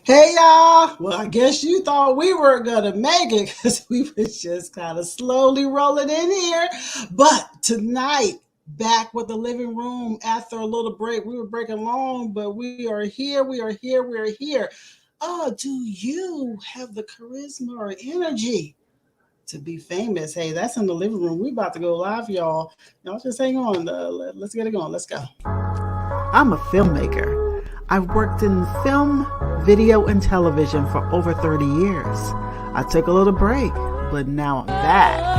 Hey y'all! Well, I guess you thought we weren't gonna make it because we was just kind of slowly rolling in here. But tonight, back with the living room after a little break. We were breaking long, but we are here. We are here. We are here. Do you have the charisma or energy to be famous? Hey, that's in the living room. We about to go live, y'all. Y'all just hang on. Let's get it going. Let's go. I'm a filmmaker. I've worked in film, video, and television for over 30 years. I took a little break, but now I'm back.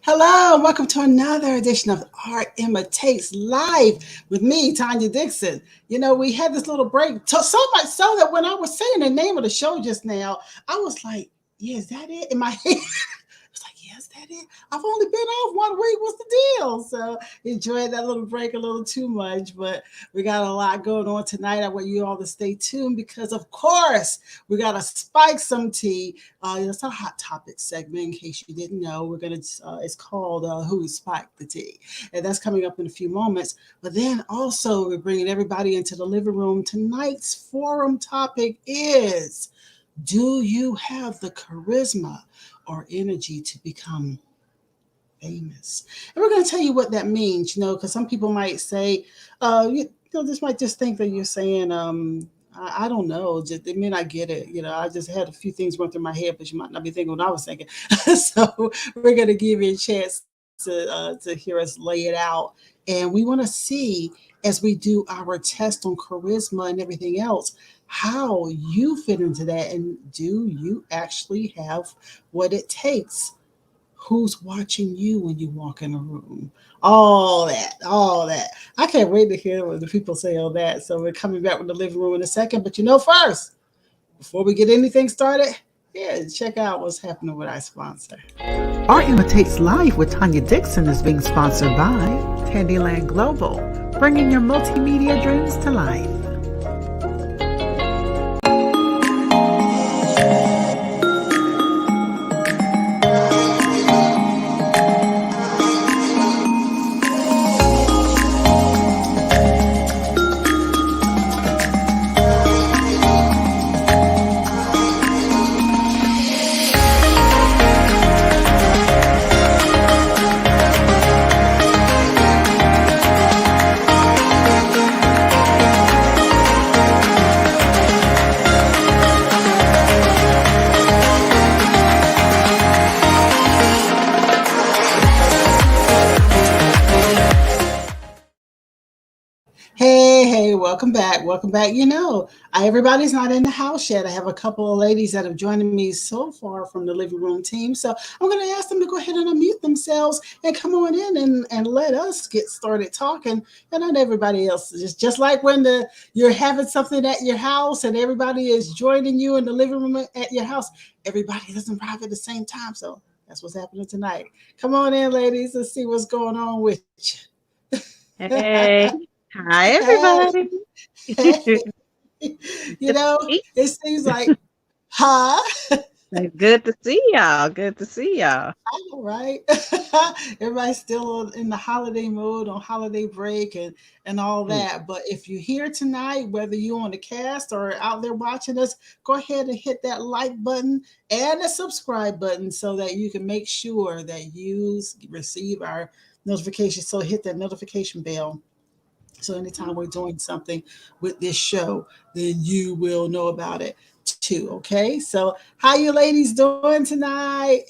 Hello, welcome to another edition of Art Imitates Life with me, Tanya Dixon. You know, we had this little break, so much so that when I was saying the name of the show just now, I was like, yeah, is that it? In my head, it's like, yeah, is that it? I've only been off 1 week. What's the deal? So enjoyed that little break a little too much, but we got a lot going on tonight. I want you all to stay tuned because, of course, we got to spike some tea. It's a hot topic segment. In case you didn't know, we're gonna. It's called "Who Spiked the Tea," and that's coming up in a few moments. But then also, we're bringing everybody into the living room. Tonight's forum topic is: do you have the charisma or energy to become famous? And we're going to tell you what that means, because some people might say, this might just think that you're saying, I don't know, just, they may not get it. I just had a few things run through my head, but you might not be thinking what I was thinking. So we're going to give you a chance to hear us lay it out. And we want to see, as we do our test on charisma and everything else, how you fit into that, and do you actually have what it takes? Who's watching you when you walk in a room? All that. I can't wait to hear what the people say on that. So we're coming back with the living room in a second. But first, before we get anything started, check out what's happening with our sponsor. Art Imitates Life with Tanya Dixon is being sponsored by Candyland Global, bringing your multimedia dreams to life. Hey, welcome back. Welcome back. Everybody's not in the house yet. I have a couple of ladies that have joined me so far from the living room team. So I'm going to ask them to go ahead and unmute themselves and come on in and let us get started talking. And not everybody else. Just like when you're having something at your house and everybody is joining you in the living room at your house, everybody doesn't arrive at the same time. So that's what's happening tonight. Come on in, ladies. Let's see what's going on with you. Hey. Hi, everybody. Hey. It seems like, huh? Good to see y'all. Good to see y'all. I know, right? Everybody's still in the holiday mode, on holiday break and all that. But if you're here tonight, whether you're on the cast or out there watching us, go ahead and hit that like button and the subscribe button so that you can make sure that you receive our notifications. So hit that notification bell. So anytime we're doing something with this show, then you will know about it too. Okay. So how you ladies doing tonight?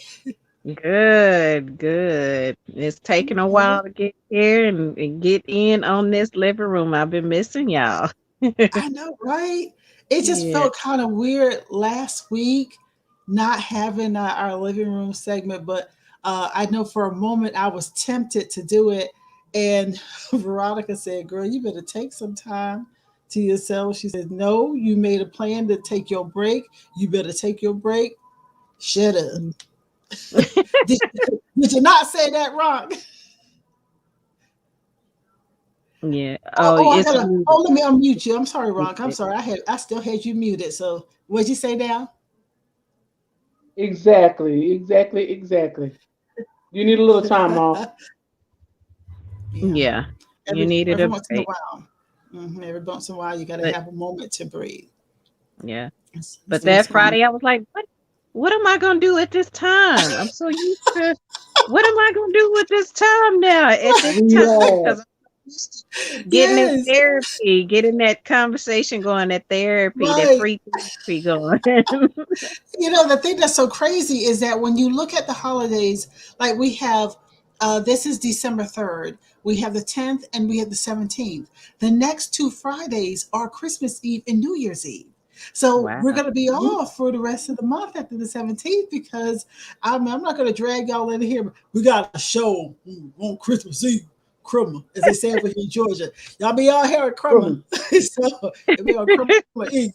Good. It's taking a while to get here and get in on this living room. I've been missing y'all. I know, right? It just Yeah. felt kind of weird last week not having our living room segment, but I know for a moment I was tempted to do it. And Veronica said, "Girl, you better take some time to yourself." She said, "No, you made a plan to take your break. You better take your break Should have. did, did you not say that wrong? Yeah. Oh, Oh, oh, I it's gotta. muted. Oh, let me unmute you. I'm sorry, Ron. I'm sorry. I still had you muted. So what'd you say now? Exactly. You need a little time off. Yeah. Yeah. You needed Every a once in a break. while. Every once in a while, you got to But have a moment to breathe. yeah. But So what's that going on? Friday I was like, what am I gonna do at this time? I'm so used to what am I gonna do with this time now at this time? Relax. Because I'm used to getting in Yes, therapy, getting that conversation going, that therapy, that right. free therapy going. The thing that's so crazy is that when you look at the holidays, like we have, this is December 3rd, we have the 10th and we have the 17th. The next two Fridays are Christmas Eve and New Year's Eve. So we're Wow. going to be Mhm. off for the rest of the month after the 17th because I'm not going to drag y'all in here. We got a show on Christmas Eve. Crummer, as they say over here in Georgia. Y'all be out here at Crummer. Boom. So it'll be on Crummer Eve.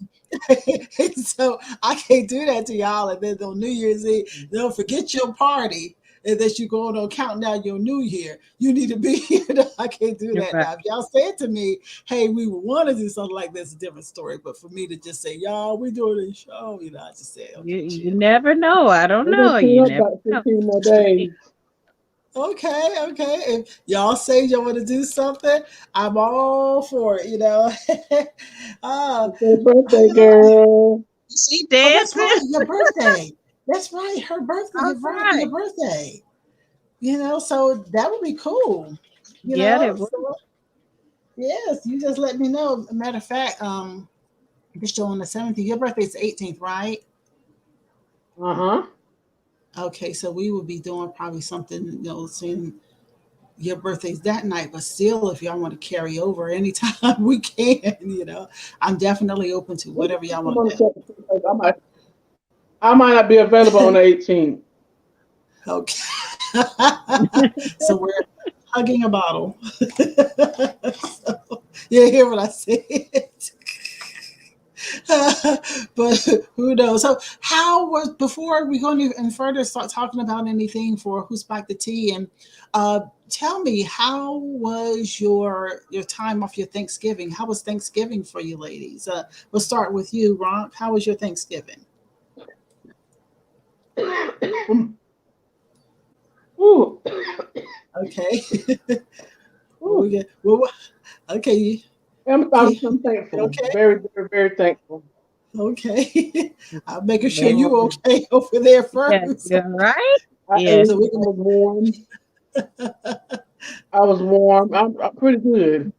So I can't do that to y'all. And then on New Year's Eve, don't forget your party and that you're going on counting down your new year. You need to be here. I can't do You're that right. now. If y'all said to me, hey, we would want to do something like this, a different story. But for me to just say, y'all, we doing a show, I just say, You okay, you chill. never know. I don't We're gonna know. clean You up never about know. 15 more days. Okay, okay. If y'all say y'all want to do something, I'm all for it, uh, It's your birthday, you know, girl. She oh, that's dancing? right, your birthday. That's right, her birthday, All your Veronica, right. your birthday. So that would be cool. Yeah, that was. So yes, you just let me know. Matter of fact, the show on the 17th. Your birthday's the 18th, right? Uh-huh. Okay, so we will be doing probably something, seeing your birthday's that night, but still, if y'all want to carry over anytime, we can. I'm definitely open to We whatever can y'all come want on to the do. 17th. I might not be available on the 18th. Okay. So we're hugging a bottle. So, you hear what I said? But who knows? So, how was before we go any further, start talking about anything for Who's Back the Tea, and uh, tell me how was your time off your Thanksgiving? How was Thanksgiving for you, ladies? We'll start with you, Ron. How was your Thanksgiving? Ooh. Okay. Well, Ooh. okay. I'm thankful. Okay. Very, very, very thankful. Okay. I'm making sure Very- you Um, okay over there Yeah, first. you're right. I Yes. ate. So we I can. was warm. I was warm. I'm pretty good.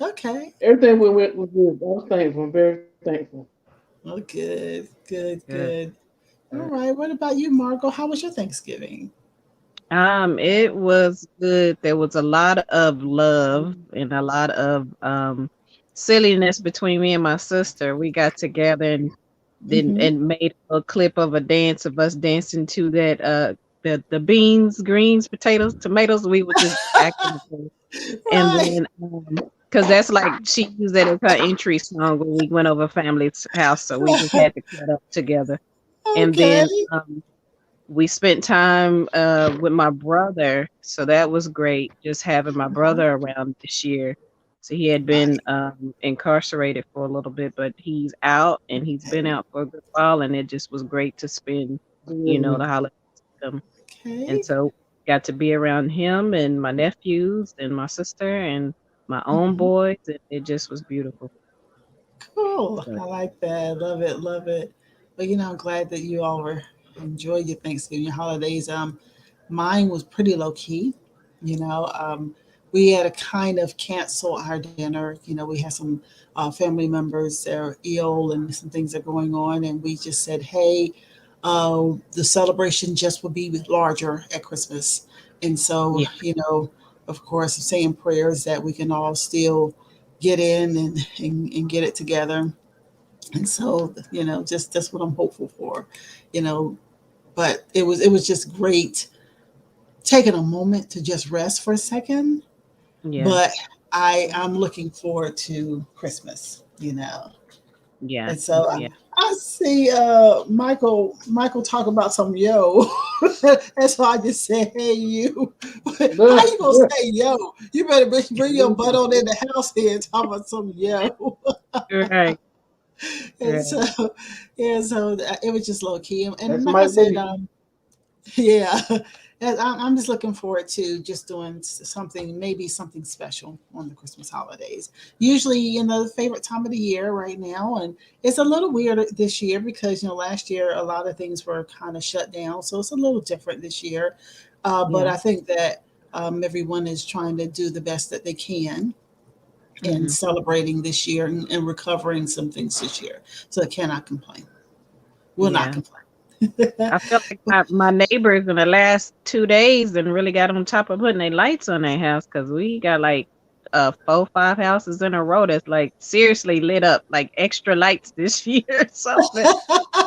Okay. Everything went was good. I was thankful. I'm very thankful. Oh, good, good, Good. good. All Good. right. What about you, Margot? How was your Thanksgiving? It was good. There was a lot of love and a lot of silliness between me and my sister. We got together and then Mm-hmm. and made a clip of a dance of us dancing to that the beans, greens, potatoes, tomatoes. We were just acting the fool. And Right. then because that's like she used that as her entry song when we went over family's house, so we just had to cut up together. And Okay. then we spent time with my brother, so that was great. Just having my Uh-huh. brother around this year. So he had been Right. incarcerated for a little bit, but he's out and he's been Okay. out for a good while, and it just was great to spend, Good. the holidays with him. And Okay. so got to be around him and my nephews and my sister and my own Mm-hmm. boys, and it just was beautiful. Cool. So, I like that. Love it. Love it. But I'm glad that you all were enjoy your Thanksgiving, your holidays. Mine was pretty low key. We had to kind of cancel our dinner. We had some family members that are ill and some things are going on, and we just said, hey, the celebration just will be larger at Christmas. And so, yeah, of course, saying prayers that we can all still get in and get it together. And so, just that's what I'm hopeful for, you know. But it was just great taking a moment to just rest for a second. yeah, But I'm looking forward to Christmas. yeah, And so yeah. I see Michael talk about some yo. That's why I just said, hey you. How you gonna say yo? You better bring your butt on in the house here and talk about some yo. Right. And Right. so it was just low key. And That's like I my said, baby. yeah, and I'm just looking forward to just doing something, maybe something special on the Christmas holidays. Usually, the favorite time of the year right now, and it's a little weird this year because last year a lot of things were kind of shut down, so it's a little different this year. But Yeah. I think that everyone is trying to do the best that they can in Hmm. celebrating this year and recovering some things this year. So I cannot complain. Will not Yeah. complain. I felt like my neighbors in the last 2 days and really got on top of putting their lights on their house because we got like 4, 5 houses in a row that's like seriously lit up like extra lights this year or something.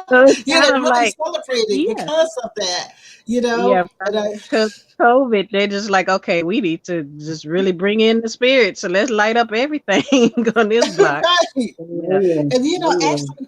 So it's Yeah, kind they're of really like, celebrating yeah, because of that, you know. yeah, And because COVID, they're just like, okay, we need to just really bring in the spirit. So let's light up everything on this block. right. Yeah. And Yeah. actually,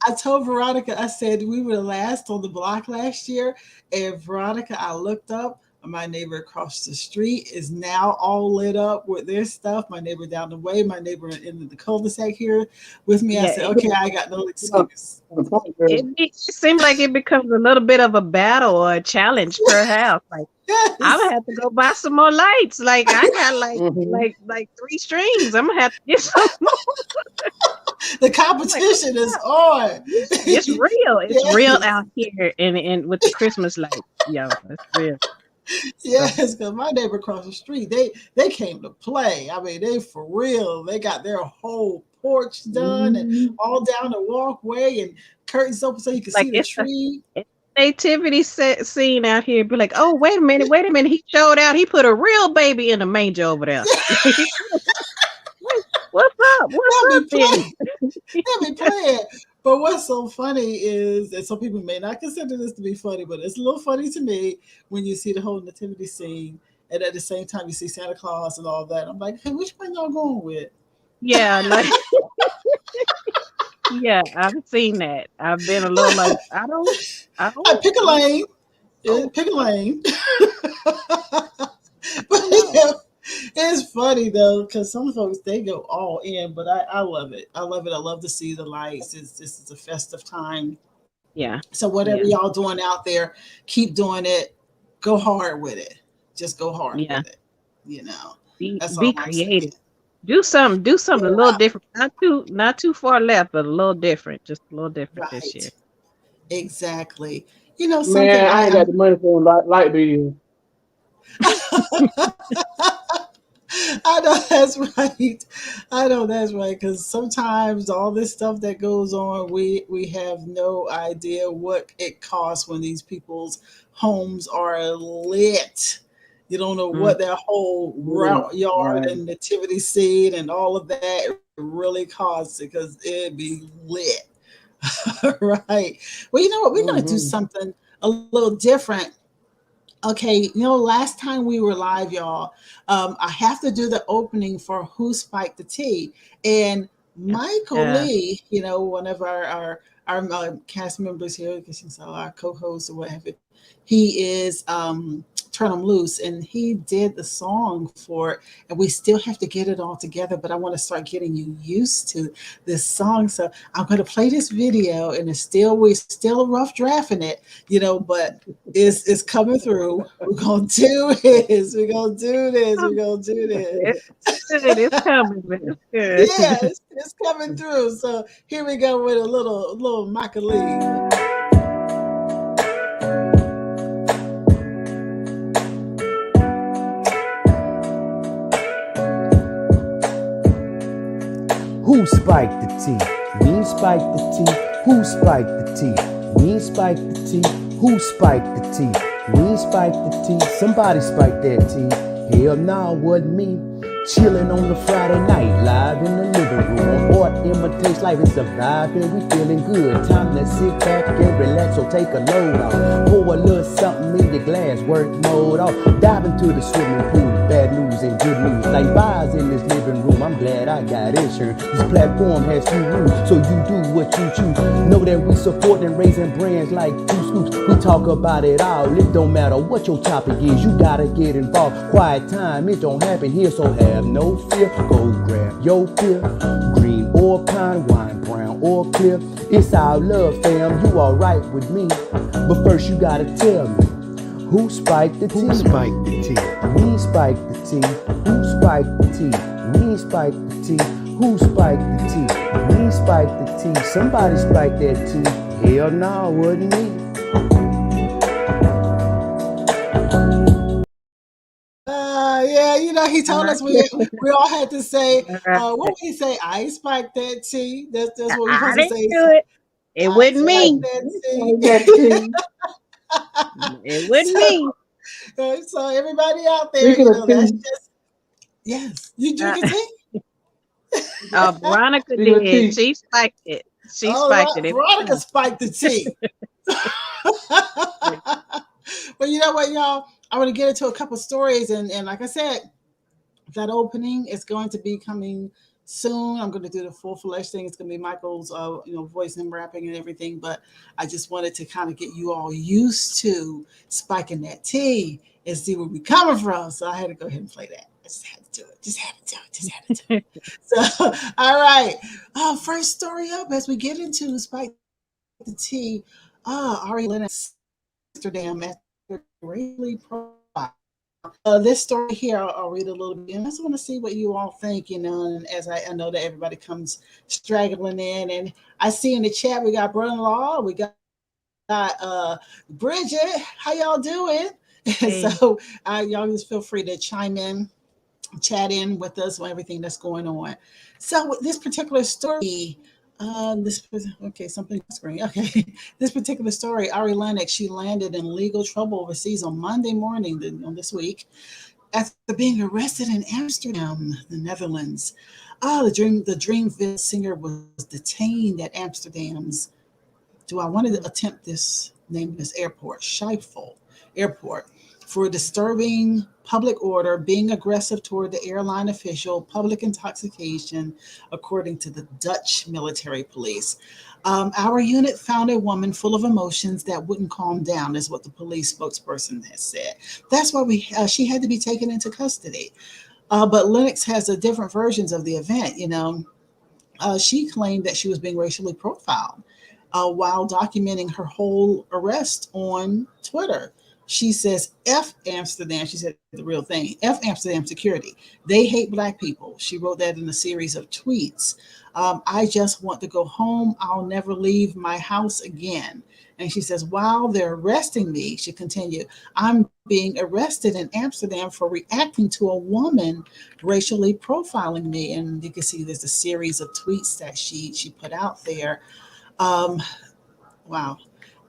I told Veronica, I said we were the last on the block last year. And Veronica, I looked up, and my neighbor across the street is now all lit up with their stuff. My neighbor down the way, my neighbor in the cul-de-sac here with me. I Yeah. said, okay, I got no You know, excuse. on the point, girl. It seems like it becomes a little bit of a battle or a challenge per house. Like, I'm Yes. gonna have to go buy some more lights. Like I got Mm-hmm. like 3 strings. I'm gonna have to get some more. The I'm like, what competition the is hell? on. It's real. It's real Yes. out here and with the Christmas lights. Yo, it's real. So Yes, because my neighbor across the street, they came to play. I mean, they for real. They got their whole porch done and Mm-hmm. all down the walkway and curtains open so you can like see the tree. it's a nativity scene out here. Be like, oh wait a minute. He showed out. He put a real baby in the manger over there. Like, what's up? What's They'll up be then? playing. They'll be playing. But what's so funny is, and some people may not consider this to be funny, but it's a little funny to me when you see the whole nativity scene, and at the same time you see Santa Claus and all that. I'm like, hey, which one y'all going with? Yeah, like yeah, I've seen that. I've been a little like, I I don't, pick a I lane. don't Pick a lane. But know. it's funny though, because some folks they go all in, but I love it. I love it. I love to see the lights. This is a festive time. Yeah, So whatever yeah, y'all doing out there, keep doing it. Go hard with it. Just go hard yeah. with it. You know. That's Be all I'm creative. saying. Do something a little Yeah. different. Not too far left, but a little different. Just a little different this year. Right. Exactly. Something Man, I ain't got the money for a light bill. I know that's right. I know that's right. Because sometimes all this stuff that goes on, we have no idea what it costs when these people's homes are lit. You don't know Mm, what their whole Yeah. route yard Right. and nativity scene and all of that really costs because it be lit. Right. Well, you know what? We're gonna do Mm-hmm. something a little different. Okay, last time we were live, y'all, I have to do the opening for Who Spiked the Tea. And Michael yeah. Lee, one of our cast members here, because he's our co-host or whatever, he is Turn 'em Loose, and he did the song for it. And we still have to get it all together, but I want to start getting you used to this song. So I'm going to play this video, and we're still a rough drafting it, but it's coming through. We're gonna do this. We're gonna do this. We're gonna do this. It's good. It's coming, but it's good. Yes, it's coming through. So here we go with a little Michael Lee. Who spiked the tea? We ain't spiked the tea. Who spiked the tea? We ain't spiked the tea. Who spiked the tea? We ain't spiked the tea. Somebody spiked that tea. Hell nah, wasn't me. Chilling on the Friday night, live in the living room. Art imitates embrace life and survive, and we feeling good. Time to sit back and relax, so take a load off. Pour a little something in your glass, work mode off. Dive into the swimming pool, bad news and good news. Like vibes in this living room, I'm glad I got insurance. This platform has few rules, so you do what you choose. Know that we support and raising brands like two scoops. We talk about it all, it don't matter what your topic is. You gotta get involved. Quiet time, it don't happen here, so have no fear. Go grab your beer, green or pine, wine, brown or clear. It's our love, fam, you alright with me. But first you gotta tell me, who spiked the tea? Who spiked the tea? We spiked the tea. Who spiked the tea? We spiked the tea. Who spiked the tea? We spiked the tea. Somebody spiked that tea. Hell no, wasn't me. Yeah, you know, he told us we all had to say, what would he say? I spiked that tea. That's what we're supposed to say. Do it. It wasn't me. It wasn't me. So everybody out there, you know, that's just, yes. You drinking tea? Veronica did. She spiked it. She spiked it. Veronica spiked the tea. But you know what, y'all? I want to get into a couple stories, and like I said, that opening is going to be coming soon. I'm going to do the full-fledged thing. It's going to be Michael's, voice and rapping and everything. But I just wanted to kind of get you all used to spiking that tea and see where we're coming from. So I had to go ahead and play that. I just had to do it. Just had to do it. So, all right. First story up as we get into spike the tea. Ari Lennox, Amsterdam, after racially profiled. This story here, I'll read a little bit. And I just want to see what you all think, you know, and as I know that everybody comes straggling in. And I see in the chat, we got brother-in-law, we got Bridget. How y'all doing? Hey. So y'all just feel free to chime in, chat in with us on everything that's going on. So this particular story, something on screen. Okay, this particular story, Ari Lennox, she landed in legal trouble overseas on Monday morning this week after being arrested in Amsterdam, the Netherlands. The Dreamville singer was detained at Amsterdam's. Do I want to attempt this name of this airport? Schiphol Airport, for disturbing public order, being aggressive toward the airline official, public intoxication, according to the Dutch military police. Our unit found a woman full of emotions that wouldn't calm down, is what the police spokesperson has said. That's why she had to be taken into custody. But Lennox has a different versions of the event. You know, she claimed that she was being racially profiled while documenting her whole arrest on Twitter. She says, F Amsterdam. She said the real thing. F Amsterdam security. They hate Black people. She wrote that in a series of tweets. I just want to go home. I'll never leave my house again. And she says, while they're arresting me, she continued, I'm being arrested in Amsterdam for reacting to a woman racially profiling me. And you can see there's a series of tweets that she put out there. Wow.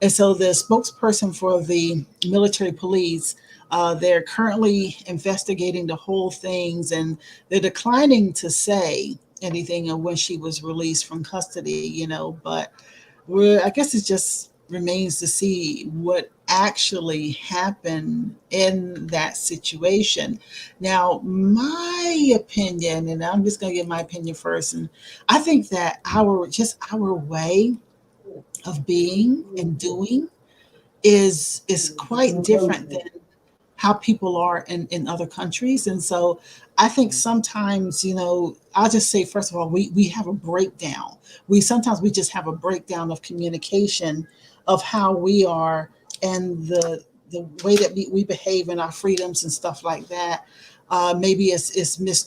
And so the spokesperson for the military police, they're currently investigating the whole things, and they're declining to say anything of when she was released from custody, you know, but I guess it just remains to see what actually happened in that situation. Now, my opinion, and I'm just going to give my opinion first, and I think that our way of being and doing is quite different than how people are in other countries. And so I think sometimes, you know, I'll just say, first of all, we have a breakdown. Sometimes we just have a breakdown of communication of how we are and the way that we behave in our freedoms and stuff like that. Maybe it's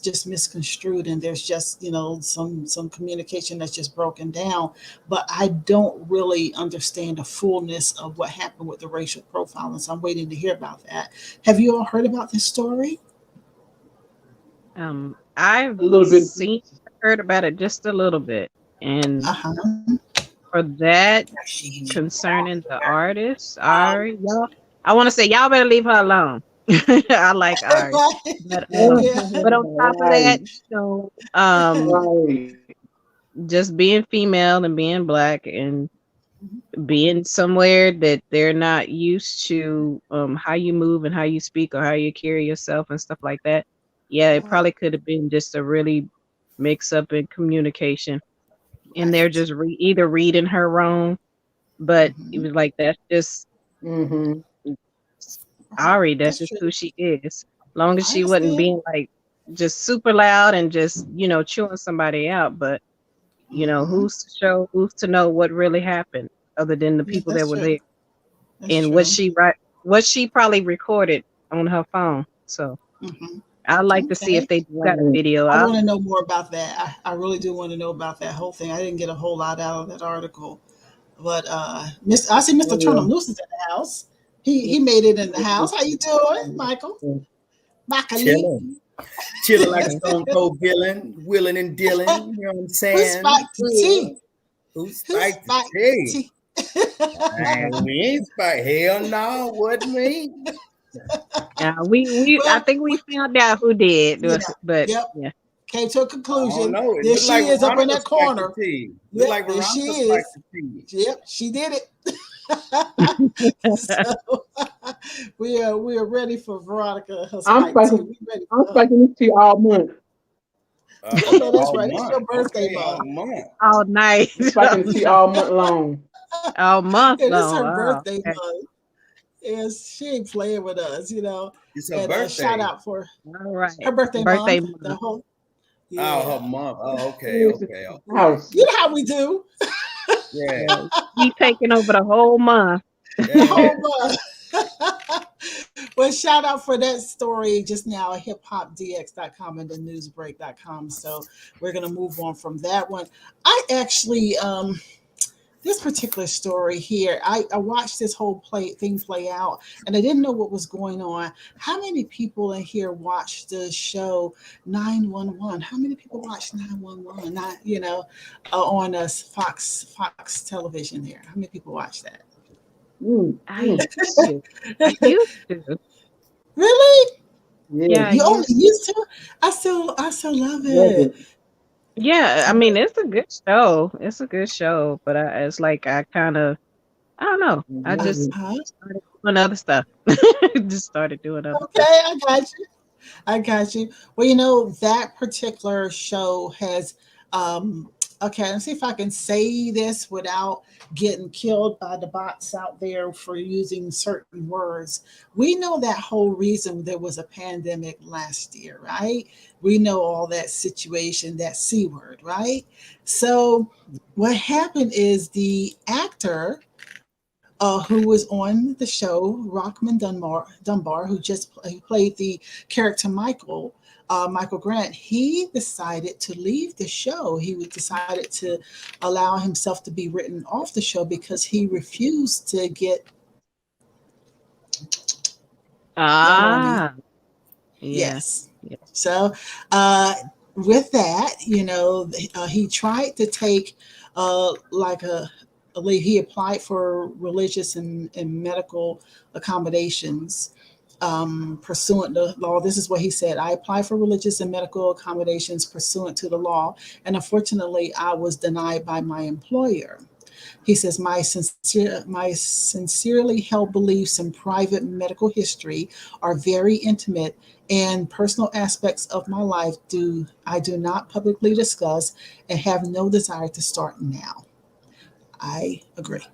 just misconstrued, and there's just, you know, some communication that's just broken down. But I don't really understand the fullness of what happened with the racial profiling, so I'm waiting to hear about that. Have you all heard about this story? I've heard about it just a little bit, and for that concerning the artist, Ari, y'all, I want to say y'all better leave her alone. I like Ari, but on top of that, so just being female and being Black and being somewhere that they're not used to how you move and how you speak or how you carry yourself and stuff like that. Yeah, it probably could have been just a really mix up in communication. And they're just either reading her wrong, but it was like that's just Mm-hmm. Ari, that's That's just true. who she is. Long as I she wasn't understand. being like just super loud and just, chewing somebody out. But, who's to know what really happened other than the Yeah, people that that's were true. there That's and true. what she probably recorded on her phone. So I'd like to see if Okay. they got a video I out. want to know more about that. I really do want to know about that whole thing. I didn't get a whole lot out of that article. But I see Mr. Turner Yeah. Loose is in the house. He made it in the house. How you doing, Michael? Macali. Chilling like Stone Cold villain, willing and dealing. You know what I'm Who saying? spiked the tea? Who Who spiked the spiked the tea? tea? We ain't spiked. Hell no, wasn't me. Yeah, I Well, think we found out who did, yeah, but yep. yeah. Came to a I don't conclusion. know. It There looked like she is up in Veronica that spiked the corner. tea. Looked Yep, like there she Veronica is. spiked the tea. Yep, she did it. So we are ready for Veronica her I'm spike tea. spiking. We ready I'm for her. spiking this tea all month. I know that's All right. It's your month. birthday Okay, month. all month. All night. I'm spiking tea all month long. All month It is long. her Wow. birthday Okay. month. Yes, she ain't playing with us, It's her And shout birthday. out for All right. her birthday Birthday month. The month. whole Oh, her yeah. month. Oh, okay, Here's okay. the Yeah. house. You know how we do. Yeah, Yeah. He taking over the whole month. The yeah. whole month. Well, shout out for that story just now at hiphopdx.com and the newsbreak.com. So we're gonna move on from that one. I actually this particular story here, I watched this whole play out, and I didn't know what was going on. How many people in here watched the show 911? How many people watched 911? Not on us Fox television here. How many people watch that? I used to. I used to. Really? Yeah. Yeah, I You only used to. used to? I still love Love it. it. Yeah, I mean it's a good show. It's a good show, but it's like I don't know. I Love just it. started doing other stuff. Just started doing other Okay, stuff. I got you. I got you. Well, that particular show has okay, let's see if I can say this without getting killed by the bots out there for using certain words. We know that whole reason there was a pandemic last year, right? We know all that situation, that C word, right? So what happened is the actor who was on the show, Dunbar, who just he played the character Michael Grant. He decided to leave the show. Decided to allow himself to be written off the show because he refused to get. Y'all know what I mean? Ah, yeah. Yes. Yeah. So, with that, he tried to take like he applied for religious and medical accommodations pursuant to law. This is what he said: I applied for religious and medical accommodations pursuant to the law, and unfortunately, I was denied by my employer. He says, my sincerely held beliefs and private medical history are very intimate and personal aspects of my life I do not publicly discuss and have no desire to start now. I agree.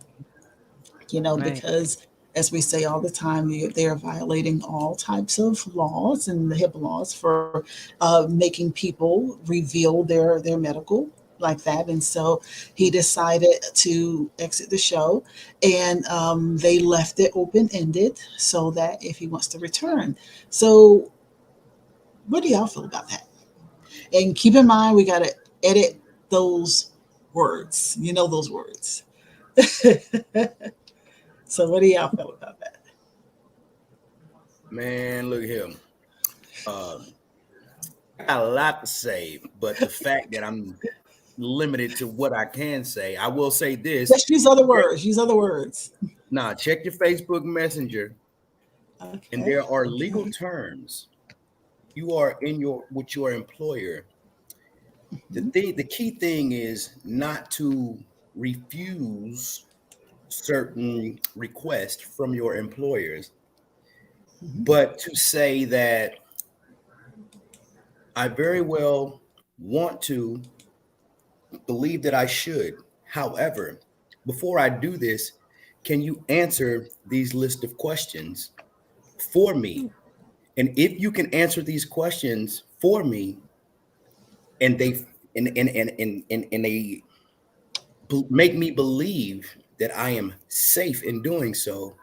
Right. Because as we say all the time, they're violating all types of laws and the HIPAA laws for making people reveal their medical like that. And so he decided to exit the show, and they left it open ended so that if he wants to return. So, what do y'all feel about that? And keep in mind, we got to edit those words. You know those words. So, what do y'all feel about that? Man, look here. I got a lot to say, but the fact that I'm limited to what I can say, I will say this. Let's use other words. Use other words. Now, check your Facebook Messenger, and Okay. there are legal Okay. terms. You are with your employer. The key thing is not to refuse certain requests from your employers, but to say that I very well want to believe that I should. However, before I do this, can you answer these list of questions for me? And if you can answer these questions for me, and they make me believe that I am safe in doing so,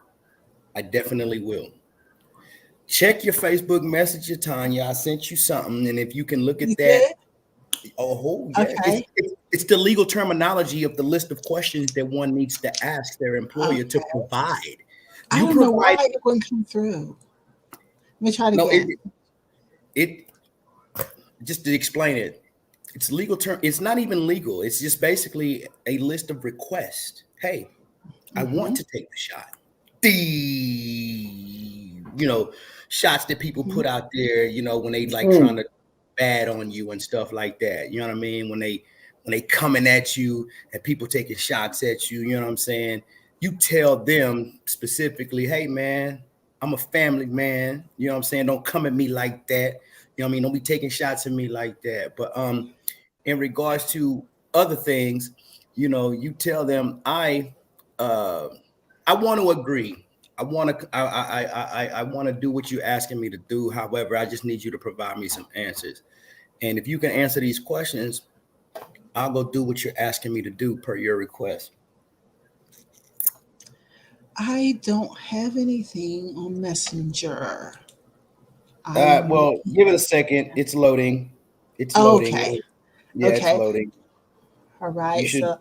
I definitely will. Check your Facebook Messenger, Tanya. I sent you something, and if you can look at You that. did? Oh, yeah. Okay. It's the legal terminology of the list of questions that one needs to ask their employer to provide. I don't know why it wouldn't come through. Let me try it again. It just to explain it, it's legal term. It's not even legal. It's just basically a list of requests. Hey, I want to take the shot. Shots that people put out there, when they like trying to bad on you and stuff like that. You know what I mean? When they coming at you and people taking shots at you, you know what I'm saying? You tell them specifically, hey man, I'm a family man. You know what I'm saying? Don't come at me like that. You know what I mean? Don't be taking shots at me like that. But in regards to other things, you tell them I want to agree. I want to do what you're asking me to do. However, I just need you to provide me some answers. And if you can answer these questions, I'll go do what you're asking me to do per your request. I don't have anything on Messenger. Well, give it a second. It's loading. It's loading. Okay. Yeah, okay. It's loading. All right. So,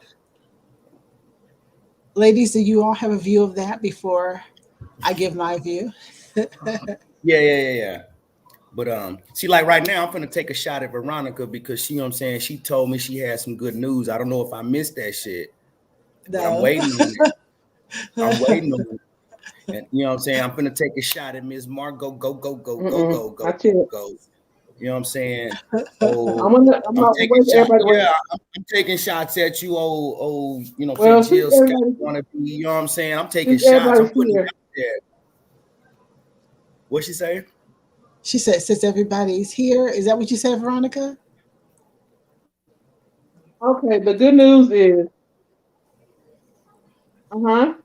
ladies, do you all have a view of that before I give my view? Yeah. But see, like right now, I'm gonna take a shot at Veronica because she, she told me she had some good news. I don't know if I missed that shit. No. But I'm waiting on it. I'm waiting on it. And I'm gonna take a shot at Ms. Margo. Go. You know what I'm saying? I'm taking shots at you, Jill Scott wanna be, you know what I'm saying? I'm taking shots. I'm putting it out there. What'd she say? She said, since everybody's here, is that what you said, Veronica? Okay, the good news is, the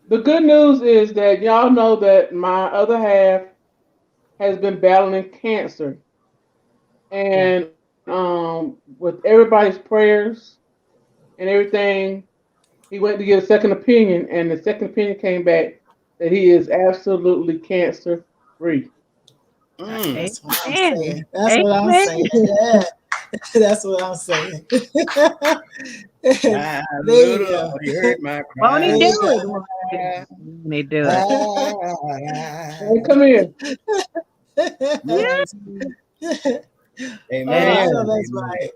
good news is that y'all know that my other half has been battling cancer. And with everybody's prayers and everything, he went to get a second opinion, and the second opinion came back that he is absolutely cancer free. That's what I'm saying. That's what I'm saying. Yeah. That's what I'm saying. There you go. You heard my cry. Won't he do it? Won't he do it? Hey, come here. Amen. I know that's right.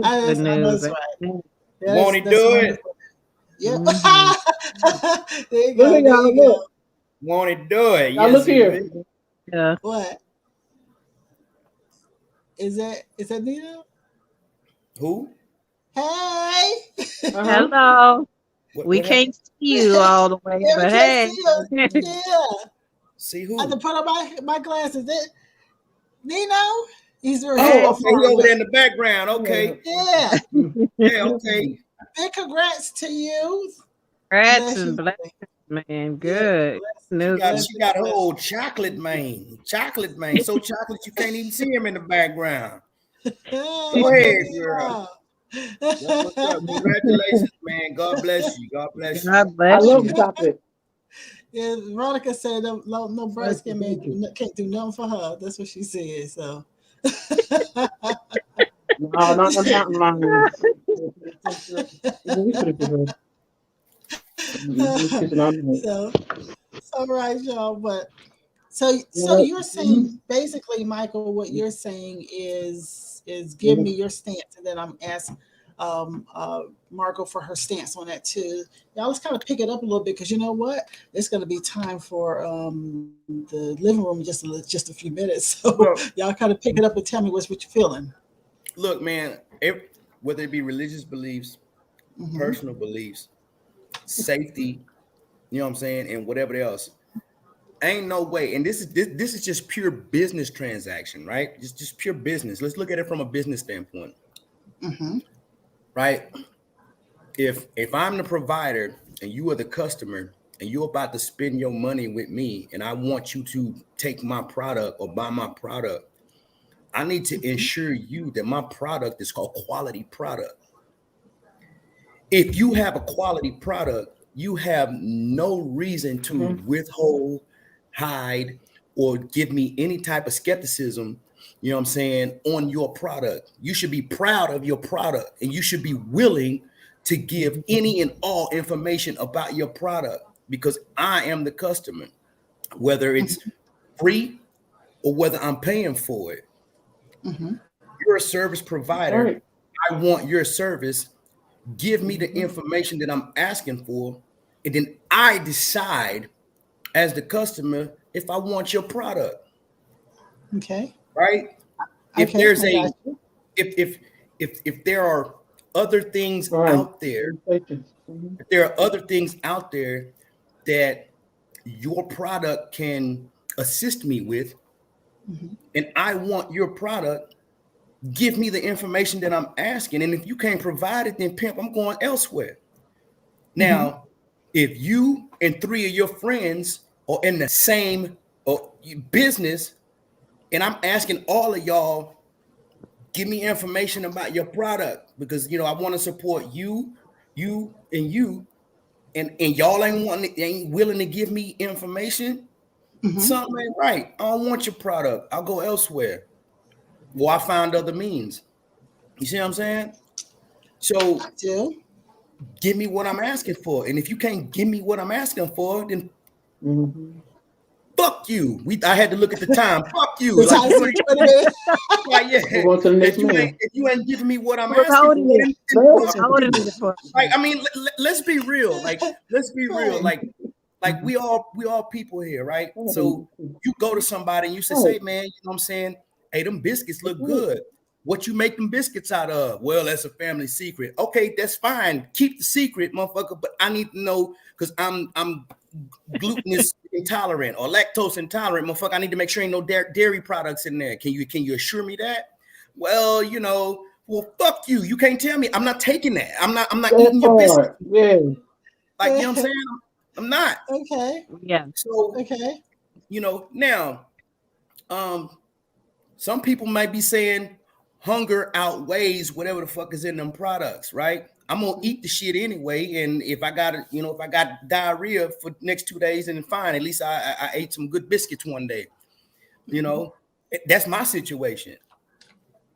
I know that's right. Won't he do it? Yep. There you go. There you go. Won't he do it? Now look here. Yeah. What? Is that Nina? Who? Hey. Hello. We can't see you all the way, but hey. Yeah. See who? I have to put on my glasses. Nino? He's very okay. He over there in the background. Okay. Yeah. Yeah, okay. Big congrats to you. Congrats and blessings, man. Good. She got her old chocolate man. Chocolate man. So chocolate you can't even see him in the background. Go ahead, girl. Congratulations, man. God bless you. God bless you. God bless you. I love chocolate. Yeah, Veronica said no breast can't do nothing for her. That's what she said. So no, not mine. So all right, y'all. But so you're saying basically, Michael, what you're saying is give me your stance, and then I'm asking Margo for her stance on that too. Y'all, let's kind of pick it up a little bit because you know what? It's going to be time for the living room in just a few minutes. So y'all kind of pick it up and tell me what you're feeling. Look, man, whether it be religious beliefs, personal beliefs, safety, you know what I'm saying, and whatever else, ain't no way. And this is just pure business transaction, right? Just pure business. Let's look at it from a business standpoint, right? If I'm the provider and you are the customer and you're about to spend your money with me and I want you to take my product or buy my product, I need to ensure you that my product is called quality product. If you have a quality product, you have no reason to withhold, hide, or give me any type of skepticism, you know what I'm saying, on your product. You should be proud of your product and you should be willing to give any and all information about your product because I am the customer, whether it's free or whether I'm paying for it. You're a service provider. Right. I want your service. Give me the information that I'm asking for, and then I decide as the customer if I want your product. Okay. Right? If Okay, there's I a got you. if there are other things Right. out there, if there are other things out there that your product can assist me with, and I want your product, give me the information that I'm asking. And if you can't provide it, then pimp, I'm going elsewhere. Now, if you and 3 of your friends are in the same business, and I'm asking all of y'all, give me information about your product because I want to support you, and y'all ain't willing to give me information. Something ain't right. I don't want your product. I'll go elsewhere. Well, I found other means. You see what I'm saying? So give me what I'm asking for. And if you can't give me what I'm asking for, then fuck you. I had to look at the time. Fuck you. Like, you ain't, like, yeah. If you ain't giving me what I'm asking for, like, I mean, let's be real. Like, let's be real. Like we all people here, right? So you go to somebody and you say, man, you know what I'm saying? Hey, them biscuits look good. What you make them biscuits out of? Well, that's a family secret. Okay, that's fine. Keep the secret, motherfucker. But I need to know because I'm glutinous intolerant or lactose intolerant, motherfucker. I need to make sure ain't no dairy products in there. Can you assure me that? Well, well, fuck you. You can't tell me. I'm not taking that. I'm not eating your biscuits. Yeah. Like, you know what I'm saying? I'm not. Okay. Yeah. So, now, some people might be saying hunger outweighs whatever the fuck is in them products, right? I'm gonna eat the shit anyway, and if I got diarrhea for the next 2 days, then fine. At least I ate some good biscuits one day. That's my situation.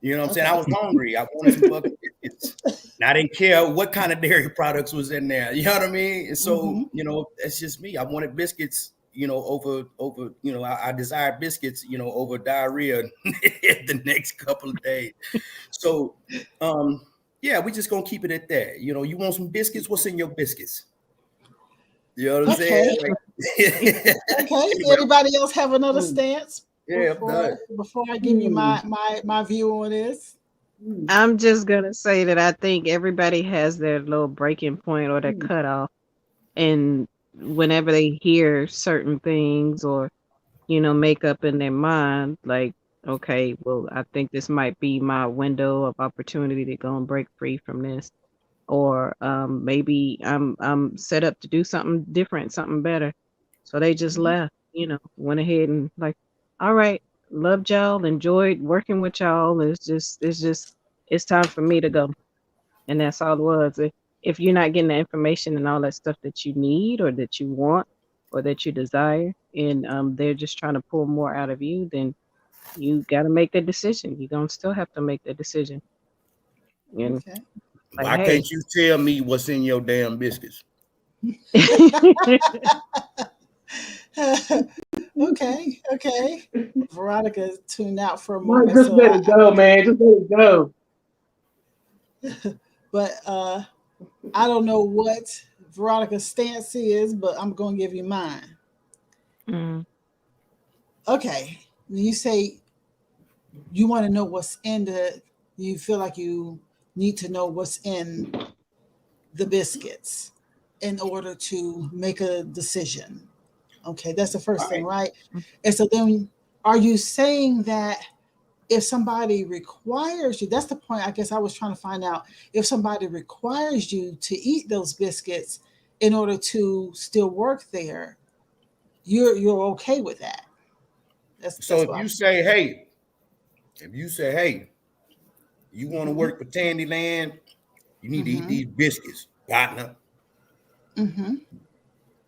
You know what I'm saying? I was hungry. I wanted some fucking biscuits. And I didn't care what kind of dairy products was in there. You know what I mean? And so, that's just me. I wanted biscuits, over, I desired biscuits, over diarrhea the next couple of days. So, yeah, we just gonna keep it at that. You want some biscuits? What's in your biscuits? You know what I'm saying? Okay. Anybody else have another stance? Yeah, before I give you my view on this. I'm just gonna say that I think everybody has their little breaking point or their cutoff, and whenever they hear certain things or make up in their mind, like, okay, well, I think this might be my window of opportunity to go and break free from this, or maybe I'm set up to do something different, something better. So they just left, went ahead and like, all right, loved y'all, enjoyed working with y'all. It's time for me to go. And that's all it was. If you're not getting the information and all that stuff that you need or that you want or that you desire, and they're just trying to pull more out of you, then you got to make that decision. You're going to still have to make that decision. And why can't you tell me what's in your damn biscuits? Okay. Veronica tuned out for a moment. Just let it go, man. Just let it go. But I don't know what Veronica's stance is, but I'm going to give you mine. Okay. When you say you want to know what's in you feel like you need to know what's in the biscuits in order to make a decision. Okay, that's the first thing, right? And so then, are you saying that if somebody requires you, that's the point I guess I was trying to find out, if somebody requires you to eat those biscuits in order to still work there, you're okay with that. So if you say, hey, you want to work for Tandyland, you need to eat these biscuits, partner.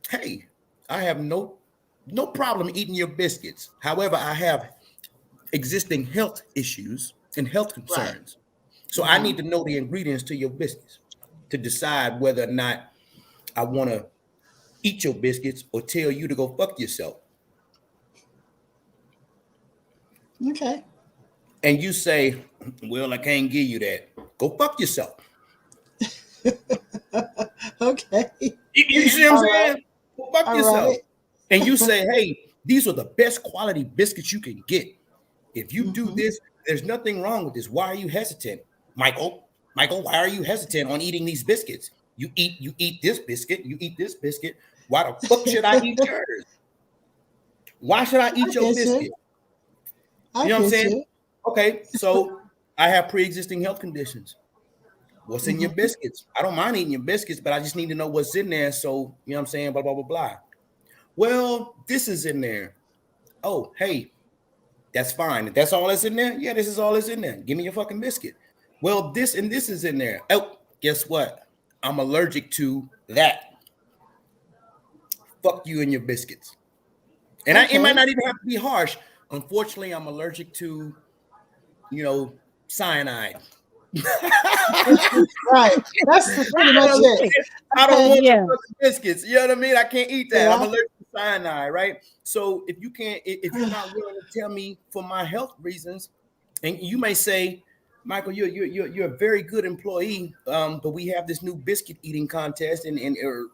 Hey, I have no problem eating your biscuits. However, I have existing health issues and health concerns. Right. So I need to know the ingredients to your biscuits to decide whether or not I want to eat your biscuits or tell you to go fuck yourself. Okay. And you say, well, I can't give you that. Go fuck yourself. Okay. You see what I'm saying? Right. Go fuck yourself. Right. And you say, hey, these are the best quality biscuits you can get. If you do this, there's nothing wrong with this. Why are you hesitant? Michael, why are you hesitant on eating these biscuits? You eat this biscuit, you eat this biscuit. Why the fuck should I eat yours? Why should I eat your biscuit? You know what I'm saying? Okay, so I have pre-existing health conditions. What's in your biscuits? I don't mind eating your biscuits, but I just need to know what's in there. So, you know what I'm saying? Blah, blah, blah, blah. Well, this is in there. Oh, hey, that's fine. If that's all that's in there, yeah, this is all that's in there. Give me your fucking biscuit. Well, this and this is in there. Oh, guess what? I'm allergic to that. Fuck you and your biscuits. And it might not even have to be harsh. Unfortunately, I'm allergic to, cyanide. Right. That's pretty much it. I don't want your biscuits. You know what I mean? I can't eat that. Yeah. I'm allergic to cyanide, right? So if you're not willing to tell me for my health reasons, and you may say, Michael, you're a very good employee, but we have this new biscuit eating contest and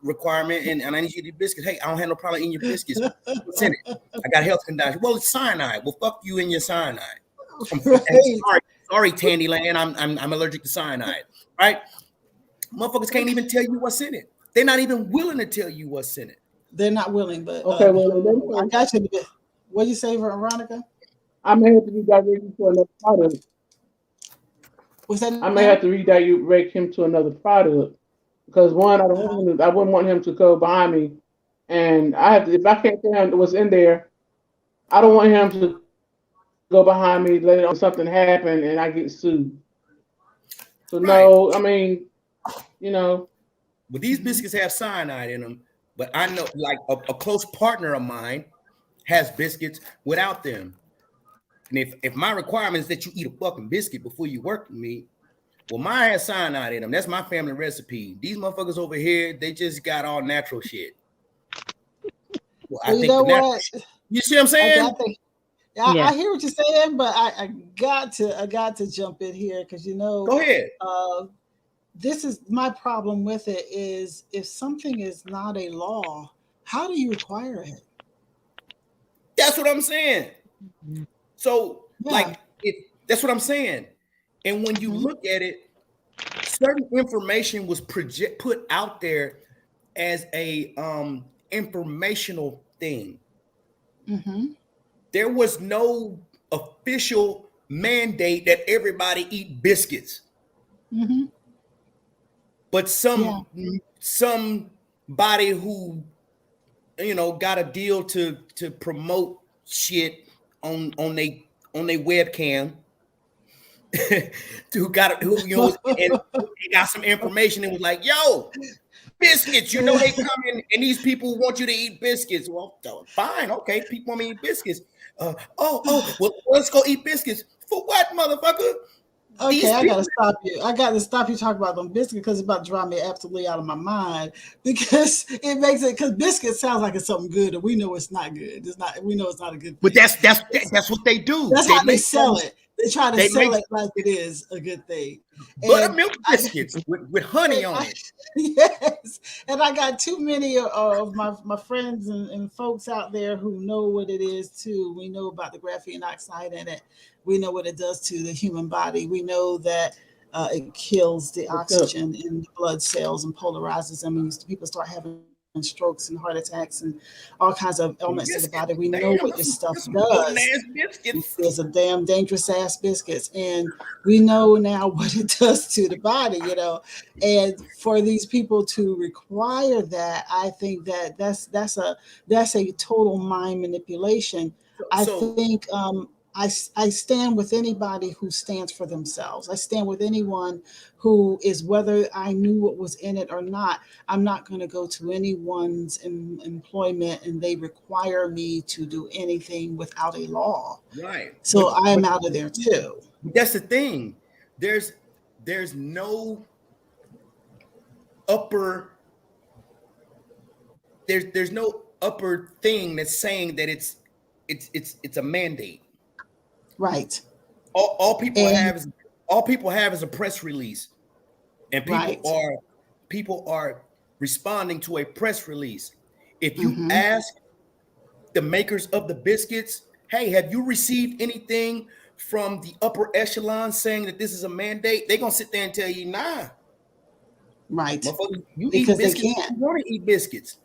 requirement, and I need you to eat biscuits. Hey, I don't have no problem eating your biscuits. What's in it? I got health conditions. Well, it's cyanide. Well, fuck you and your cyanide. Sorry, Tandyland. I'm allergic to cyanide. Right? Motherfuckers can't even tell you what's in it. They're not even willing to tell you what's in it. They're not willing, but okay. Well, I got you. What do you say, Veronica? I may have to redirect you to another product. What's that? I may have to redirect him to another product because one, I wouldn't want him to go behind me, and if I can't tell him what's in there, I don't want him to go behind me later on something happen and I get sued. So no, I mean, But these biscuits have cyanide in them. But I know, like a close partner of mine has biscuits without them. And if my requirement is that you eat a fucking biscuit before you work with me, well, mine has cyanide in them. That's my family recipe. These motherfuckers over here, they just got all natural shit. Well, I think what? You see what I'm saying? I hear what you're saying, but I got to jump in here because Go ahead. This is my problem with it is if something is not a law, how do you require it? That's what I'm saying. So, that's what I'm saying. And when you look at it, certain information was put out there as a informational thing. There was no official mandate that everybody eat biscuits. But somebody who got a deal to promote shit on their webcam who got some information and was like, yo, biscuits, they come in and these people want you to eat biscuits. Well, fine, okay, people want me to eat biscuits. Well, let's go eat biscuits. For what, motherfucker? Okay, I gotta stop you. I got to stop you talking about them biscuits because it's about to drive me absolutely out of my mind because because biscuits sounds like it's something good and we know it's not good. It's not. We know it's not a good thing. But that's what they do. That's how they sell it. They try to They sell make it like it is a good thing. buttermilk biscuits with honey on it. Yes, and I got too many of my friends and folks out there who know what it is too. We know about the graphene oxide in it. We know what it does to the human body. We know that it kills the oxygen in the blood cells and polarizes them. And people start having strokes and heart attacks and all kinds of ailments to the body. We know what this stuff does. There's a damn dangerous ass biscuits, and we know now what it does to the body, you know. And for these people to require that, I think that that's a total mind manipulation. I think I stand with anybody who stands for themselves. I stand with anyone who is, whether I knew what was in it or not, I'm not going to go to anyone's employment and they require me to do anything without a law. Right. So I am out of there too. That's the thing. There's no upper there's no upper thing that's saying that it's a mandate. Right. All people have is a press release, and people are responding to a press release. If you ask the makers of the biscuits, hey, have you received anything from the upper echelon saying that this is a mandate? They're gonna sit there and tell you, nah. Right. You because eat biscuits, they can't. you want to eat biscuits.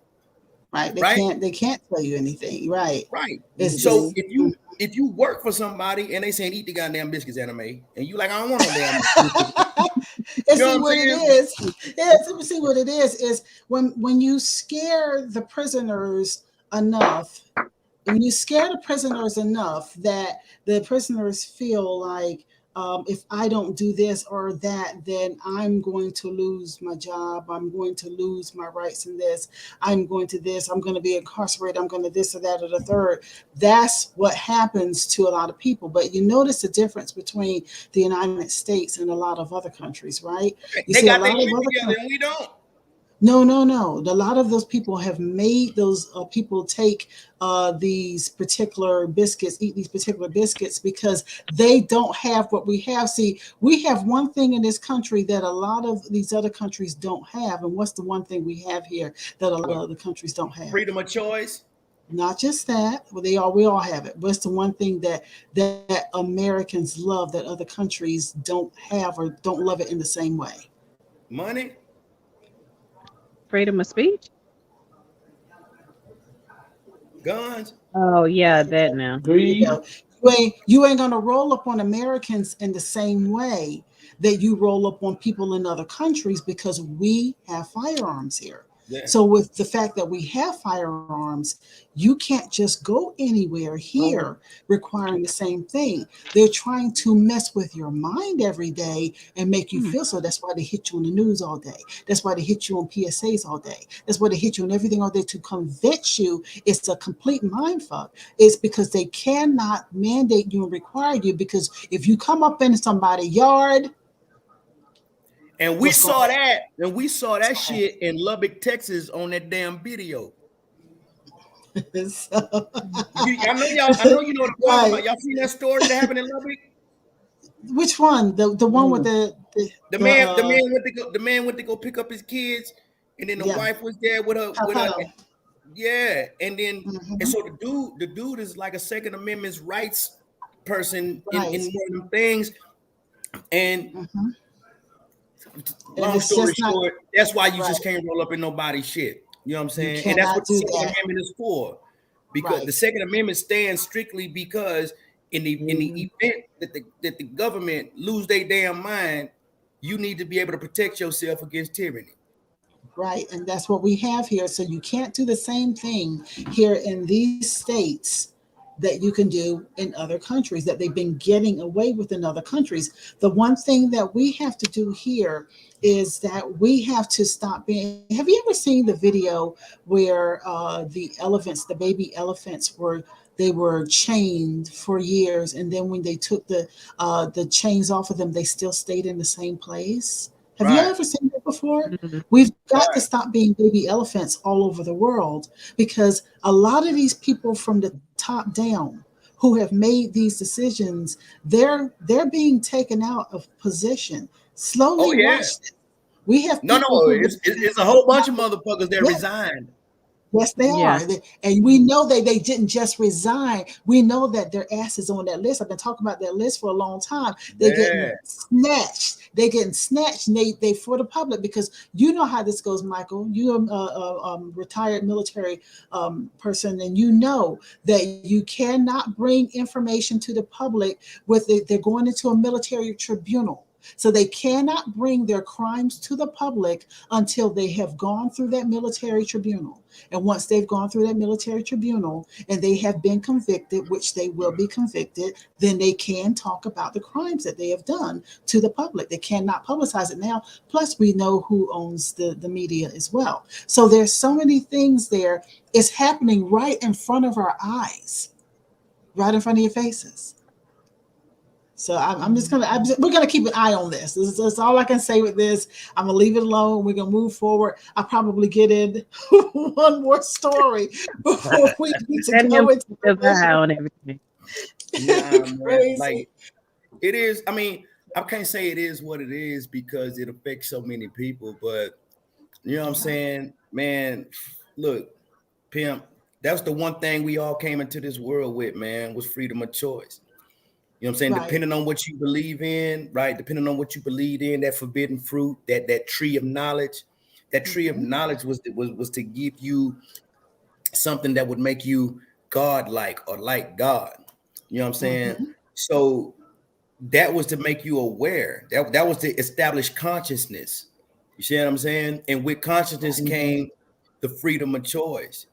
Right. They can't tell you anything. Right. Right. So if you work for somebody and they saying eat the goddamn biscuits, anime, and you like, I don't want no damn biscuits. And see what it is. Yes, let me see what it is when you scare the prisoners enough, when you scare the prisoners enough that the prisoners feel like, if I don't do this or that, then I'm going to lose my job. I'm going to lose my rights in this. I'm going to this. I'm going to be incarcerated. I'm going to this or that or the third. That's what happens to a lot of people. But you notice the difference between the United States and a lot of other countries, right? You they got their life together and we don't. No. A lot of those people have made those people take these particular biscuits, eat these particular biscuits because they don't have what we have. See, we have one thing in this country that a lot of these other countries don't have. And what's the one thing we have here that a lot of other countries don't have? Freedom of choice. Not just that. Well, we all have it. But it's the one thing that Americans love that other countries don't have or don't love it in the same way. Money. Freedom of speech. Guns. Oh yeah, that now. You ain't gonna roll up on Americans in the same way that you roll up on people in other countries because we have firearms here. Yeah. So with the fact that we have firearms, you can't just go anywhere here requiring the same thing. They're trying to mess with your mind every day and make you feel so. That's why they hit you on the news all day. That's why they hit you on PSAs all day. That's why they hit you on everything all day to convince you it's a complete mind fuck. It's because they cannot mandate you and require you, because if you come up in somebody's yard, and we saw that shit in Lubbock, Texas on that damn video. I know you know what I'm talking about. Y'all seen that story that happened in Lubbock? Which one? The one with the man went to go pick up his kids, and then the wife was there with her. Yeah, and then and so the dude is like a Second Amendment rights person in one of them things, and. Long story short, that's why you just can't roll up in nobody's shit. You know what I'm saying? And that's what the Second Amendment is for. Because the Second Amendment stands strictly because in the event that the government lose their damn mind, you need to be able to protect yourself against tyranny. Right, and that's what we have here. So you can't do the same thing here in these states that you can do in other countries, that they've been getting away with in other countries. The one thing that we have to do here is that we have to stop being. Have you ever seen the video where the baby elephants were chained for years, and then when they took the chains off of them, they still stayed in the same place? Have you ever seen that before? Mm-hmm. We've got to stop being baby elephants all over the world, because a lot of these people from the top down who have made these decisions, they're being taken out of position. Slowly watch this. We have people it's a whole bunch of motherfuckers that resigned. Yes, they are. And we know they didn't just resign. We know that their ass is on that list. I've been talking about that list for a long time. They're getting snatched. They're getting snatched and they for the public, because you know how this goes, Michael. You're a retired military person, and you know that you cannot bring information to the public they're going into a military tribunal. So they cannot bring their crimes to the public until they have gone through that military tribunal. And once they've gone through that military tribunal and they have been convicted, which they will be convicted, then they can talk about the crimes that they have done to the public. They cannot publicize it now. Plus, we know who owns the media as well. So there's so many things there. It's happening right in front of our eyes, right in front of your faces. So we're gonna keep an eye on this. That's all I can say with this. I'm gonna leave it alone. We're gonna move forward. I'll probably get in one more story before we need to go into the eye on everything. Yeah, like it is. I mean, I can't say it is what it is because it affects so many people. But you know what I'm saying, man. Look, pimp. That's the one thing we all came into this world with, man, was freedom of choice. You know what I'm saying? Right. Depending on what you believe in, right? Depending on what you believe in, that forbidden fruit, that tree of knowledge, that tree of knowledge was to give you something that would make you God-like or like God. You know what I'm saying? So that was to make you aware. That was to establish consciousness. You see what I'm saying? And with consciousness came the freedom of choice.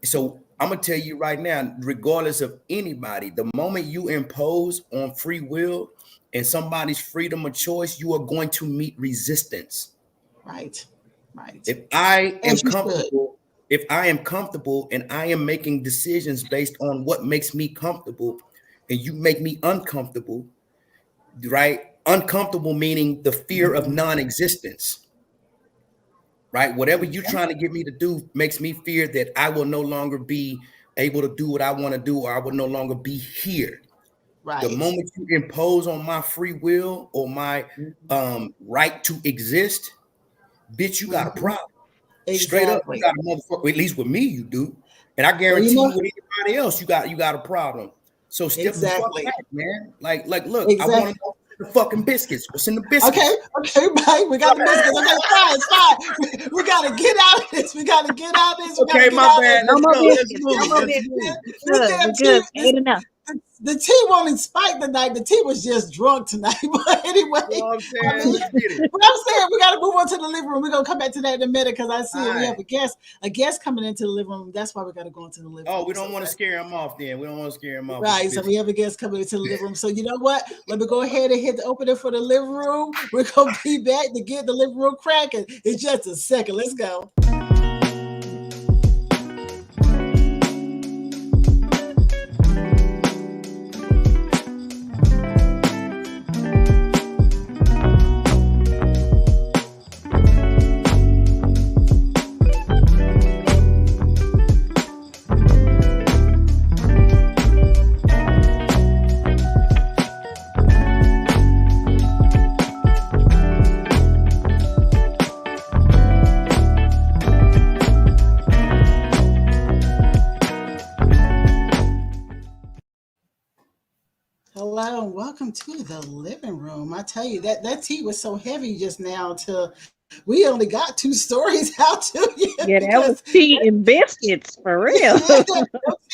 So I'm gonna tell you right now, regardless of anybody, the moment you impose on free will and somebody's freedom of choice, you are going to meet resistance. Right. If I am comfortable and I am making decisions based on what makes me comfortable, and you make me uncomfortable, right? Uncomfortable meaning the fear of non-existence. Right? Whatever you're trying to get me to do makes me fear that I will no longer be able to do what I want to do, or I will no longer be here. Right. The moment you impose on my free will or my right to exist, bitch, you got a problem. Exactly. Straight up, you got a motherfucker. At least with me, you do. And I guarantee you with anybody else, you got a problem. So step the fuck back, man. Like, look, I want to know the fucking biscuits. What's in the biscuits? Okay, right. We got the biscuits. Okay, it's fine. We gotta get out of this. Okay, my bad. No more biscuits. Good. Ain't enough. The tea won't spike tonight. The tea was just drunk tonight. But anyway, I'm saying we got to move on to the living room. We're gonna come back to that in a minute because I see we have a guest coming into the living room. That's why we got to go into the living room. Oh, we don't want to scare him off. Then we don't want to scare him off. Right. So we have a guest coming into the living room. So you know what? Let me go ahead and hit the opener for the living room. We're gonna be back to get the living room cracking in just a second. Let's go. Hello and welcome to the living room. I tell you that tea was so heavy just now till we only got 2 stories out to you. Yeah, that was tea and biscuits for real. That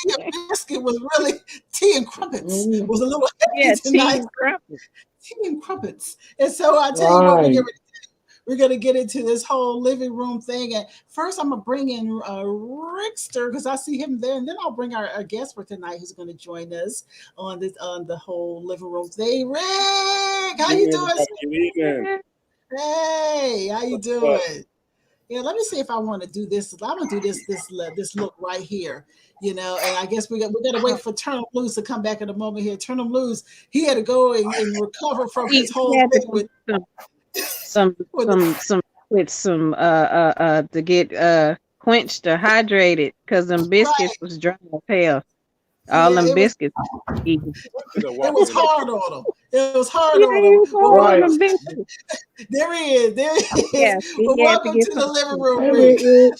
tea and biscuit was really tea and crumpets. Was a little heavy tonight. Tea and crumpets. And so I tell you what, we're going to get into this whole living room thing. And first, I'm going to bring in Rickster because I see him there. And then I'll bring our guest for tonight who's going to join us on the whole living room thing. Rick, how you doing? Hey, how you doing? Yeah, let me see if I want to do this. I'm going to do this look right here. You know, and I guess we got to wait for Turn 'em Loose to come back in a moment here. Turn 'em Loose, he had to go and recover from his whole thing with some to get quenched or hydrated because them biscuits was dry as hell. All Yeah, them it was biscuits. Easy. it was hard on them. It was hard Yeah, on them. you Well, all Right. them biscuits. there he is. There he is. Yeah, he Well, had to welcome get to the some. living room, Hey, Rick. Rick.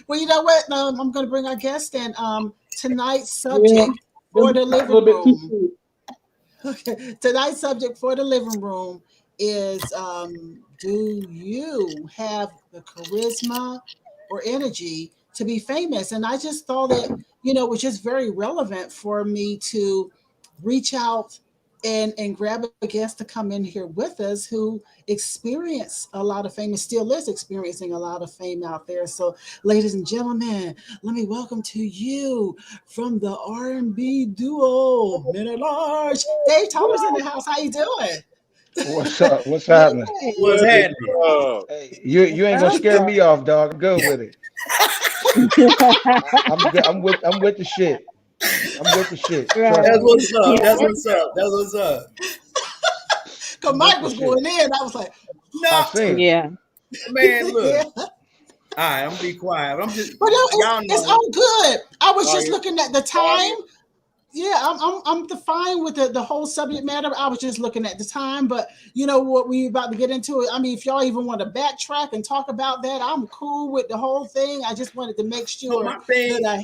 Well, you know what? I'm going to bring our guest in. Tonight's Yeah, subject for just the a living little bit too room. sweet. Okay. Tonight's subject for the living room is do you have the charisma or energy to be famous? And I just thought that, it was just very relevant for me to reach out and grab a guest to come in here with us who experienced a lot of fame and still is experiencing a lot of fame out there. So, ladies and gentlemen, let me welcome to you from the R&B duo Men at Large. Dave Thomas in the house. How you doing? What's up? What's Hey, happening? What's happening? Hey, you ain't gonna scare me off, dog. I'm good with it. I'm good. I'm with the shit. I'm with the shit. Trust Right. That's me. what's up. Yeah. That's what's up. That's what's up. because I'm with Mike the was shit. going in. I was like, I No, seen. Yeah. man, look. yeah. All right, I'm gonna be quiet. I'm just But no, y'all it's know. all good. I was just Yeah. looking at the time. Yeah, I'm fine with the whole subject matter. I was just looking at the time, but you know what we about to get into it. I mean, if y'all even want to backtrack and talk about that, I'm cool with the whole thing. I just wanted to make So sure my thing, that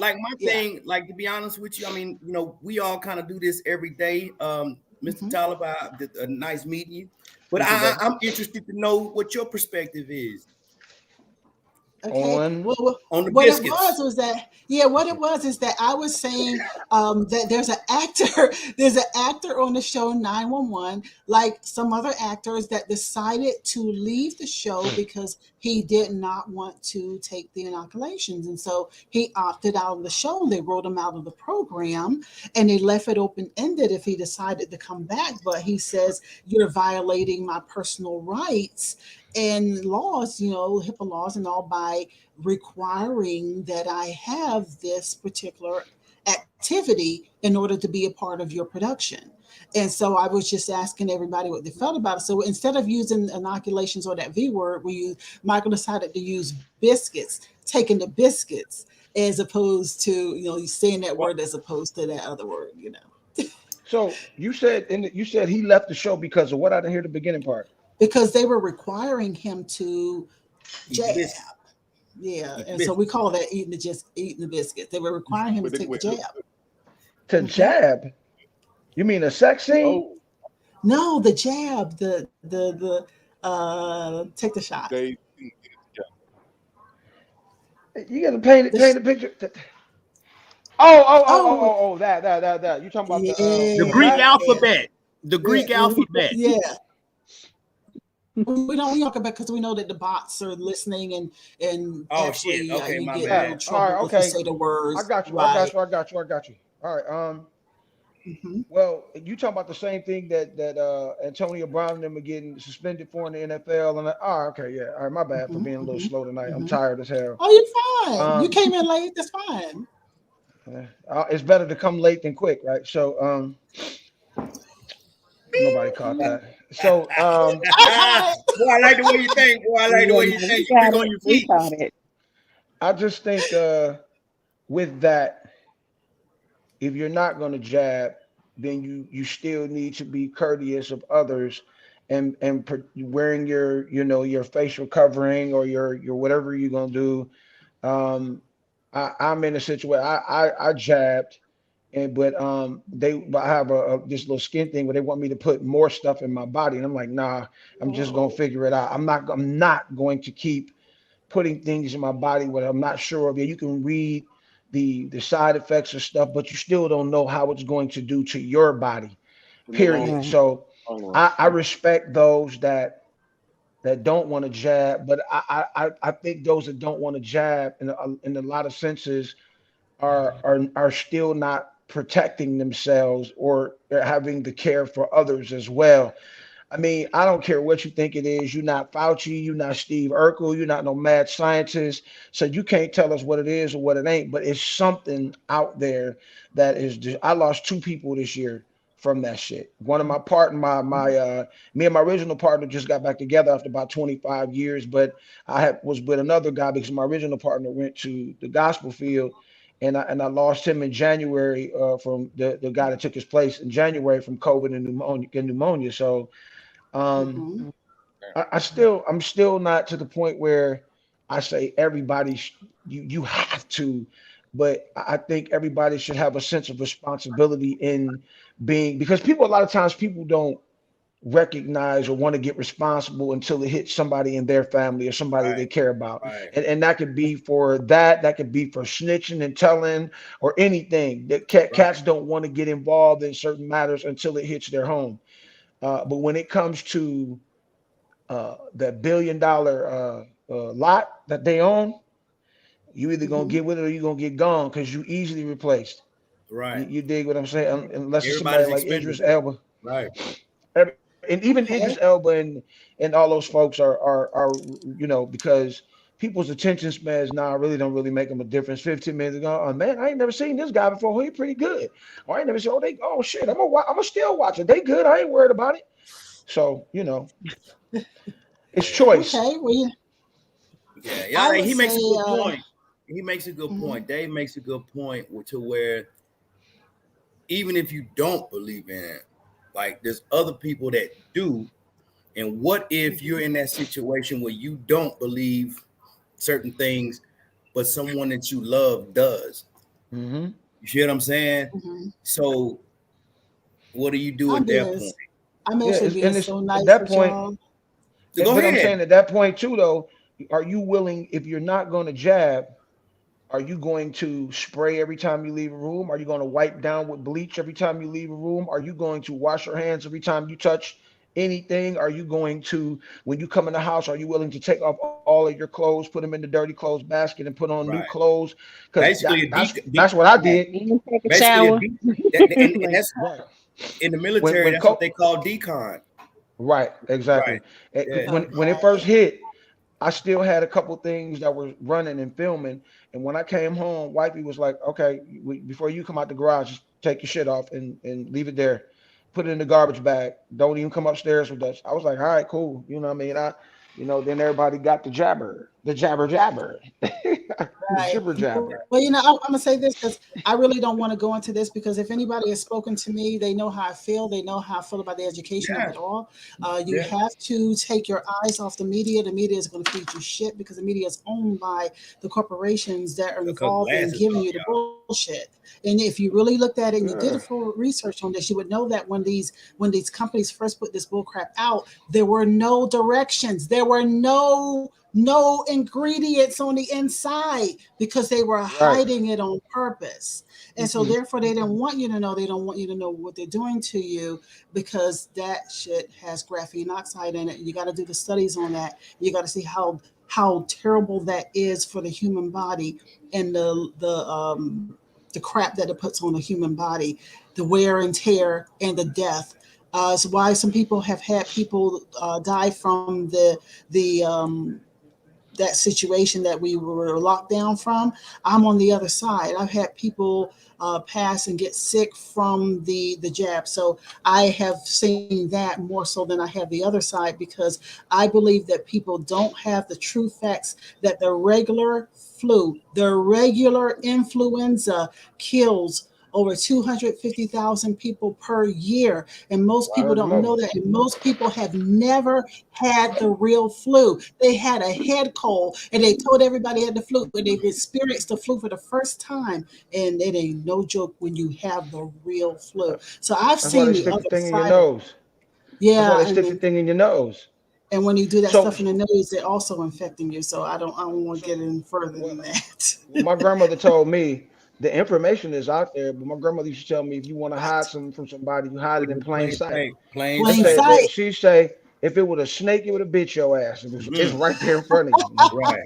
like to be honest with you, I mean, we all kind of do this every day. Mr. Mhm. Taliban, a nice meeting you. But You too, brother. I'm interested to know what your perspective is Okay. On Well, on the what it biscuits. was that what it was is that I was saying that there's an actor, there's an actor on the show 911, like some other actors that decided to leave the show because he did not want to take the inoculations, and so he opted out of the show. They wrote him out of the program, and they left it open ended if he decided to come back. But he says you're violating my personal rights and laws, HIPAA laws and all, by requiring that I have this particular activity in order to be a part of your production. And so I was just asking everybody what they felt about it. So instead of using inoculations or that V word, Michael decided to use biscuits, taking the biscuits, as opposed to, saying that word as opposed to that other word. so you said he left the show because of what? I didn't hear the beginning part. Because they were requiring him to Eat the jab. biscuit. Yeah, Eat the and so we biscuit. call that eating the biscuit. They were requiring him to take the jab. To jab? You mean a sex scene? No, the jab, the take the shot. You gotta paint The sh- the picture. oh, That. You talking about The the Greek vac? yeah, alphabet. The yeah, Greek alphabet. yeah. We talk about because we know that the bots are listening and Oh shit. actually Okay, you my get in a little bad. All right, trouble if you okay. say the I words got you. right. All right. Hmm. Well, you talking about the same thing that Antonio Brown and them are getting suspended for in the NFL, and okay, yeah. All right, my bad for Hmm. being a little Hmm. slow tonight. I'm Hmm. tired as hell. Oh, you're fine. You Um, came in late. That's fine. it's better to come late than quick, right? So, nobody caught that. So, I caught it. Boy, I like the way you think. Boy, I like the Yeah, way you no, we think. Quick got on it. your We feet. caught it. I just think with that, if you're not going to jab, then you still need to be courteous of others, and wearing your facial covering or your whatever you're gonna do. I'm in a situation. I jabbed, but I have this little skin thing where they want me to put more stuff in my body, and I'm like, nah, I'm just gonna Oh. figure it out. I'm not going to keep putting things in my body what I'm not sure of. Yeah, you can read the side effects of stuff, but you still don't know how it's going to do to your body. Period. Right. So I respect those that don't want to jab, but I think those that don't want to jab in a lot of senses are still not protecting themselves or having the care for others as well. I mean, I don't care what you think it is. You're not Fauci. You're not Steve Urkel. You're not no mad scientist. So you can't tell us what it is or what it ain't. But it's something out there that is. I lost two people this year from that shit. One of my me and my original partner just got back together after about 25 years. But was with another guy because my original partner went to the gospel field, and I lost him in January from the guy that took his place in January from COVID and pneumonia. So um, Mm-hmm. I'm still not to the point where I say everybody you have to, but I think everybody should have a sense of responsibility in being, because people, a lot of times people don't recognize or want to get responsible until it hits somebody in their family or somebody Right, they care about. right, And that could be for that could be for snitching and telling or anything. That right, cats don't want to get involved in certain matters until it hits their home. But when it comes to that $1 billion lot that they own, you either gonna Mm-hmm. get with it or you gonna get gone because you easily replaced. right. You dig what I'm saying? Unless it's somebody Everybody's like Idris expendable. Elba. Right. And even Idris Okay. Elba and all those folks are because people's attention spans now really don't really make them a difference. 15 minutes ago, oh man, I ain't never seen this guy before. He pretty good. Or I ain't never seen. Oh shit, I'm gonna still watch it. They good. I ain't worried about it. So it's Yeah. choice. Okay. Well, yeah, Yeah. Yeah. I Like, would he makes say, a good point. He makes a good mhm, point. Dave makes a good point to where even if you don't believe in it, like there's other people that do. And what if you're mhm, in that situation where you don't believe certain things, but someone that you love does? Hmm. You see what I'm saying? mhm. So what do you do I'm at that being, point? I'm Yeah, actually being it's so at nice that with point. y'all. Go But I'm ahead. saying at that point too, though, are you willing? If you're not going to jab, are you going to spray every time you leave a room? Are you going to wipe down with bleach every time you leave a room? Are you going to wash your hands every time you touch anything? Are you going to, when you come in the house, are you willing to take off all of your clothes, put them in the dirty clothes basket, and put on new Right. clothes? Because Basically a that's what I right. did. And take a Basically a shower. D, and Like, that's Right. in the When military, when that's what co- they call decon. right, exactly. Right. Yeah. When it first Okay. hit, I still had a couple things that were running and filming. And when I came home, wifey was like, "Okay, before you come out the garage, just take your shit off and leave it there. Put it in the garbage bag. Don't even come upstairs with us." I was like, "All right, cool." You know what I mean? Then everybody got the jabber jabber, the Right. jibber jabber. Well, I'm gonna say this because I really don't want to go into this because if anybody has spoken to me, they know how I feel. They know how I feel about the education of Yeah. it all. You Yeah. have to take your eyes off the media. The media is going to feed you shit because the media is owned by the corporations that are A couple involved in glasses giving off, you the y'all. bullshit. And if you really looked at it and you did a Yeah, full research on this, you would know that when these companies first put this bull crap out, there were no directions. There were no ingredients on the inside because they were right. hiding it on purpose. And so therefore they didn't want you to know. They don't want you to know what they're doing to you because that shit has graphene oxide in it. You got to do the studies on that. You got to see how terrible that is for the human body and the crap that it puts on the human body, the wear and tear and the death. It's why some people have had people die from the that situation that we were locked down from. I'm on the other side. I've had people pass and get sick from the jab. So I have seen that more so than I have the other side because I believe that people don't have the true facts that the regular flu, the regular influenza kills over 250,000 people per year. And most Well, I people heard don't know more. that. And most people have never had the real flu. They had a head cold and they told everybody had the flu, but they've experienced the flu for the first time. And it ain't no joke when you have the real flu. So I've That's why seen they the stick the other thing in your side of it. nose. That's why Yeah, they stick the thing in your nose. and when you do that So, stuff in the nose, they're also infecting you. So I don't want to so get in further what? than that. Well, my grandmother told me the information is out there, but my grandmother used to tell me if you want to hide But something from somebody, you hide it Put in in plain plain sight. sight. Plain Let's plain say sight. sight. she say if it would a snake, it would have bit your ass. It's Hmm. right there in front of you. Right.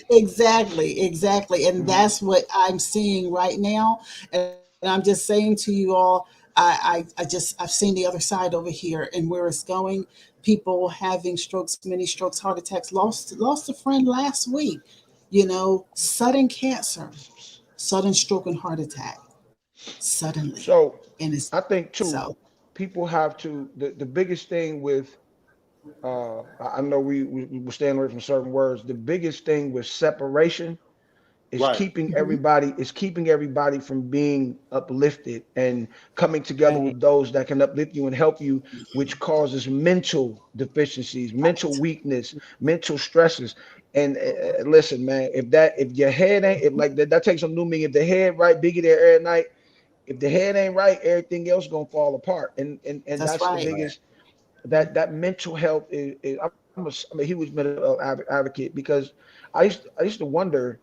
Exactly. And Mhm. that's what I'm seeing right now. And I'm just saying to you all, I've seen the other side over here and where it's going. People having strokes, many strokes, heart attacks. Lost a friend last week. Sudden cancer, sudden stroke and heart attack, suddenly, So and it's I think too, so. people have to the biggest thing with I know we staying away from certain words. The biggest thing with separation It's keeping everybody from being uplifted and coming together with those that can uplift you and help you, which causes mental deficiencies, mental weakness, mental stresses. And listen, man, if your head ain't, if like that takes some new meaning. If the head right, biggie there every night. If the head ain't right, everything else gonna fall apart. And that's the biggest. That mental health is I'm a huge mental health advocate, because I used to wonder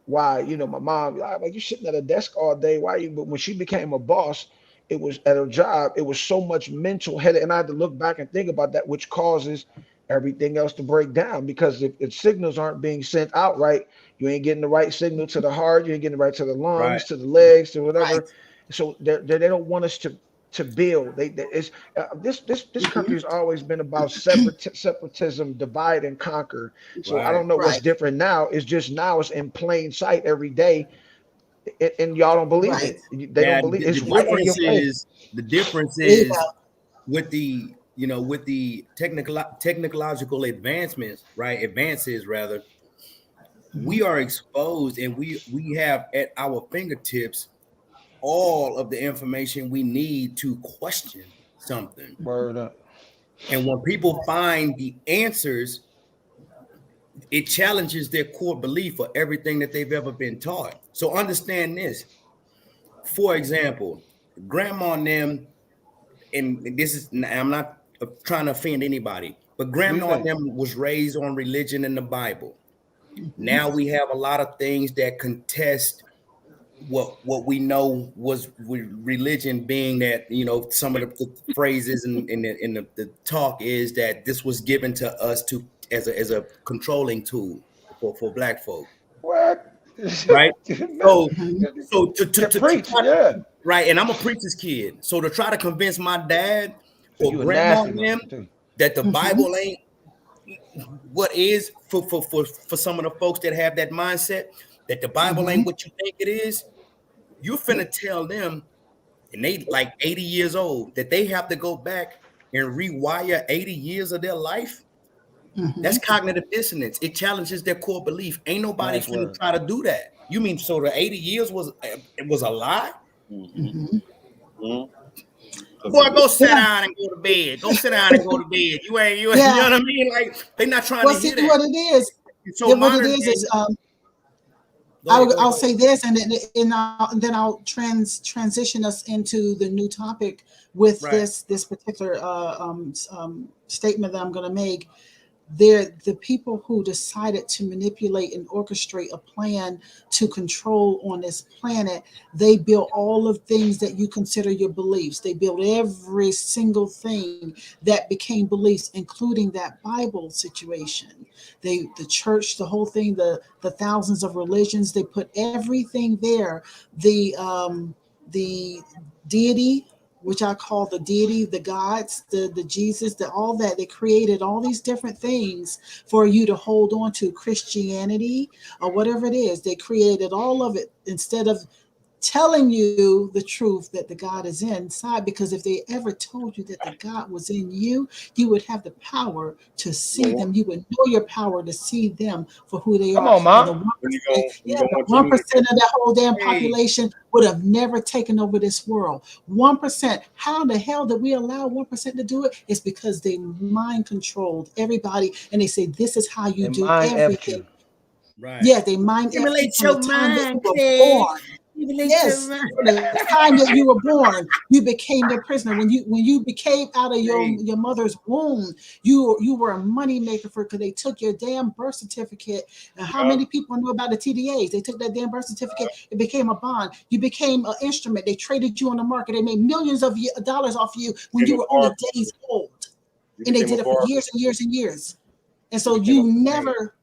why, my mom, like, you sitting at a desk all day, why you, but when she became a boss, it was at her job, it was so much mental headache. And I had to look back and think about that, which causes everything else to break down, because if signals aren't being sent out right, you ain't getting the right signal to the heart, you ain't getting the right to the lungs, to the legs, to whatever. So they don't want us to build. It's this country has always been about separatism, divide and conquer. So I don't know what's different now. It's just now it's in plain sight every day, and y'all don't believe it. They don't believe it's right in your face. The difference is with the with the technological advancements, right? Advances rather. We are exposed, and we have at our fingertips all of the information we need to question something. Word up. And when people find the answers, it challenges their core belief for everything that they've ever been taught. So understand this. For example, grandma and them, and this is, I'm not trying to offend anybody, but grandma and them was raised on religion and the Bible. Now we have a lot of things that contest what we know was religion, being that some of the phrases and the talk is that this was given to us to as a controlling tool for black folk. What? Right? So to preach, right. And I'm a preacher's kid, so to try to convince my dad or grandma and them that the Bible ain't what is for some of the folks that have that mindset, that the Bible ain't what you think it is, you're finna tell them, and they like 80 years old, that they have to go back and rewire 80 years of their life. That's cognitive dissonance. It challenges their core belief. Ain't nobody finna try to do that. You mean so the 80 years was a lie? Boy, go sit down and go to bed. Go sit down and go to bed. You ain't you know what I mean? Like, they're not trying to hear that. What it is. So what it is I'll say this, and then I'll transition us into the new topic with this particular statement that I'm going to make. They're the people who decided to manipulate and orchestrate a plan to control on this planet. They built all of things that you consider your beliefs. They built every single thing that became beliefs, including that Bible situation. The church, the whole thing, the thousands of religions, they put everything there. The deity, which I call the deity, the gods, the Jesus, all that. They created all these different things for you to hold on to, Christianity or whatever it is. They created all of it instead of telling you the truth that the God is inside, because if they ever told you that the God was in you, you would have the power to see them. You would know your power to see them for who they are. Come on, Mom. The 1% of that whole damn population would have never taken over this world. 1%. How the hell did we allow 1% to do it? It's because they mind controlled everybody, and they say this is how you do everything. Right. Yeah, they mind stimulate your mind, Yes, from the time that you were born, you became the prisoner. When you became out of your mother's womb, you were a money maker for, because they took your damn birth certificate. And how many people know about the TDAs? They took that damn birth certificate. It became a bond. You became an instrument. They traded you on the market. They made millions of dollars off you when you were only days old, and they did it for years and years and years. And so you never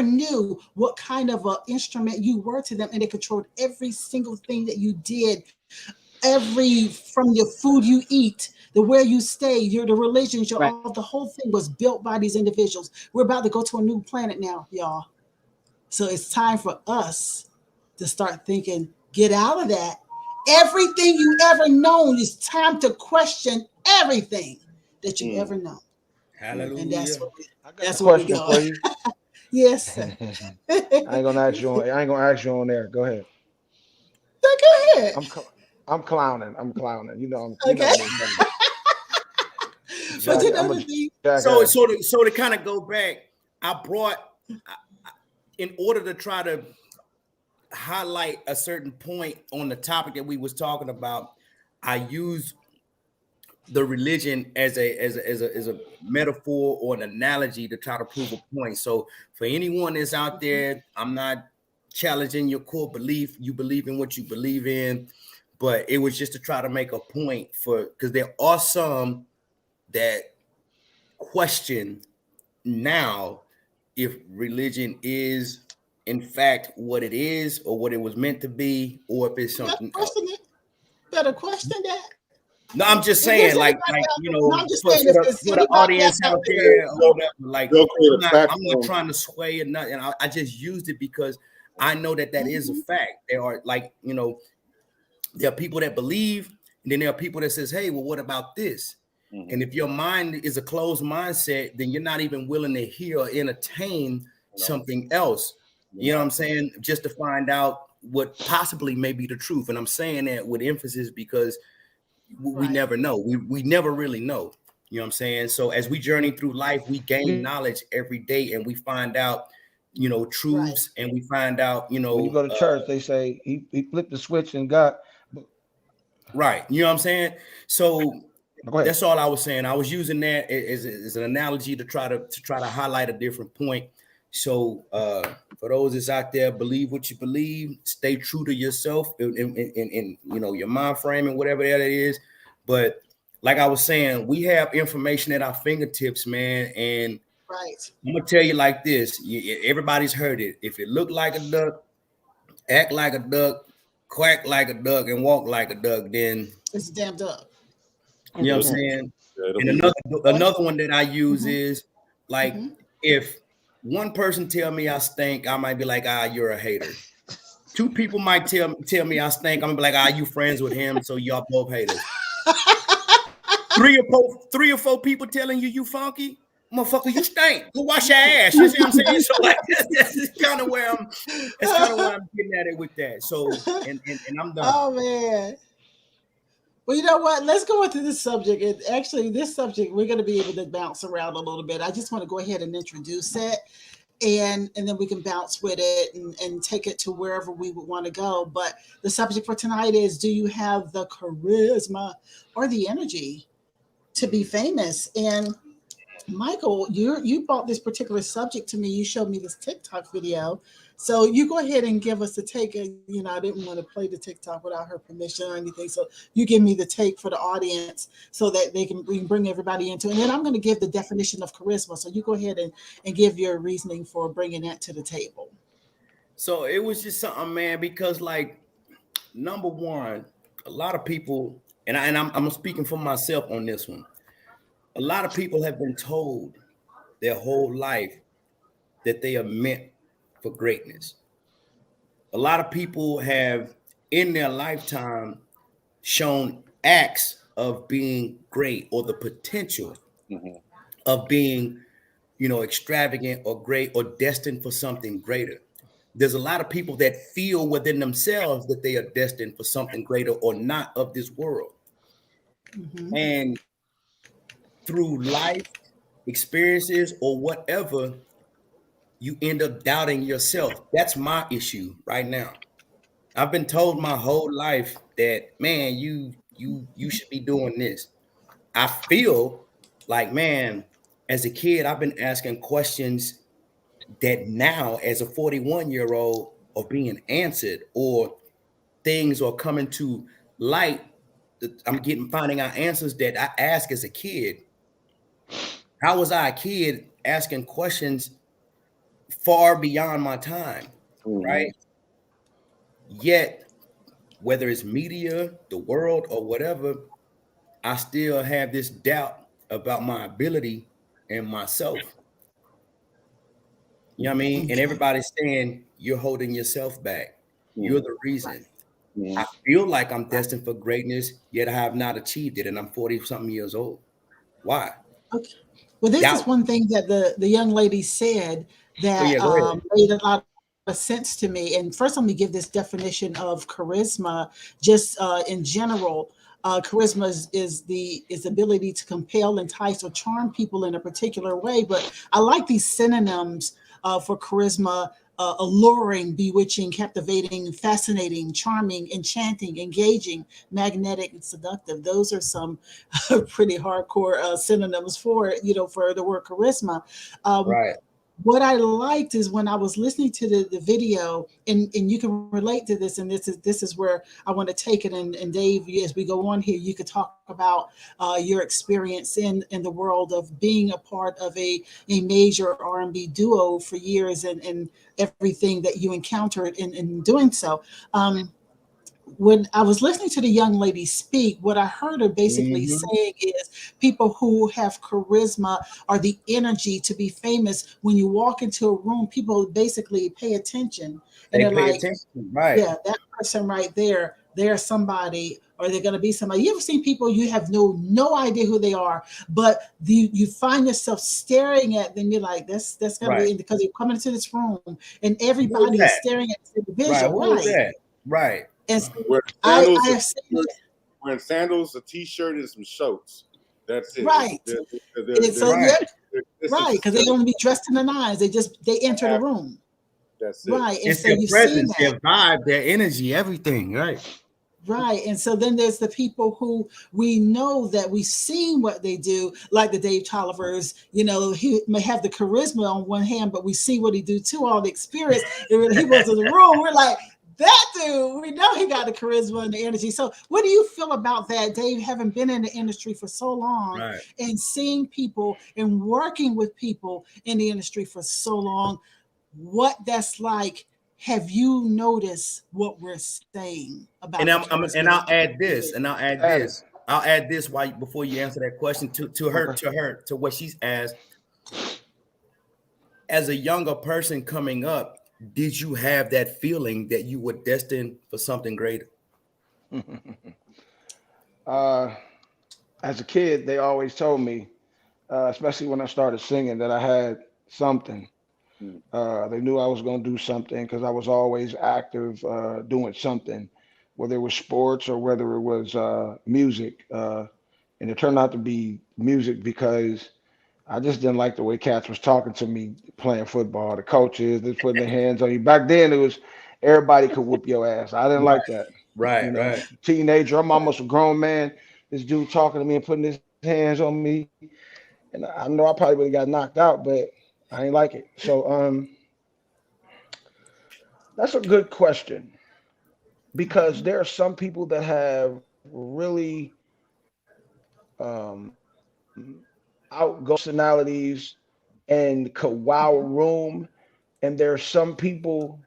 knew what kind of an instrument you were to them, and they controlled every single thing that you did, from your food you eat, the where you stay, the religions, the whole thing was built by these individuals. We're about to go to a new planet now, y'all. So it's time for us to start thinking, get out of that. Everything you ever known, it's time to question everything that you ever known. Hallelujah. And that's what I got a question for you. Yes, sir. I ain't gonna ask you on. I ain't gonna ask you on there. Go ahead. So go ahead. I'm clowning. I'm clowning. You know. You Okay. know me. But you I'm know a the thing. jackass. So to kind of go back, I brought in order to try to highlight a certain point on the topic that we was talking about. I use the religion as a metaphor or an analogy to try to prove a point. So for anyone that's out there, I'm not challenging your core belief. You believe in what you believe in, but it was just to try to make a point because there are some that question now if religion is in fact what it is or what it was meant to be, or if it's something else. Better question that. No, I'm just saying, like you know, I'm just for saying, if the audience out there, or whatever, like I'm not trying to sway or nothing. I just used it because I know that is a fact. There are, like, you know, there are people that believe, and then there are people that says, hey, well, what about this? And if your mind is a closed mindset, then you're not even willing to hear or entertain something else. You know what I'm saying? Just to find out what possibly may be the truth. And I'm saying that with emphasis because we never know. We never really know. You know what I'm saying? So as we journey through life, we gain knowledge every day, and we find out, you know, truths, and we find out, you know, when you go to church, they say he flipped the switch and got right. You know what I'm saying? So that's all I was saying. I was using that as an analogy to try to highlight a different point. So for those that's out there, believe what you believe, stay true to yourself in you know, your mind frame and whatever that is. But like I was saying, we have information at our fingertips, man. And I'm gonna tell you like this: everybody's heard it. If it look like a duck, act like a duck, quack like a duck, and walk like a duck, then it's a damn duck. You know what I'm saying? And another one that I use is like, if one person tell me I stink, I might be like, you're a hater. Two people might tell me I stink, I'm gonna be like, you friends with him, so y'all both haters. Three or four people telling you funky, motherfucker, you stink. Go wash your ass. You see what I'm saying? So like that's kind of where I'm getting at it with that. So and I'm done. Oh man. Well, you know what? Let's go into this subject. And actually, this subject, we're going to be able to bounce around a little bit. I just want to go ahead and introduce it, and then we can bounce with it and take it to wherever we would want to go. But the subject for tonight is, do you have the charisma or the energy to be famous? And Michael, you brought this particular subject to me. You showed me this TikTok video. So you go ahead and give us the take. You know, I didn't want to play the TikTok without her permission or anything. So you give me the take for the audience so that we can bring everybody into it. And then I'm going to give the definition of charisma. So you go ahead and give your reasoning for bringing that to the table. So it was just something, man, because like, number one, a lot of people, and I'm speaking for myself on this one. A lot of people have been told their whole life that they are meant for greatness. A lot of people have in their lifetime shown acts of being great, or the potential of being, you know, extravagant or great or destined for something greater. There's a lot of people that feel within themselves that they are destined for something greater or not of this world. And through life experiences or whatever, you end up doubting yourself. That's my issue right now. I've been told my whole life that, man, you should be doing this. I feel like, man, as a kid, I've been asking questions that now, as a 41-year-old, are being answered, or things are coming to light. I'm finding out answers that I asked as a kid. How was I a kid asking questions far beyond my time, right? Yet, whether it's media, the world, or whatever, I still have this doubt about my ability and myself. You know what I mean? Okay. And everybody's saying you're holding yourself back. You're the reason. I feel like I'm destined for greatness, yet I have not achieved it, and I'm 40-something years old. Why? Okay. Well, this is Doubt. one thing that the young lady said Oh that yeah, go ahead. made a lot of sense to me. And first, let me give this definition of charisma, just in general. Charisma is ability to compel, entice, or charm people in a particular way. But I like these synonyms for charisma: alluring, bewitching, captivating, fascinating, charming, enchanting, engaging, magnetic, and seductive. Those are some pretty hardcore synonyms for it, for the word charisma. Um, Right. what I liked is when I was listening to the video, and you can relate to this, and this is where I want to take it. And Dave, as we go on here, you could talk about your experience in the world of being a part of a major R&B duo for years, and everything that you encountered in doing so. When I was listening to the young lady speak, what I heard her basically Mm-hmm. saying is people who have charisma are the energy to be famous. When you walk into a room, people basically pay attention and They they're pay like, attention. Right. yeah, that person right there, they're somebody, or they're going to be somebody. You ever seen people you have no idea who they are, but you find yourself staring at them. You're like, that's going to Right. be, because they're coming into this room and Who is everybody is that? staring at this Right. individual, Who is right? that? Right. And so Wearing I sandals, have seen, wearing sandals, a t-shirt, and some shorts. That's it. right. And so Right. yeah, their right, distance is because they very don't be dressed in the nines. They enter the half. room. That's it. Right. And It's so their you've seen presence, that. their vibe, their energy, everything. Right. Right. And so then there's the people who we know that we've seen what they do, like the Dave Tollivers. He may have the charisma on one hand, but we see what he do too, all the experience. And when he was in the room, we're like, that dude, we know he got the charisma and the energy. So what do you feel about that, Dave, having been in the industry for so long Right. and seeing people and working with people in the industry for so long? What that's like? Have you noticed what we're saying about And the and charisma I'll that add people this, do? and I'll add Add it. this. I'll add this why before you answer that question Okay. to what she's asked. As a younger person coming up, did you have that feeling that you were destined for something greater? uh, as a kid, they always told me, especially when I started singing, that I had something. Mm. They knew I was going to do something because I was always active, doing something, whether it was sports or whether it was music. And it turned out to be music because I just didn't like the way cats was talking to me playing football. The coaches, just putting their hands on you. Back then, it was everybody could whoop your ass. I didn't Right, like that. right, right. Teenager, I'm almost a grown man. This dude talking to me and putting his hands on me, and I know I probably would have got knocked out, but I ain't like it. So, that's a good question because there are some people that have really um, outgoing personalities and could wow a room, and there are some people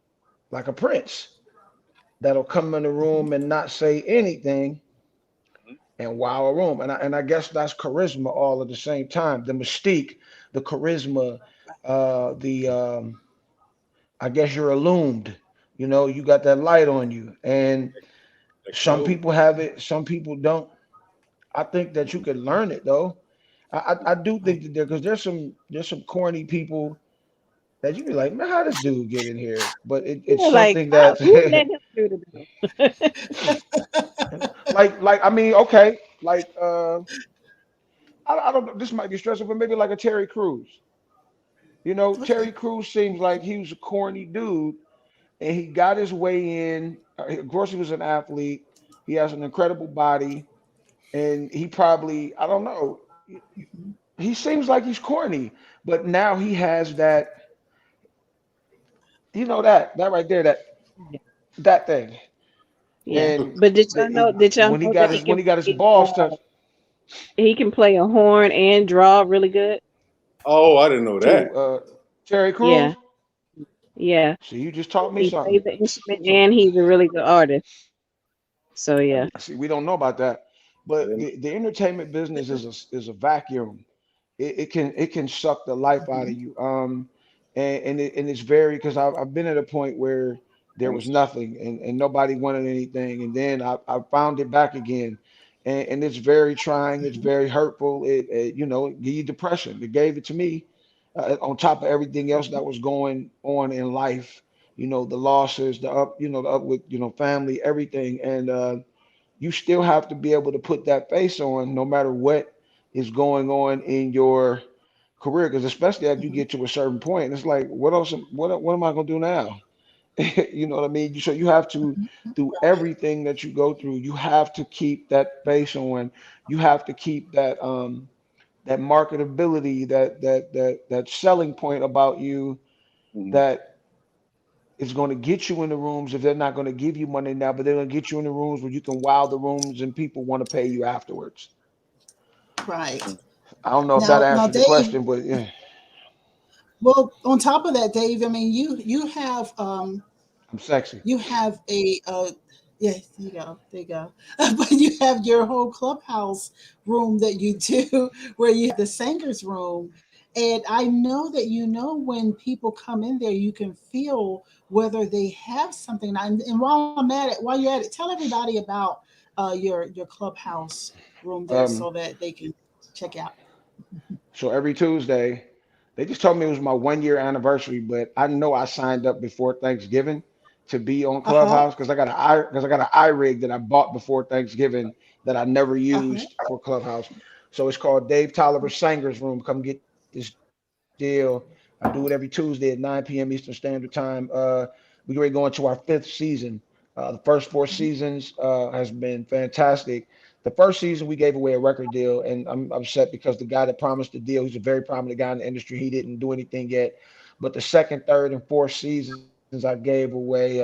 like a prince that'll come in the room and not say anything and wow a room. And I guess that's charisma all at the same time. The mystique, the charisma, the I guess you're illumined. You got that light on you. And some Exposed. people have it, some people don't. I think that you can learn it though. I do Right. think that because there's some corny people that you be like, man, how this dude get in here? But it's Yeah, like something how, that who let him do the like I mean, okay, like I don't know, this might be stressful, but maybe like a Terry Crews. Okay. Terry Crews seems like he was a corny dude and he got his way in. Of course, he was an athlete. He has an incredible body, and he probably, I don't know, he seems like he's corny, but now he has that, that right there, that thing. Yeah. And But did y'all when he know got that his when he got his balls touched he can play a horn and draw really good? Oh, I didn't know to that. Terry Yeah. Crews. Yeah. See, you just taught me He something. plays the instrument So and he's a really good artist. So yeah. see, we don't know about that, I but didn't. the entertainment business is a vacuum. It can suck the life out of Mhm. you. And it's very because I've been at a point where there was nothing and nobody wanted anything, and then I found it back again, and it's very trying. It's Mhm. very hurtful. It give you depression. It gave it to me, on top of everything else that was going on in life. You know, the losses, the up with family, everything, and you still have to be able to put that face on, no matter what is going on in your career. Because especially after you Mhm. get to a certain point, it's like, what else? What am I gonna do now? You know what I mean? So you have to, through Right. everything that you go through, you have to keep that face on. You have to keep that marketability, that selling point about you Mhm. that is going to get you in the rooms if they're not going to give you money now, but they're going to get you in the rooms where you can wow the rooms and people want to pay you afterwards. Right. I don't know if that Now, answered the Dave. question, but yeah, Well, on top of that, Dave, I mean, I'm sexy. you have a yeah, there you go. But you have your whole clubhouse room that you do, where you have the singers room, and I know that when people come in there, you can feel whether they have something. And while you're at it, tell everybody about your clubhouse room there, Um, so that they can check out. so every Tuesday, they just told me it was my 1 year anniversary, but I know I signed up before Thanksgiving to be on Uh huh. Clubhouse because I got an iRig that I bought before Thanksgiving that I never Uh huh. used for Clubhouse. So it's called Dave Tolliver Singers Room. Come get this deal. I do it every Tuesday at 9 p.m. Eastern Standard Time. We're going to go into our fifth season. The first four seasons has been fantastic. The first season we gave away a record deal, and I'm upset because the guy that promised the deal, he's a very prominent guy in the industry. He didn't do anything yet. But the second, third, and fourth seasons, I gave away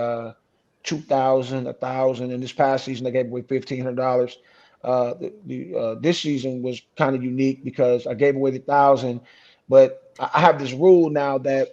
2,000, 1,000, and this past season I gave away $1,500. This season was kind of unique because I gave away the 1,000, but I have this rule now that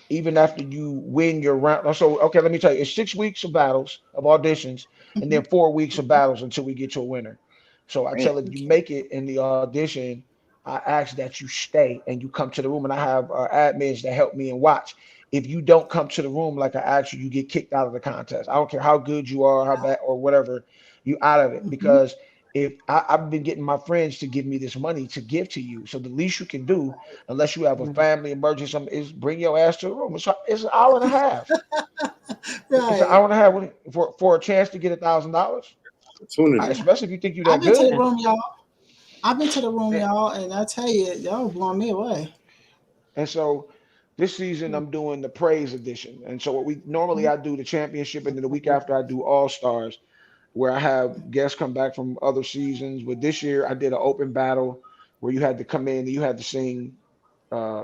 even after you win your round. So, okay, let me tell you, it's 6 weeks of battles, of auditions, and Hmm. then 4 weeks of battles until we get to a winner. So I tell, if you Okay. make it in the audition, I ask that you stay and you come to the room, and I have admins that help me and watch. If you don't come to the room like I asked you, you get kicked out of the contest. I don't care how good you are, how bad or whatever, you out of it Hmm. because if I've been getting my friends to give me this money to give to you, so the least you can do, unless you have a family emergency, something, is bring your ass to the room. It's an hour and a half. It's an Right. hour and a half for a chance to get $1,000, Opportunity. Yeah. especially if you think you're I've that been to the good. room, y'all. I've been to the room, And, y'all, and I tell you, y'all blowing me away. and so this season I'm doing the praise edition. And so what we normally I do the championship, and then the week after I do all stars, where I have guests come back from other seasons. But this year I did an open battle where you had to come in and you had to sing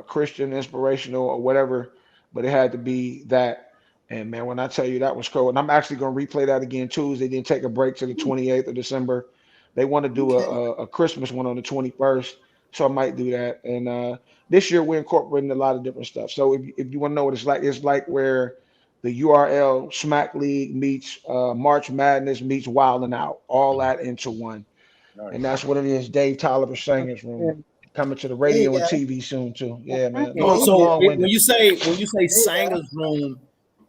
Christian, inspirational, or whatever, but it had to be that. And man, when I tell you that was cool, and I'm actually going to replay that again Tuesday, then take a break to the 28th of December. They want to do Okay. a Christmas one on the 21st, so I might do that. And this year we're incorporating a lot of different stuff. So if you want to know what it's like where the URL Smack League meets March Madness meets Wild and Out, all that into one. And Nice. that's what it is. Dave Tolliver Singers Room coming to the There you radio and go. TV soon too. Yeah, man. There you go. Long When winded. you say There you go. singers room,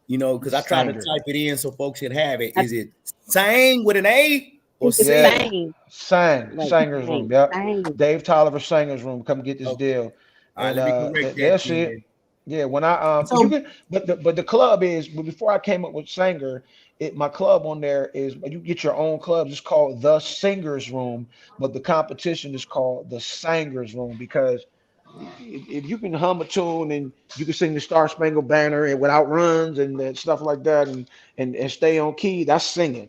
because I tried to Sanger. type it in so folks can have it. Is it sang with an A or It's Yeah. sing? same, like Singers Room. same, Yep. same. Dave Tolliver Singers Room. Come get this Okay. deal. All right, And let me correct that they'll see it. then. Yeah, when I you So can, but the club is, but before I came up with Sanger, my club on there is, you get your own club. It's called the Singers Room, but the competition is called the Singers Room because if you can hum a tune and you can sing the Star Spangled Banner and without runs and stuff like that, and stay on key, that's singing.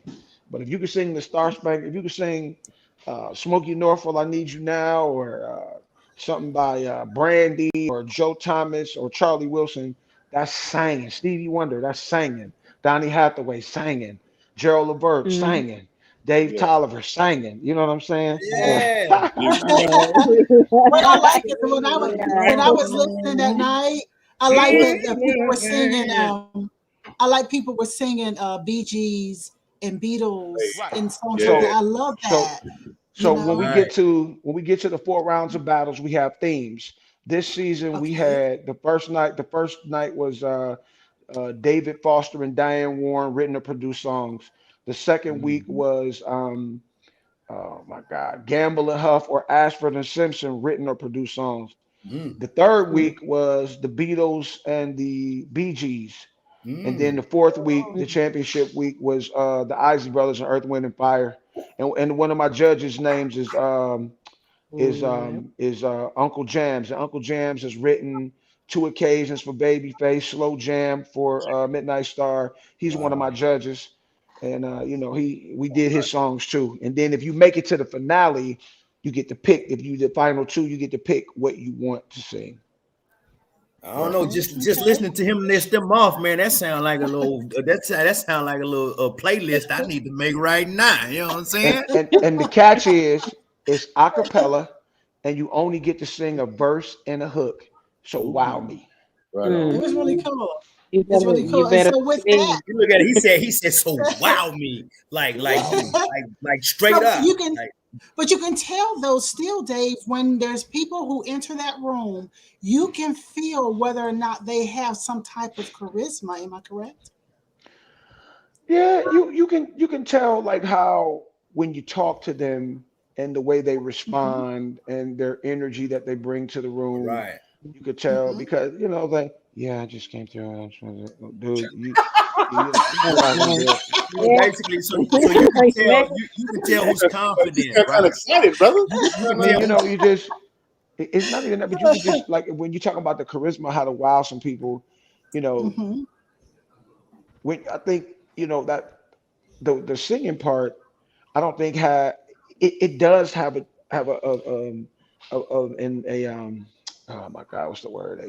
But if you can sing the Star Spangled, if you can sing Smokey Norfolk, I Need You Now, or something by Brandy or Joe Thomas or Charlie Wilson, that's singing. Stevie Wonder, that's singing. Donny Hathaway, singing. Gerald Levert, Mm-hmm. singing. Dave Yeah. Tolliver, singing. You know what I'm saying? Yeah. Yeah. You what I like is when I was listening that Yeah. night, I like that people were singing. I like people were singing Bee Gees and Beatles Right. Right. and songs like that. Yeah. So I love so that. You so when we know. get Right. to when we get to the 4 rounds of battles, we have themes. This season we Okay. had the first night. The first night was David Foster and Diane Warren written or produced songs. The second week Mhm. was oh my God, Gamble and Huff or Ashford and Simpson written or produced songs. The third week was the Beatles and the Bee Gees. And then the Mm. fourth week, the championship week, was the Isley Brothers and Earth, Wind and Fire. And one of my judges' names is Uncle Jams. And Uncle Jams has written Two Occasions for Babyface, Slow Jam for Midnight Star. He's one of my Wow. judges. And we did his songs too. And then if you make it to the finale, you get to pick. If you the final two, you get to pick what you want to sing. I don't know. Just listening to him list them off, man. That sound like a little. That sound like a little playlist I need to make right now. You know what I'm saying? And the catch is it's a cappella, and you only get to sing a verse and a hook. So wow Ooh. me. Right on. It was really cool. You It's really you cool. And better so with sing. that, You look at it. He said so. Wow me, like straight so up. you can, Like, but you can tell though still, Dave, when there's people who enter that room, you can feel whether or not they have some type of charisma. Am I correct? Yeah, you can tell like how when you talk to them and the way they Mm-hmm. respond and their energy that they bring to the room, right. you could tell Mm-hmm. because they I just came through. Dude, you know how we do it. So Yeah. basically, so you can tell Yeah. you can tell who's You confident, got kind right? of excited, brother. You I can mean, tell who's you just it's not even that, but you could just like when you talk about the charisma, how to wow some people, you know, Mm-hmm. when I think that the singing part, I don't think it does have a oh my God, what's the word?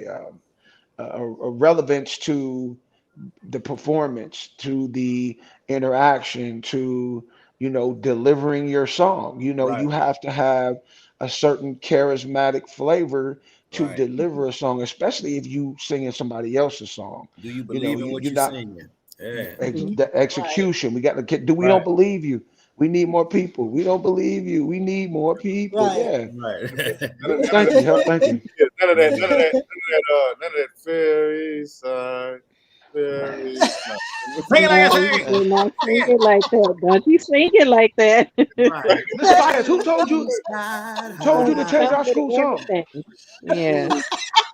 A relevance to the performance, to the interaction, to delivering your song. right, You have to have a certain charismatic flavor to right. deliver a song, especially if you singing somebody else's song. Do you believe in what You're you're not singing? Yeah, the Right. execution. We got to get. Do we don't right, believe you? We need more people. We don't believe you. We need more people. Right. Yeah. right. None Thank of you. Thank you. yeah, Yeah. none of that fairy side, fairy side. Sing it like I No, you sing. do not Sing sing it. it like that. Don't you sing it like that. Right. Miss Fires, who told you? Side Who told you to Come change high. our with school song? everything. Yeah.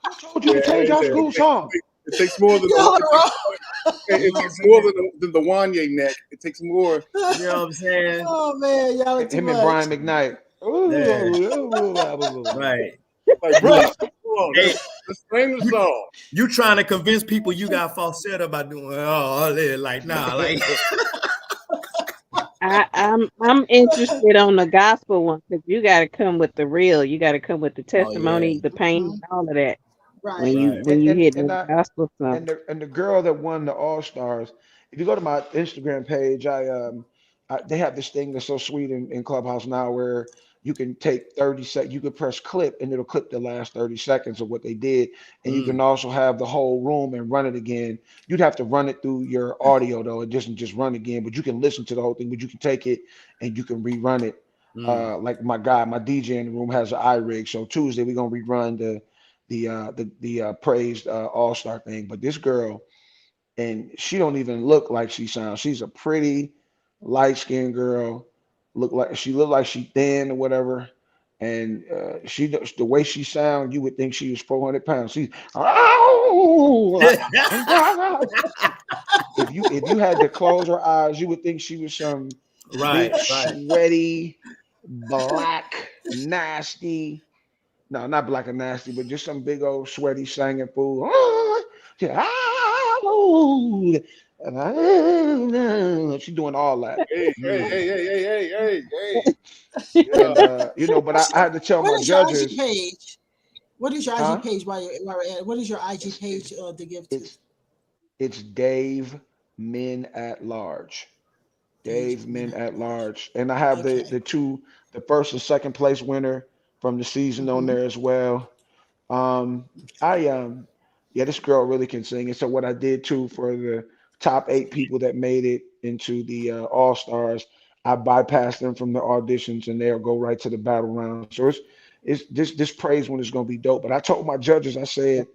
Who told you Yeah, to change our school song? it takes more than Y'all the, are wrong. You it know what I'm takes more saying? than the Wanye neck. It takes more. You know what I'm saying? Oh man, y'all are too Him and much. Brian McKnight. Yeah. Right. Like, You, bro, come on, hey, let's sing the you, song. you trying to convince people you got falsetto by doing like nah, like I'm interested on the gospel one because you got to come with the real. You got to come with the oh yeah, testimony, the pain, Mhm. and all of that when Right. you right. when you and hear and the I gospel song. and the girl that won the All Stars. If you go to my Instagram page, they have this thing that's so sweet in Clubhouse now where you can take 30 seconds, you can press clip and it'll clip the last 30 seconds of what they did. And you can Mm, also have the whole room and run it again. You'd have to run it through your audio though. It doesn't just run again, but you can listen to the whole thing, but you can take it and you can rerun it. mm. Like my DJ in the room has an iRig. So Tuesday we're gonna rerun the praised All Star thing. But this girl, and she don't even look like she sounds. She's a pretty light skinned girl. Look like she thin or whatever. And the way she sound, you would think she was 400 pounds. She's if you had to close her eyes, you would think she was some Right, big right. sweaty black nasty. No, not black and nasty, but just some big old sweaty singing fool. Yeah, she's doing all that. Hey, hey, Mm. hey, hey, hey, hey, hey, hey. Yeah. And but I had to tell What my is your IG judges, page? What is your IG huh? page while we're at it? What is your IG It's page to give to? it's it's Dave Men at Large. Dave Dave Men Minute. at Large. And I have Okay. the first and second place winner from the season on Mm-hmm. there as well. Um, I Yeah, this girl really can sing. And so what I did too for the top 8 people that made it into the All Stars, I bypassed them from the auditions and they'll go right to the battle round. So it's this praise one is gonna be dope. But I told my judges, I said,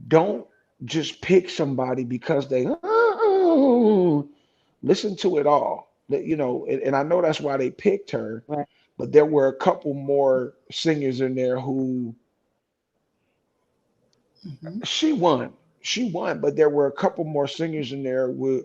don't just pick somebody because they listen to it all. And I know that's why they picked her, Right. but there were a couple more singers in there who Mhm. She won, but there were a couple more singers in there who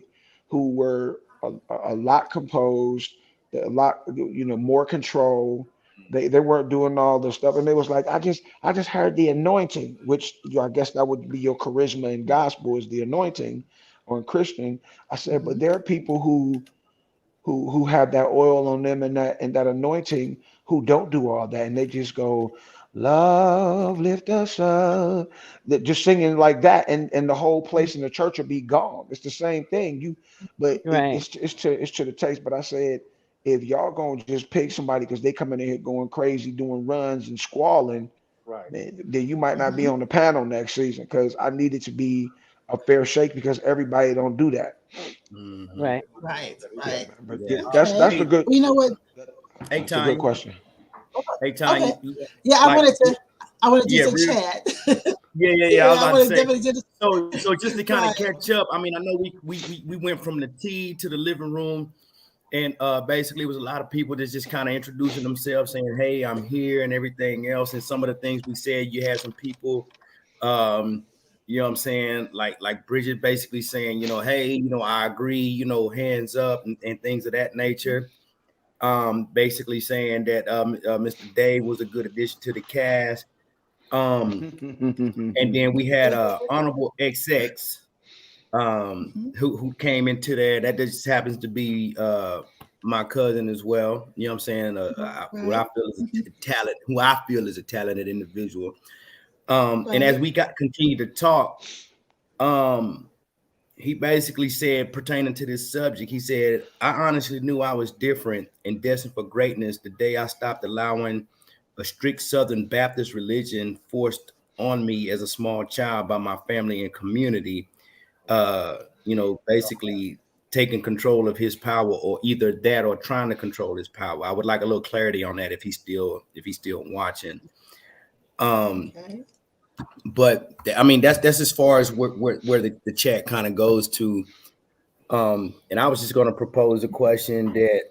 were a lot composed, a lot, more control. They weren't doing all this stuff, and they was like, I just heard the anointing, which I guess that would be your charisma in gospel is the anointing, or in Christian. I said, but Mhm. there are people who have that oil on them and that anointing who don't do all that, and they just go, love lift us up, that just singing like that, and the whole place in the church will be gone. It's the same thing. But Right. it's to the taste. But I said, if y'all gonna just pick somebody because they coming in here going crazy, doing runs and squalling, Right. then you might not be Mhm. on the panel next season, because I need it to be a fair shake, because everybody don't do that. Mm-hmm. Right. Right, That is Yeah, right. man. But Yeah. yeah, that's Okay. that's Hey, the good Well, you know what? hey, that's a good Tanya. question. Hey, Okay. Tanya. Yeah, Like, I wanted to yeah, do some chat. I was Yeah, I about to want to say. definitely do this. So just to kind of Right. catch up, I mean, I know we went from the tea to the living room, and basically it was a lot of people that's just kind of introducing themselves, saying, "Hey, I'm here," and everything else. And some of the things we said, you had some people, um, you know, what I'm saying, like Bridget, basically saying, "Hey, I agree," hands up, and things of that nature. Basically saying that Mr. Dave was a good addition to the cast. Um, and then we had Honorable XX Mhm. who came into there. That just happens to be my cousin as well. You know what I'm saying? What I Right. feel is Mhm. a talent, who I feel is a talented individual. And as Right. we continue to talk, um, he basically said, pertaining to this subject, he said, I honestly knew I was different and destined for greatness the day I stopped allowing a strict Southern Baptist religion forced on me as a small child by my family and community. Basically taking control of his power, or either that or trying to control his power. I would like a little clarity on that if he's still watching. Um, Okay. but I mean that's as far as where the chat kind of goes to. And I was just going to propose a question that,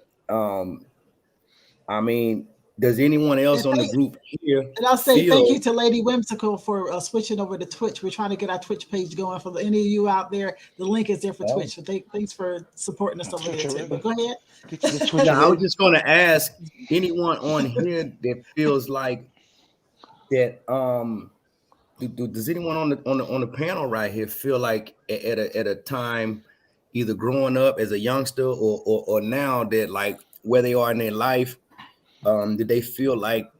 I mean, does anyone And, else on the group here and I'll say thank you feel? to Lady Whimsical for switching over to Twitch. We're trying to get our Twitch page going for any of you out there. The link is there for Oh, Twitch. So thanks for supporting us over there Twitch a too. But ribbon. go ahead. Get Twitch no, a I was ribbon. just going to ask anyone on here that feels like that. Does anyone on the panel right here feel like at a time, either growing up as a youngster or now, that like where they are in their life, did they feel like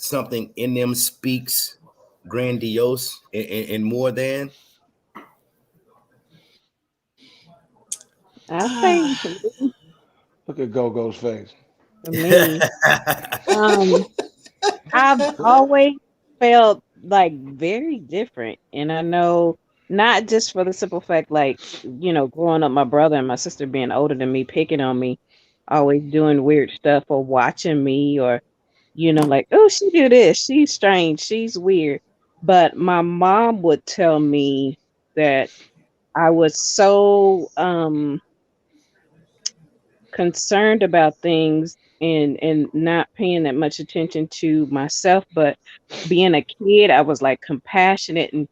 something in them speaks grandiose and more than? I Ah, think Look at Go-Go's face. for me, um, I've always felt like very different. And I know not just for the simple fact, like, growing up, my brother and my sister being older than me, picking on me, always doing weird stuff or watching me, or, like, oh, she do this, she's strange, she's weird. But my mom would tell me that I was so concerned about things, and not paying that much attention to myself, but being a kid I was like compassionate. And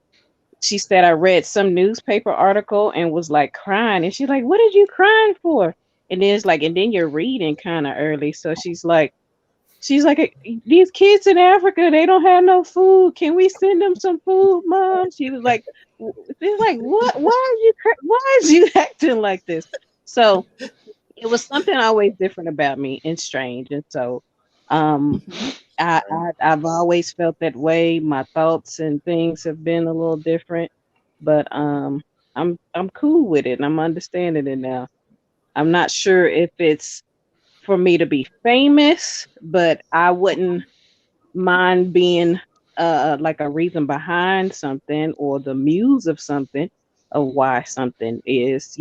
she said I read some newspaper article and was like crying, and she's like, what are you crying for? And then it's like, and then you're reading kind of early, so she's like, these kids in Africa, they don't have no food, can we send them some food, mom? She was like, she's like, what, why is you acting like this? So it was something always different about me and strange. And so um mhm. I've always felt that way. My thoughts and things have been a little different, but I'm cool with it and I'm understanding it now. I'm not sure if it's for me to be famous, but I wouldn't mind being like a reason behind something, or the muse of something, of why something is,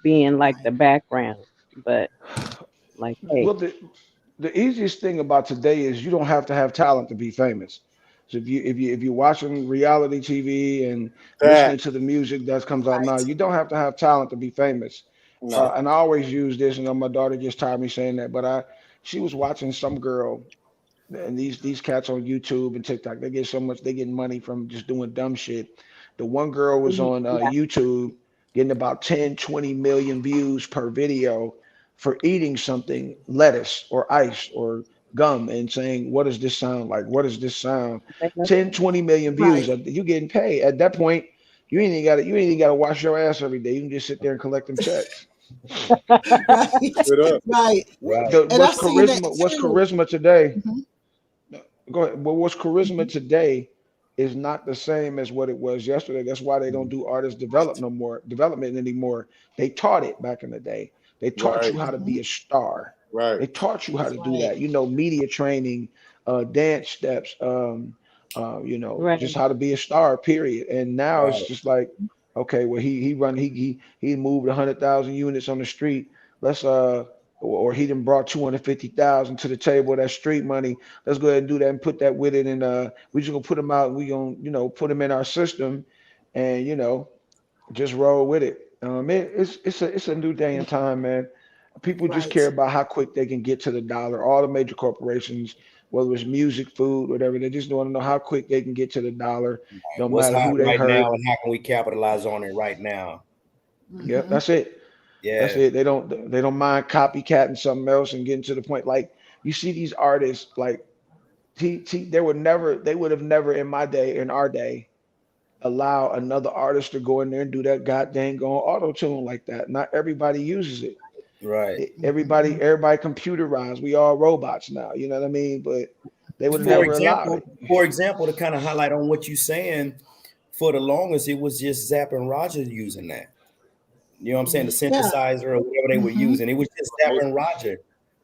being like Right. the background. But like, hey, Well, the easiest thing about today is you don't have to have talent to be famous. So if you're watching reality TV and That listening to the music that comes out now, Right. you don't have to have talent to be famous. no. And I always use this, and my daughter just tired of me saying that, but she was watching some girl, And these cats on YouTube and TikTok, they get so much, they getting money from just doing dumb shit. The one girl was Mhm. on Yeah. YouTube getting about 10, 20 million views per video for eating something, lettuce or ice or gum, and saying, what does this sound like? What does this sound? 10, 20 million views. Right. You getting paid. At that point, you ain't even gotta wash your ass every day. You can just sit there and collect them checks. Right. Straight up. Right. Right. And I've seen that What's too. charisma today? Mhm, No, go ahead. But what's charisma mhm. today is not the same as what it was yesterday. That's why they don't do artist Right. development anymore. They taught it back in the day. They taught Right. you how to be Mhm. a star. Right. They taught you how to do Right. that. Media training, dance steps, just Right. how to be a star. Period. And now it's Right. just like, okay, well he moved 100,000 units on the street. Let's or he done brought 250,000 to the table. That's street money. Let's go ahead and do that and put that with it. And we just gonna put them out. And we gonna put them in our system, and just roll with it. It's a new day and time, man. People just care Right. about how quick they can get to the dollar. All the major corporations, whether it's music, food, whatever, they just want to know how quick they can get to the dollar. No What's matter hot who they right now, hurt. and how can we capitalize on it right now? Yep, Mhm. that's it. That's Yeah. it. They don't mind copycatting something else and getting to the point. Like you see these artists like they would have never in my day, in our day, allow another artist to go in there and do that goddamn going auto tune like that. Not everybody uses it. Right. Everybody Mhm. everybody computerized. We all robots now. You know what I mean? But they would have For never allowed example, it. to kind of highlight on what you're saying, for the longest it was just Zapp and Roger using that. You know what I'm saying? The Yeah. synthesizer or whatever they were Mhm. using. It was just Zapp Right. and Roger.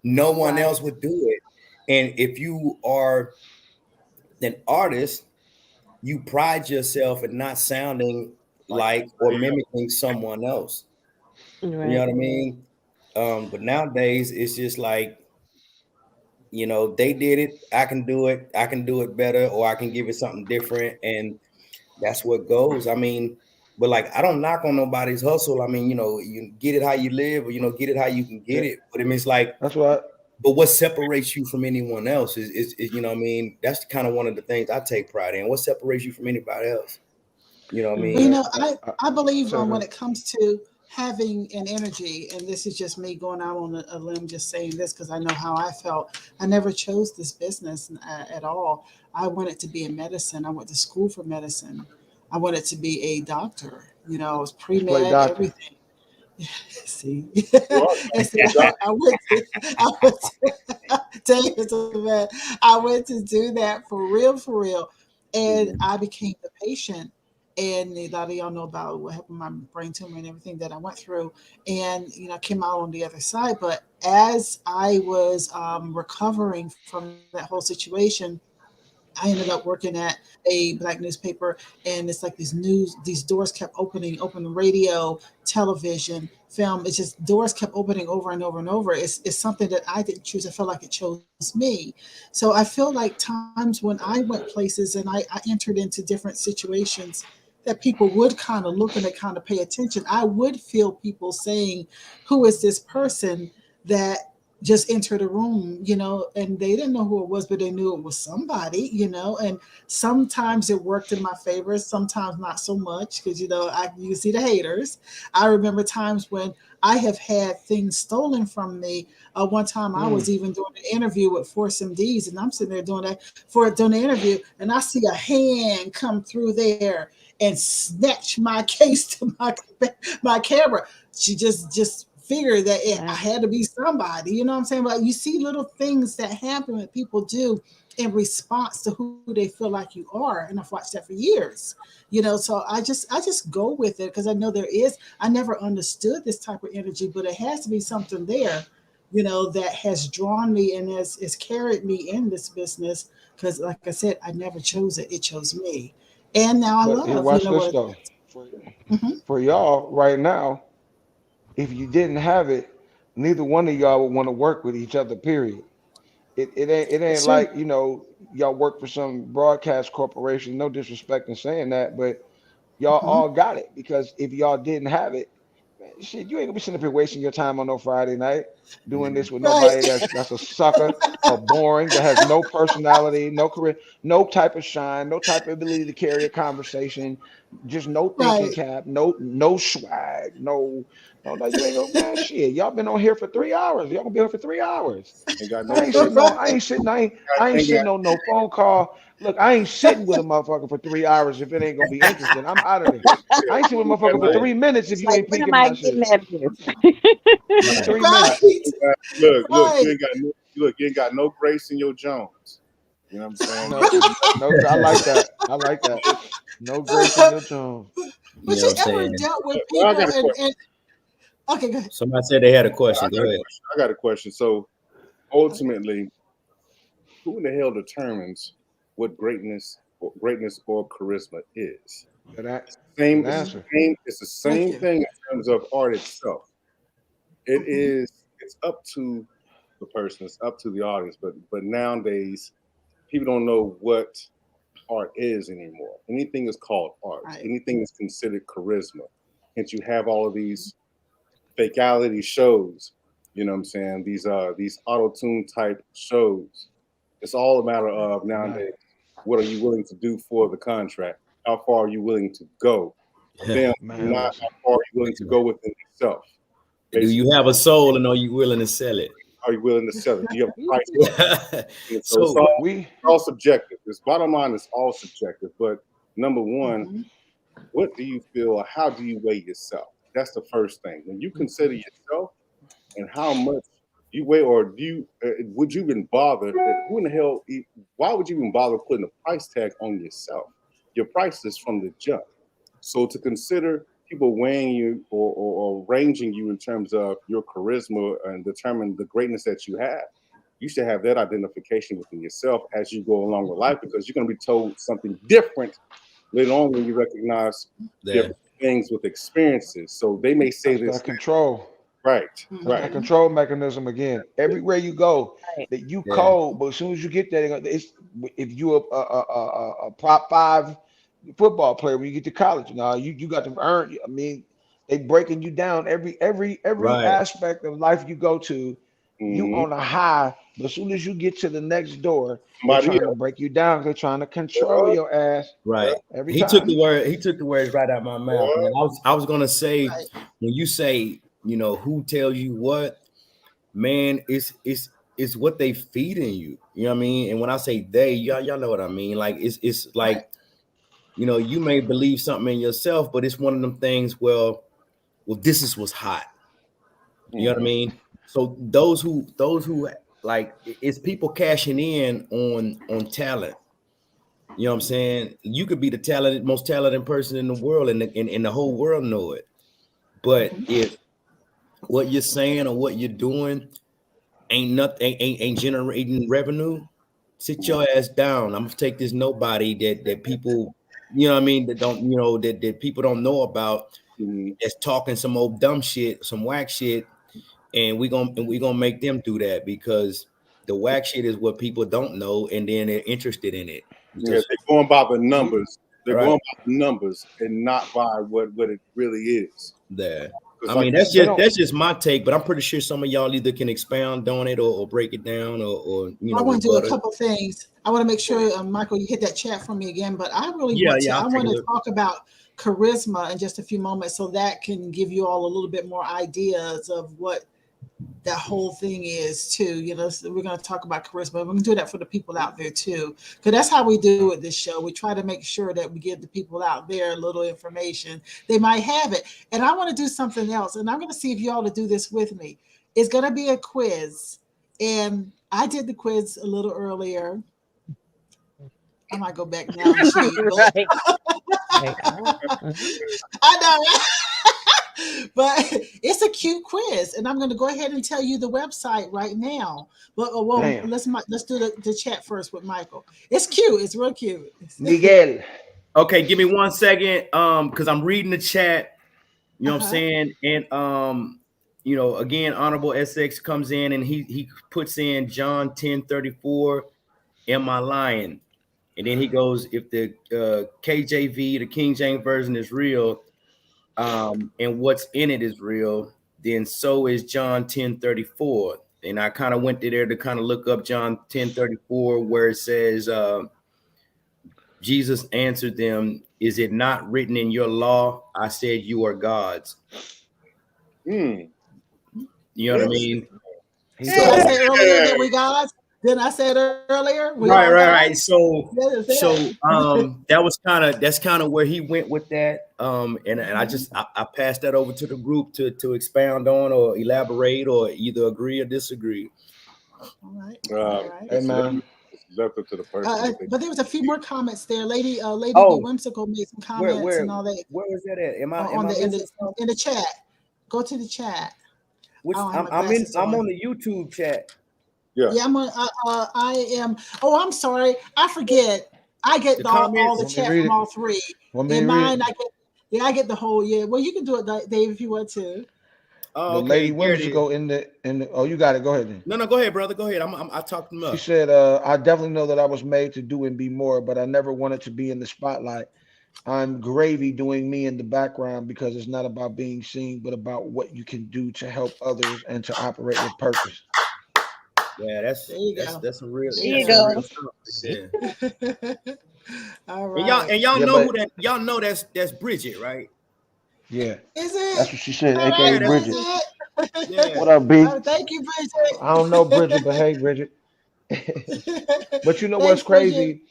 No one Right. else would do it. And if you are an artist, you pride yourself in not sounding Like like or somebody else. mimicking someone else. You know Right. what I mean? But nowadays it's just like, they did it. I can do it. I can do it better, or I can give it something different. And that's what goes. I mean, but like, I don't knock on nobody's hustle. I mean, you get it how you live, or, get it how you can get Yeah, it. But I mean, it's like, that's what. but what separates you from anyone else is what I mean? That's kind of one of the things I take pride in. What separates you from anybody else? You know what I Well, Mhm. mean? I believe So when the it comes to having an energy, and this is just me going out on a limb, just saying this because I know how I felt. I never chose this business at all. I wanted to be in medicine. I went to school for medicine. I wanted to be a doctor. I was pre let's play med, doctor. everything. See, You are and see, a doctor. I went to tell you so bad. I went to do that for real, and Mhm. I became the patient. And a lot of y'all know about what happened, my brain tumor and everything that I went through, and I came out on the other side. But as I was recovering from that whole situation, I ended up working at a black newspaper, and it's like these doors kept opening radio, television, film. It's just doors kept opening over and over and over. It's something that I didn't choose. I feel like it chose me. So I feel like times when I went places and I entered into different situations that people would kind of look and they kind of pay attention, I would feel people saying, "Who is this person that just entered a room, and they didn't know who it was, but they knew it was somebody. And sometimes it worked in my favor, sometimes not so much, because you can see the haters. I remember times when I have had things stolen from me. One time I Mm. was even doing an interview with Force MDs, and I'm sitting there doing the interview, and I see a hand come through there and snatch my case to my camera. She just figured that I Right. had to be somebody. You know what I'm saying? But you see little things that happen that people do in response to who they feel like you are, and I've watched that for years. So I just go with it because I know there is. I never understood this type of energy, but it has to be something there. That has drawn me and has carried me in this business. Because, like I said, I never chose it; it chose me, and now I But here, love. watch this What. though. For, Mm-hmm, for y'all right now, if you didn't have it, neither one of y'all would want to work with each other. Period. It ain't it's true. like y'all work for some broadcast corporation. No disrespect in saying that, but y'all Mm-hmm, all got it because if y'all didn't have it, Man, shit, you ain't gonna be sitting up here wasting your time on no Friday night doing this with Right. nobody that's a sucker or boring, that has no personality, no career, no type of shine, no type of ability to carry a conversation, just no thinking Right. cap, no swag, no, you ain't gonna, man, shit. Y'all been on here for 3 hours. Y'all gonna be here for 3 hours. Ain't got no I ain't grace. sitting on, I ain't sitting, I ain't Ain't got sitting on no phone call. Look, I ain't sitting with a motherfucker for 3 hours if it ain't gonna be interesting. I'm out of there. I ain't sitting with a motherfucker for Right. 3 minutes if It's you like, ain't what am peeking I my getting shit. at this? Give me Right. 3 minutes. Right. look, Right. you ain't got no grace in your Jones. You know what I'm saying? No, no, I like that. I like that. No grace in your tone. You But know you what I'm ever saying? dealt with Well, I people got a question. and okay, go ahead. Somebody said they had a I question. got Go a ahead. question. I got a question. So ultimately, who in the hell determines what greatness or charisma is? Good, a- Same. good It's the answer. same. It's the Thank same you. thing in terms of art itself. It Mhm. is. It's up to the person. It's up to the audience. But nowadays, people don't know what art is anymore. Anything is called art. Right. Anything is considered charisma. Hence, you have all of these fakeality shows. You know what I'm saying? These auto tune type shows. It's all a matter of Right. nowadays. What are you willing to do for the contract? How far are you willing to go? Then, Man, not listen. how far are you willing to go within yourself. Do Basically, you have a soul and are you willing to sell it? are you willing to sell it? Do you have a price? And so So We it's all subjective. This bottom line is all subjective. But number one, Mhm. what do you feel or how do you weigh yourself? That's the first thing. When you consider yourself and how much you weigh, or do you would you even bother? Who in the hell? Why would you even bother putting a price tag on yourself? Your price is from the jump. So to consider people weighing you or ranging you in terms of your charisma and determine the greatness that you have, you should have that identification within yourself as you go along with life, because you're going to be told something different later on when you recognize there. different things with experiences. So they may say that's that this, control. right, That's that right. Mhm. control mechanism again. Everywhere you go, Right. that you Yeah. cold, but as soon as you get there, it's if you a prop five football player when you get to college, you got to earn. I mean, they breaking you down every Right. aspect of life you go to. You Mm-hmm. on a high, but as soon as you get to the next door, they Somebody trying to else. break you down. They trying to control Yeah, your ass yeah, Right. every He took time. the word. He took the words right out of my mouth, man. yeah. I was gonna say, Right. when you say, who tells you what, man, it's what they feeding you. You know what I mean? And when I say they, y'all know what I mean. Like it's Right. like, you may believe something in yourself, but it's one of them things. Well, this is what's hot. You know what I Mm-hmm. mean? So those who like, it's people cashing in on talent. You know what I'm saying? You could be the most talented person in the world, and the whole world know it. But Mhm. if what you're saying or what you're doing ain't nothing, ain't generating revenue, sit your ass down. I'm gonna take this nobody that people, what I mean, that don't, that people don't know about, Mm-hmm. that's talking some old dumb shit, some whack shit, and we gonna make them do that, because the whack shit is what people don't know, and then they're interested in it Yeah, because they're going by the We numbers. They're right going by the numbers and not by what it really is. there. Because I like mean, you that's they said, just don't. that's just my take, but I'm pretty sure some of y'all either can expound on it, or break it down, or I want to do a rebut it. couple things. I want to make sure, Michael, you hit that chat for me again. But I really Yeah, want to. yeah, I'll I take want a to look. talk about charisma in just a few moments, so that can give you all a little bit more ideas of what that whole thing is too. So we're going to talk about charisma. We're going to do that for the people out there too, because that's how we do with this show. We try to make sure that we give the people out there a little information. They might have it, and I want to do something else, and I'm going to see if you all to do this with me. It's going to be a quiz, and I did the quiz a little earlier. I might go back now and cheat, but Right. Like, I know, right? But it's a cute quiz, and I'm going to go ahead and tell you the website right now. But well, Damn. let's do the chat first with Michael. It's cute. It's real cute. Miguel. Okay, give me 1 second, because I'm reading the chat. You know what I'm Uh-huh. saying? And again, Honorable SX comes in and he puts in John 10:34. Am I lying? And then he goes, if the KJV, the King James version, is real, and what's in it is real, then so is John 10:34. And I kind of went there to kind of look up John 10:34, where it says, Jesus answered them, "Is it not written in your law? I said you are gods." You know what I mean? Did I say earlier that we gods? Didn't I say it earlier? We are Right. gods? So Yeah, that's kind of where he went with that. And I passed that over to the group to expound on or elaborate or either agree or disagree. All right. Hey, man. It's left up to the person. But there was a few more comments there. Lady Be Whimsical made some comments and all that. Where is that at? Am I in the chat? Go to the chat. I'm on the YouTube chat. Yeah, I'm on. I am. Oh, I'm sorry. I forget. I get all the chat from all three. In mine, I get the whole. Yeah. Well, you can do it, Dave, if you want to. Oh, okay. Lady Whimsical in the. Oh, you got it. Go ahead then. No, go ahead, brother. Go ahead. I talked them up. She said, "I definitely know that I was made to do and be more, but I never wanted to be in the spotlight. I'm gravy doing me in the background because it's not about being seen, but about what you can do to help others and to operate with purpose." Yeah, that's a real. There you go. All right. And y'all know who that. Y'all know that's Bridget, right? Yeah. Is it? That's what she said. All AKA right, Bridget. Yeah. What up, B? Thank you, Bridget. I don't know Bridget, but hey, Bridget. But you know what's crazy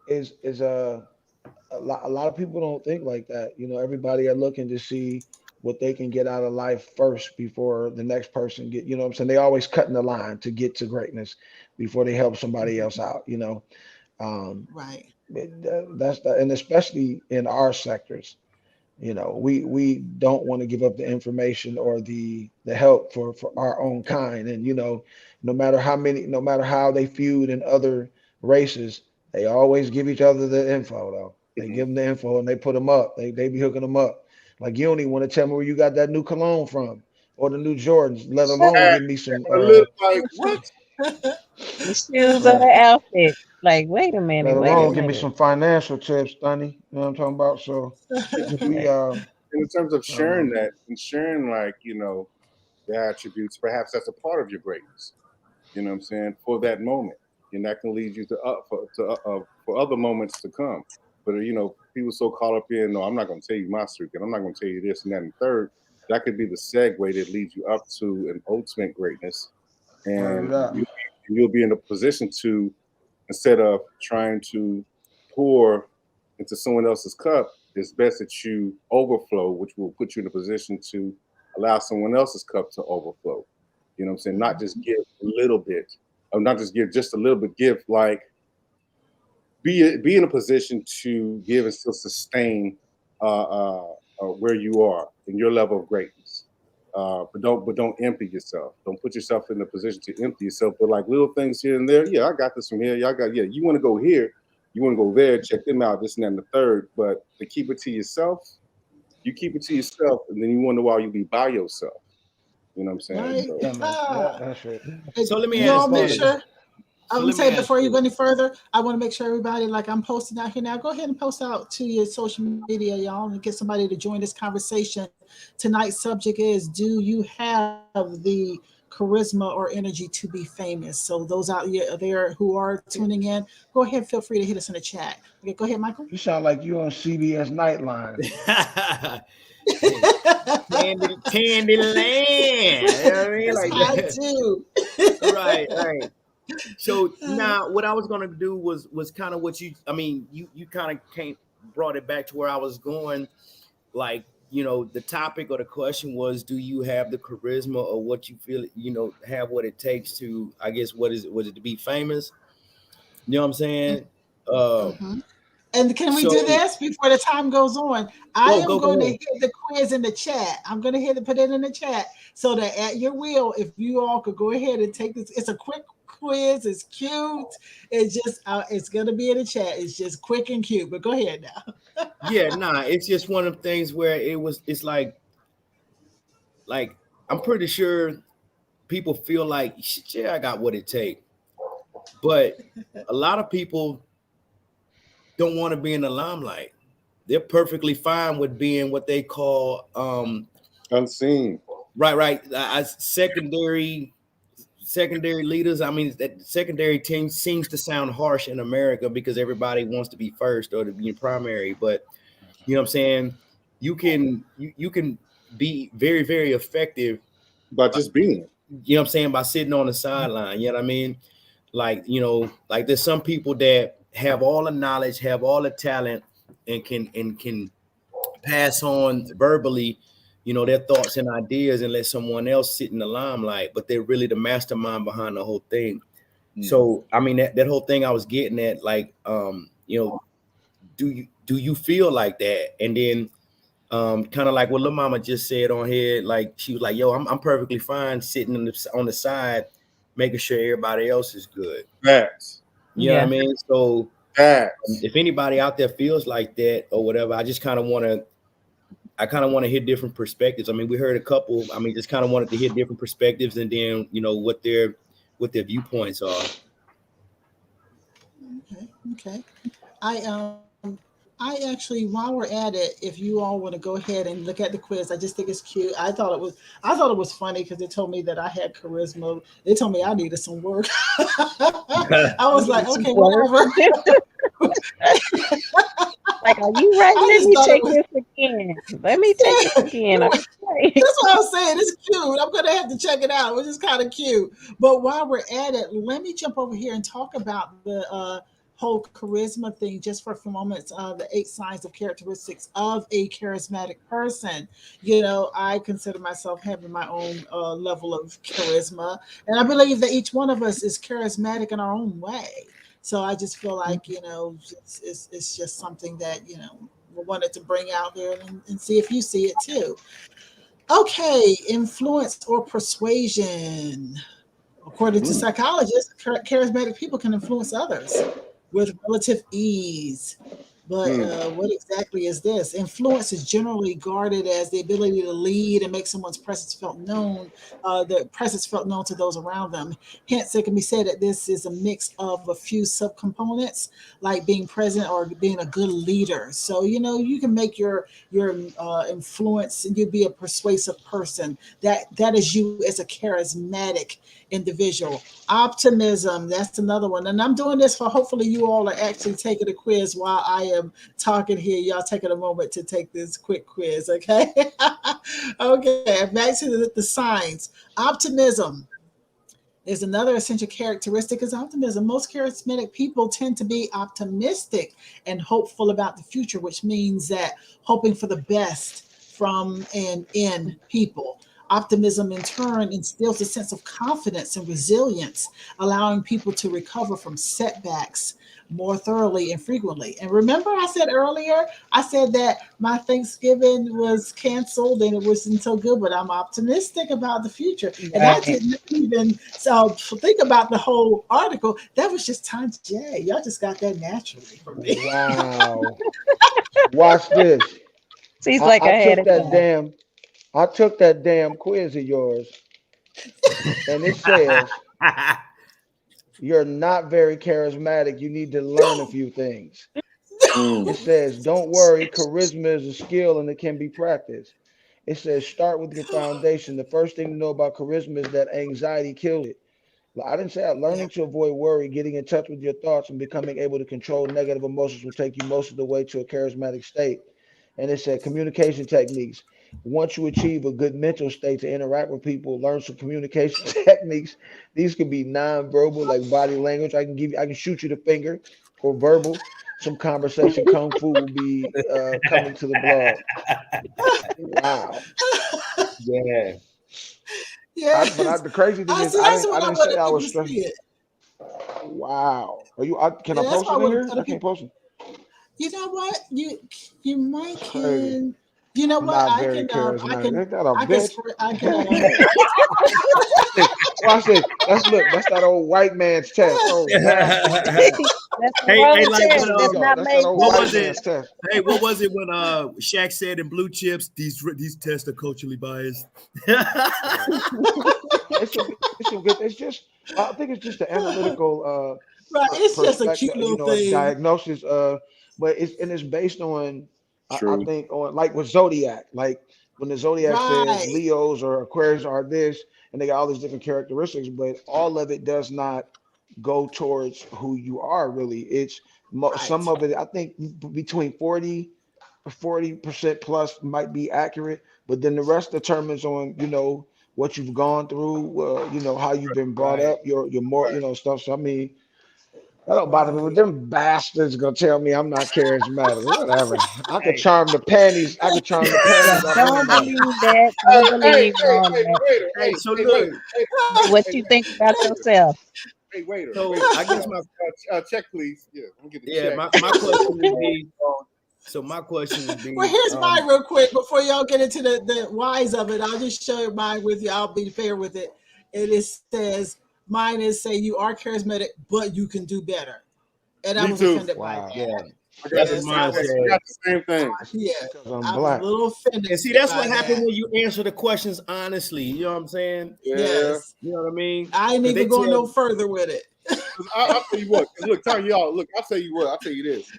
is a lot of people don't think like that. You know, everybody are looking to see what they can get out of life first before the next person get. You know what I'm saying? They always cutting the line to get to greatness before they help somebody else out. You know, right. And especially in our sectors. You know, we don't want to give up the information or the help for our own kind. And, you know, no matter how they feud in other races, they always give each other the info though. They give them the info and they put them up. They be hooking them up. Like, you don't even want to tell me where you got that new cologne from or the new Jordans, let alone give me some like what? The shoes or the outfit. Like, wait a minute. Give me some financial tips, Dunny. You know what I'm talking about? So if we in terms of sharing that and sharing, like, you know, the attributes, perhaps that's a part of your greatness. You know what I'm saying? For that moment, and that can lead you for other moments to come. But you know, people so caught up in, no, I'm not going to tell you my secret. I'm not going to tell you this and that and third. That could be the segue that leads you up to an ultimate greatness, and you'll be in a position to, instead of trying to pour into someone else's cup, it's best that you overflow, which will put you in a position to allow someone else's cup to overflow. You know what I'm saying? Not just give a little bit, or not just give just a little bit, give like, be in a position to give and still sustain where you are in your level of greatness. But don't empty yourself. Don't put yourself in a position to empty yourself. But like little things here and there, yeah, I got this from here. Y'all got, you want to go here, you want to go there, check them out, this and that and the third. But to keep it to yourself, you keep it to yourself, and then you wonder why you be by yourself. You know what I'm saying? Right. That's right. So let me ask make you. sure. I would say before you go any further, I want to make sure everybody, like I'm posting out here now, go ahead and post out to your social media, y'all, and get somebody to join this conversation. Tonight's subject is, do you have the charisma or energy to be famous? So those out there who are tuning in, go ahead, feel free to hit us in the chat. Okay, go ahead, Michael. You sound like you on CBS Nightline. Candyland. You know what I mean? Like I do. Right. So now what I was gonna do was kind of what you kind of brought it back to where I was going. Like, you know, the topic or the question was, do you have the charisma or what you feel, you know, have what it takes to, I guess, was it to be famous? You know what I'm saying? And can we do this before the time goes on? I am going to hit the quiz in the chat. I'm going to put it in the chat so that at your will, if you all could go ahead and take this. It's a quick quiz. It's cute. It's just it's going to be in the chat. It's just quick and cute. But go ahead now. It's just one of the things where it's like I'm pretty sure people feel like, yeah, I got what it takes. But a lot of people don't want to be in the limelight. they're perfectly fine with being what they call unseen. Right. Secondary leaders. I mean, that secondary team seems to sound harsh in America because everybody wants to be first or to be primary. But you know what I'm saying? You can be very, very effective by just being. You know what I'm saying? By sitting on the sideline. You know what I mean? Like, you know, like there's some people that have all the knowledge, have all the talent, and can pass on verbally, you know, their thoughts and ideas and let someone else sit in the limelight, but they're really the mastermind behind the whole thing. So I mean that whole thing I was getting at, like, you know, do you feel like that? And then kind of like what Lil Mama just said on here, like she was like, yo, I'm perfectly fine sitting on the side, making sure everybody else is good. Facts. You know what I mean? So facts. If anybody out there feels like that or whatever, I kind of want to hear different perspectives. I mean, we heard a couple. I mean, just kind of wanted to hear different perspectives and then, you know, what their viewpoints are. Okay. I actually, while we're at it, if you all want to go ahead and look at the quiz, I just think it's cute. I thought it was funny because it told me that I had charisma. It told me I needed some work. I was like, okay, whatever. Like, are you ready? Let me take this again. Let me take it again. That's what I was saying. It's cute. I'm gonna have to check it out, which is kind of cute. But while we're at it, let me jump over here and talk about the whole charisma thing just for a few moments. The 8 signs of characteristics of a charismatic person. You know, I consider myself having my own level of charisma, and I believe that each one of us is charismatic in our own way. So I just feel like, you know, it's just something that, you know, we wanted to bring out there and see if you see it too. Okay, influence or persuasion. According to psychologists, charismatic people can influence others with relative ease. But what exactly is this? Influence is generally guarded as the ability to lead and make someone's presence felt known, the presence felt known to those around them. Hence, it can be said that this is a mix of a few subcomponents, like being present or being a good leader. So, you know, you can make your influence and you'd be a persuasive person. That is you as a charismatic individual. Optimism, that's another one. And I'm doing this for hopefully you all are actually taking a quiz while I am talking here. Y'all taking a moment to take this quick quiz, okay? Okay, back to the signs. Optimism is another essential characteristic is optimism. Most charismatic people tend to be optimistic and hopeful about the future, which means that hoping for the best from and in people. Optimism, in turn, instills a sense of confidence and resilience, allowing people to recover from setbacks more thoroughly and frequently. And remember, I said earlier, I said that my Thanksgiving was canceled and it wasn't so good, but I'm optimistic about the future. And I didn't even think about the whole article. That was just Tanya J. Y'all just got that naturally from me. Wow. Watch this. Seems like I had it. I took that damn quiz of yours, and it says you're not very charismatic. You need to learn a few things. It says, don't worry, charisma is a skill and it can be practiced. It says, start with your foundation. The first thing to know about charisma is that anxiety kills it. I didn't say that. Learning to avoid worry, getting in touch with your thoughts, and becoming able to control negative emotions will take you most of the way to a charismatic state. And it said communication techniques. Once you achieve a good mental state to interact with people, learn some communication techniques. These could be non-verbal, like body language. I can shoot you the finger, or verbal. Some conversation kung fu will be coming to the blog. Wow. Yeah. Yeah. But the crazy thing is, I didn't say I was stressed. Wow. Are you? Can I post it in here? I can't post it. You know what? You might can. You know what? I can. Watch this. That's that old white man's test. Oh, that's that old white man's test. Hey, what was it when Shaq said in Blue Chips? These tests are culturally biased. It's just. I think it's just the analytical. Right. It's just a cute little thing. Diagnosis. But it's based on I think on like with Zodiac, like when the Zodiac says Right. Leos or Aquarius are this, and they got all these different characteristics, but all of it does not go towards who you are really. It's Right. some of it, I think between 40% plus might be accurate, but then the rest determines on, what you've gone through, how you've been brought Right. up, your more, stuff. So I mean, that don't bother me, but Right. them bastards gonna tell me I'm not charismatic. Whatever. I could charm the panties. I could charm the panties off Don't anybody. believe that. Don't believe all that. Hey, so hey, look, What you think about yourself? Hey, waiter. so waiter, I guess my check, please. Yeah, let me get the yeah, check. my question would be, so my question would be, Well, here's mine real quick before y'all get into the whys of it. I'll just show mine with you. I'll be fair with it. It says mine is say you are charismatic, but you can do better. And I Me was too. offended by Wow. that. yeah, I got, that's Yes, what mine I said. got the same thing. Yeah, Because I'm I was a black. little offended. And see, that's by what happened that. when you answer the questions honestly. You know what I'm saying? Yeah. Yes, You know what I mean? I ain't 'Cause they even going tell- no further with it. I'll tell you what. 'Cause look, Tanya, y'all. Look, I'll tell you what. I'll tell you this.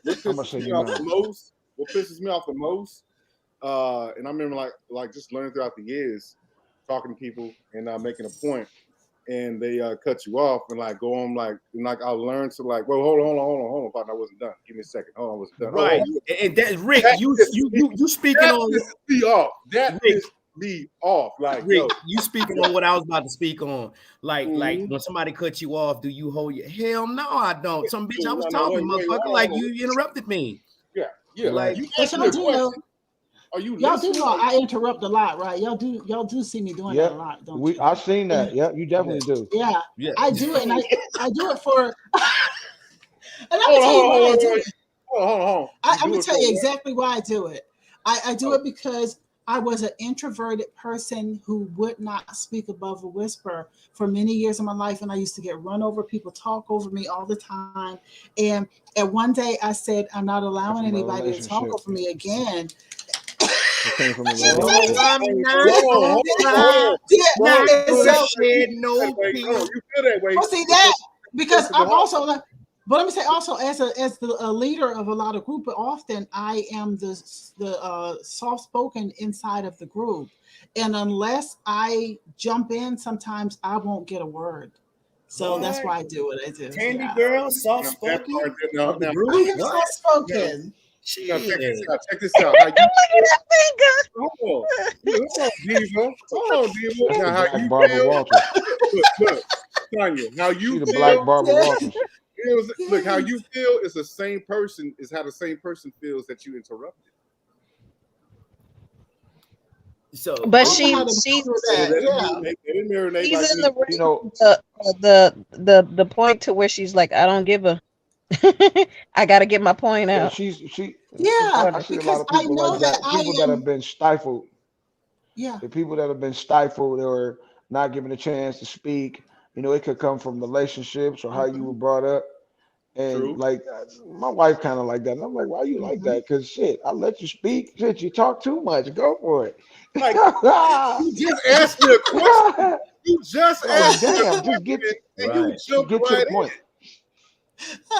What I'm gonna pisses say me you off mine. the most? What pisses me off the most? And I remember like just learning throughout the years, talking to people and making a point, and they cut you off and like go on like I'll learn to like, well, hold on, partner, I wasn't done. Give me a second. Hold on, I wasn't done. Right. And that Rick, That you speaking That on pissed me off. That Rick. pissed me off. Like, Rick, yo, you speaking on what I was about to speak on. Like Mhm. when somebody cut you off, do you hold your hell no, I don't. Some bitch I was No, talking, wait, motherfucker, hold like on. you interrupted me. Yeah. Like, You But asked me y'all a do question. know, Are you y'all do listening? know I interrupt a lot, right? Y'all do see me doing that a Yep. lot, don't you? I seen that. Yeah, you definitely do. Yeah, yeah. I do it, and I do it for. And I'm Hold gonna tell you on, why hold I on, do hold it. on. I'm do gonna it tell for you what? exactly why I do it. I do Oh. it because I was an introverted person who would not speak above a whisper for many years of my life, and I used to get run over. People talk over me all the time, and one day I said, "I'm not allowing From a anybody to talk relationship. over me again." It came from a You know, relationship. I'm not Hold on. yeah, not and gonna so shed You no feel tears. that way. well, see that because First of I'm all, also like, but let me say also as a leader of a lot of group, but often I am the soft spoken inside of the group, and unless I jump in, sometimes I won't get a word. So that's What? why I do what I do. Candy Yeah. girl, soft that spoken part, now, of the now, group. I am What? soft spoken. now, Shit. check this out. How you Look at that hold on, Diva. Hold on, Diva. That's the Now, how black you Barbara feel? Walters. Look, Tanya, how She you the black feel? Barbara Yeah. Walters. Look, how you feel is the same person is how the same person feels that you interrupted. So But I don't know how to she's deal with They that. Yeah. didn't marinate she's like in me. the You range know, the point to where she's like, I don't give a I gotta get my point yeah, out. she. Yeah. I see a lot Because of I people know like that that. I People that have am. been stifled. Yeah. The people that have been stifled or not given a chance to speak. It could come from relationships or how you were Hmm. brought up. And True. like my wife kind of like that. And I'm like, why you like Hmm. that? Because shit, I let you speak. Shit, you talk too much. Go for it. Like you just asked me a question. You just Like, asked me a damn, question, and you right. just jumped get to right the in. point.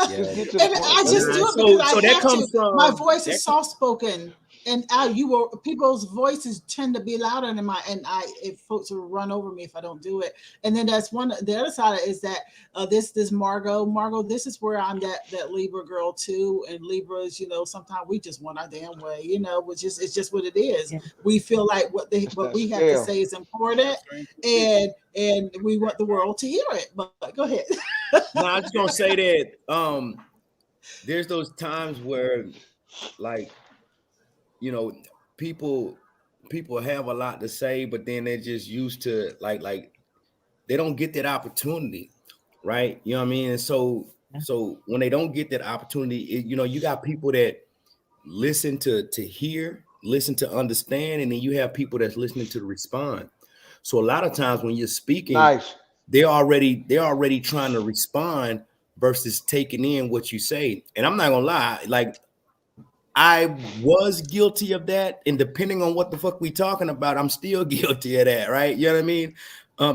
Yeah. Just get to the And point. I That's just it. do Nah, it because I so that have comes to. My from voice that is soft spoken, and people's voices tend to be louder than mine, and if folks will run over me if I don't do it. And then that's one. The other side is that this Margo. This is where I'm that Libra girl too, and Libras. Sometimes we just want our damn way. It's just what it is. Yeah. We feel like what It's what that we have to scale. say is important, and we want the world to hear it. But go ahead. no, I'm just gonna say that there's those times where like people have a lot to say, but then they're just used to like they don't get that opportunity, right? You know what I mean? And so when they don't get that opportunity, you got people that listen to hear, listen to understand, and then you have people that's listening to respond. So a lot of times when you're speaking, Nice. they're already trying to respond versus taking in what you say. And I'm not gonna lie, like I was guilty of that, and depending on what the fuck we talking about, I'm still guilty of that, right? You know what I mean?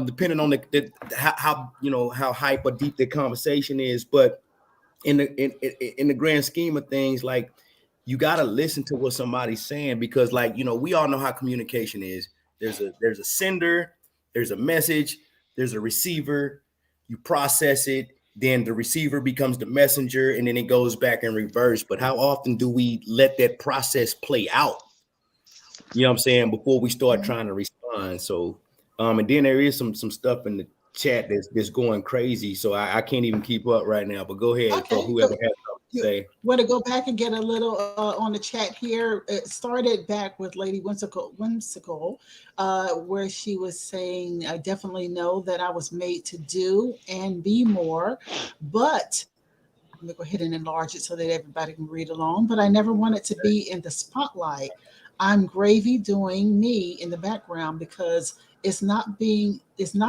Depending on how hype or deep the conversation is, but in the grand scheme of things, like you got to listen to what somebody's saying, because like, you know, we all know how communication is. There's a sender, there's a message, there's a receiver, you process it, then the receiver becomes the messenger, and then it goes back in reverse. But how often do we let that process play out? You know what I'm saying? Before we start trying to respond. So, and then there is some stuff in the chat that's going crazy. So I can't even keep up right now, but go ahead for whoever has something to say. Want to go back and get a little on the chat here. It started back with Lady Whimsical, where she was saying, I definitely know that I was made to do and be more, but I'm going to go ahead and enlarge it so that everybody can read along. But I never wanted to be in the spotlight. I'm gravy doing me in the background, because it's not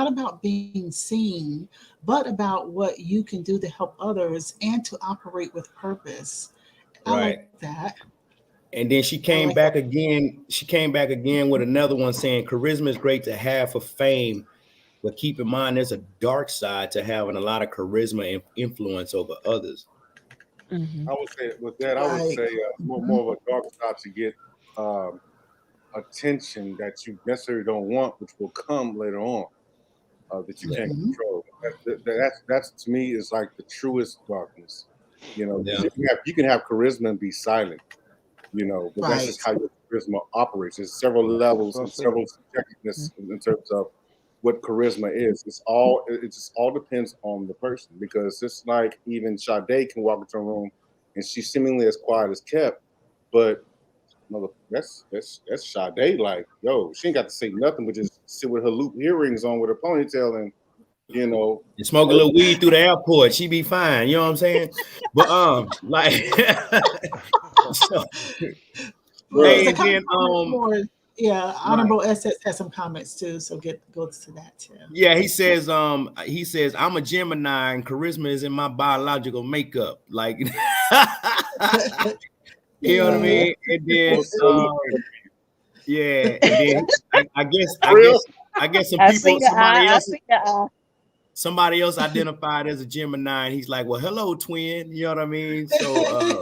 about being seen, but about what you can do to help others and to operate with purpose. I like that. And then she came back again. She came back again with another one saying, charisma is great to have for fame, but keep in mind there's a dark side to having a lot of charisma and influence over others. I would say with that, I would say more of a dark side to get attention that you necessarily don't want, which will come later on, that you can't control. That's to me is like the truest darkness. You know, you can have charisma and be silent. You know, but that's just how your charisma operates. There's several levels and several subjectiveness in terms of what charisma is. It just all depends on the person, because it's like even Sade can walk into a room and she's seemingly as quiet as kept, but that's Sade. Like, yo, she ain't got to say nothing but just sit with her loop earrings on with her ponytail and, you know, and smoke a little weed through the airport. She be fine. You know what I'm saying? But like, so, and then Honorable SS has some comments too, so go to that too. Yeah, he says I'm a Gemini and charisma is in my biological makeup. Like, you know what I mean? And then and then I guess somebody else identified as a Gemini, and he's like, well, hello, twin. You know what I mean? So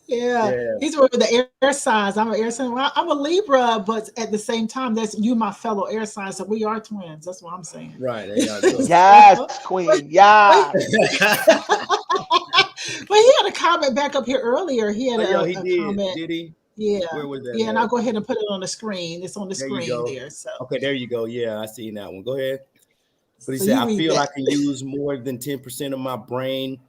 he's with the air signs. I'm an air sign. Well, I'm a Libra, but at the same time, that's you, my fellow air sign. So we are twins. That's what I'm saying. Right. Yes, queen. Yeah. But he had a comment back up here earlier. He had a comment. Did he? Yeah. Where was that? Yeah, and I'll go ahead and put it on the screen. It's on the screen there. So okay, there you go. Yeah, I seen that one. Go ahead. But he said, I feel I can use more than 10% of my brain.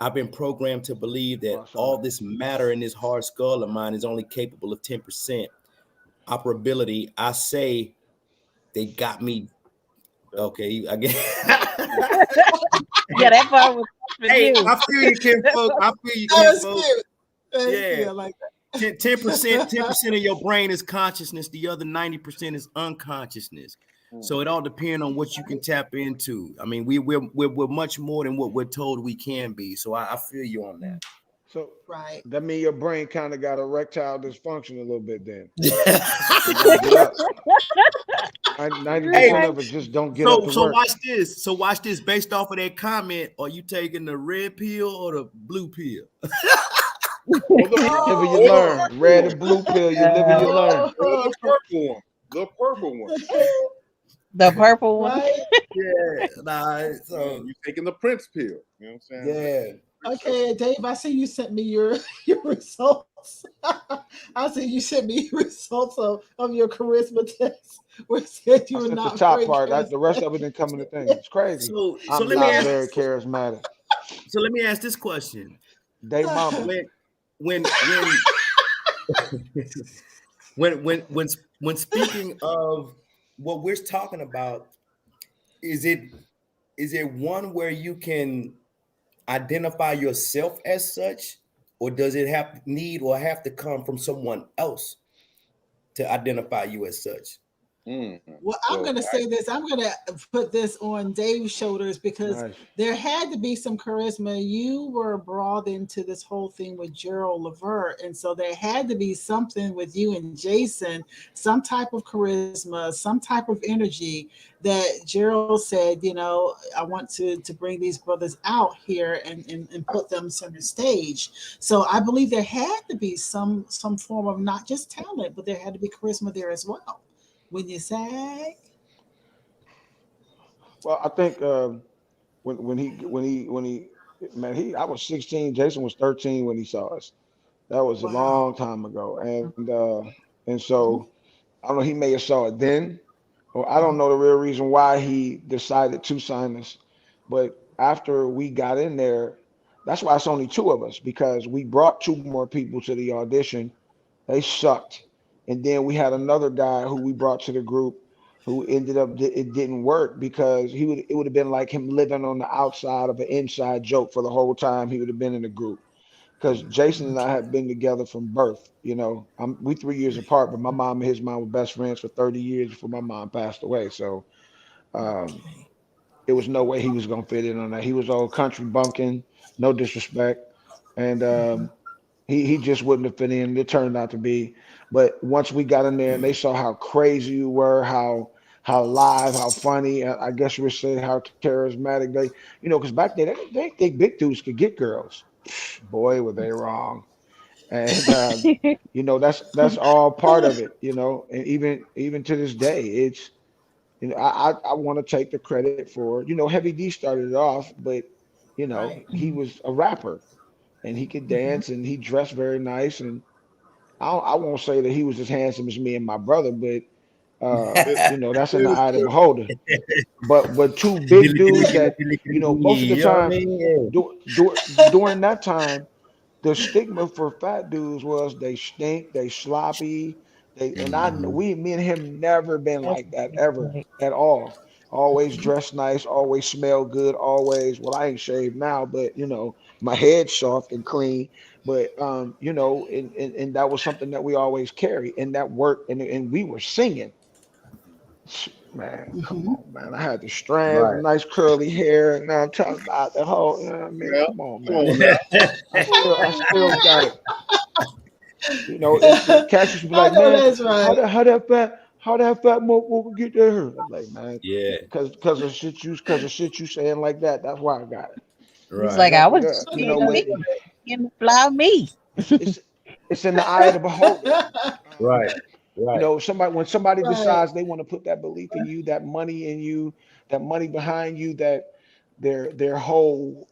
I've been programmed to believe that all this matter in this hard skull of mine is only capable of 10%. Operability, I say they got me. Okay, I guess. Yeah, that part was. Hey, I feel you, Kim folk. I feel you, Kim folk. Yeah, I like that. 10% of your brain is consciousness. The other 90% is unconsciousness. So it all depends on what you can tap into. I mean, we're much more than what we're told we can be. So I feel you on that. So that means your brain kind of got erectile dysfunction a little bit then. 90% of it just don't get up to work. So watch this. So watch this. Based off of that comment, are you taking the red pill or the blue pill? You live and you learn. Red and blue pill, you live and you learn. The purple one. The purple one. So you taking the Prince pill. You know what I'm saying? Yeah. Okay, Dave, I see you sent me your results. I see you sent me results of your charisma test where it said you were not the top part. The rest of it didn't come in the thing. It's crazy. So I'm not very charismatic. So let me ask this question. Dave mama. When speaking of what we're talking about, is it one where you can identify yourself as such, or does it have to come from someone else to identify you as such? Well, I'm going to say this. I'm going to put this on Dave's shoulders because there had to be some charisma. You were brought into this whole thing with Gerald Levert. And so there had to be something with you and Jason, some type of charisma, some type of energy that Gerald said, you know, I want to bring these brothers out here and put them center stage. So I believe there had to be some form of not just talent, but there had to be charisma there as well. When you say, well, I think when he man, I was 16, Jason was 13 when he saw us. That was a wow. long time ago, and so I don't know, he may have saw it then, or I don't know the real reason why he decided to sign us. But after we got in there, that's why it's only two of us, because we brought two more people to the audition. They sucked. And then we had another guy who we brought to the group who ended up, it didn't work because it would have been like him living on the outside of an inside joke for the whole time he would have been in the group. Because Jason and I had been together from birth. You know, we 3 years apart, but my mom and his mom were best friends for 30 years before my mom passed away. So um, it was no way he was gonna fit in on that. He was old country bumpkin, no disrespect, and he just wouldn't have fit in. It turned out to be, but once we got in there and they saw how crazy you were, how live, how funny, I guess you would say how charismatic they, you know, because back then they think big dudes could get girls. Boy, were they wrong. And you know, that's all part of it, you know, and even to this day, it's, you know, I want to take the credit for, you know, Heavy D started it off, but you know, Right. he was a rapper and he could Mm-hmm. dance and he dressed very nice. And I won't say that he was as handsome as me and my brother, but you know, that's in the eye of the beholder. But two big dudes that, you know, most of the You know what I times mean? Yeah. during that time, the stigma for fat dudes was they stink, they sloppy, they and Mhm. me and him never been That's like that ever right. at all. Always dressed nice, always smell good, always. Well, I ain't shaved now, but you know, my head's soft and clean. But you know, and that was something that we always carry, and that worked, and we were singing. Man, come Mm-hmm. on, man. I had the strands, Right. nice curly hair, and now I'm talking about the whole, you know what I mean? Well, Come on, come man. on now. I still got it. You know, and Cassius be I like, know man, that's right. how that fat motherfucker get there? I'm like, man, Yeah. cause of shit you saying like that. That's why I got it. He's Right. like, But I but was just you being know me, what? being fly me. It's it's in the eye of the beholder. Right. You Right. know, when somebody Right. decides they want to put that belief in you, that money in you, that money behind you, that their whole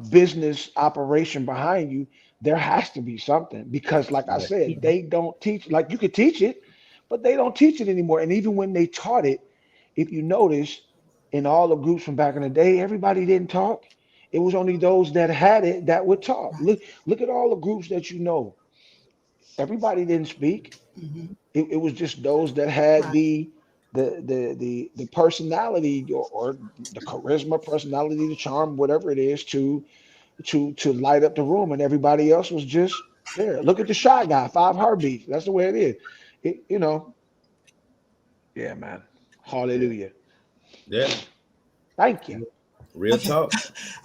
business operation behind you, there has to be something because, like I Right. said, Yeah. they don't teach. Like you could teach it, but they don't teach it anymore. And even when they taught it, if you notice, in all the groups from back in the day, everybody didn't talk. It was only those that had it that would talk. Right. Look at all the groups that you know. Everybody didn't speak. Mm-hmm. It was just those that had Right. the personality or the charisma, personality, the charm, whatever it is, to light up the room, and everybody else was just there. Look at the shy guy, five heartbeats. That's the way it is. You know, yeah, man. Yeah. Hallelujah. Yeah. Thank you. Real Okay. talk.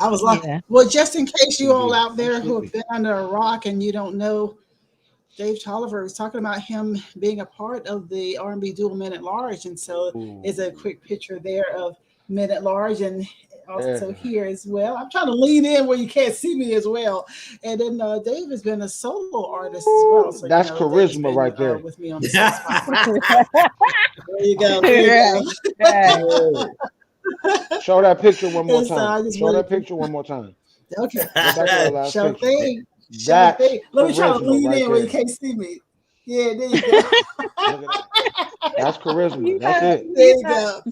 I was like, Yeah. well, just in case you all Indeed. out there who have Absolutely. been under a rock and you don't know, Dave Tolliver was talking about him being a part of the R&B dual Men at Large, and so is a Ooh. quick picture there of Men at Large, and also Yeah. here as well. I'm trying to lean in where you can't see me as well. And then Dave has been a solo artist as well, Ooh, so you that's know Dave's charisma been right there. with me on the set spot. There you go, there you Right. go. Right. Yeah. Show that picture one more And so time. I just Show wanted that to, picture one more time. okay, Go back to that last show picture. thing, show That's thing. Let me try to charisma lean right in where you there. can't see me. Yeah, there you go. Look at that. That's charisma. That's Yeah. it. There you Yeah. go.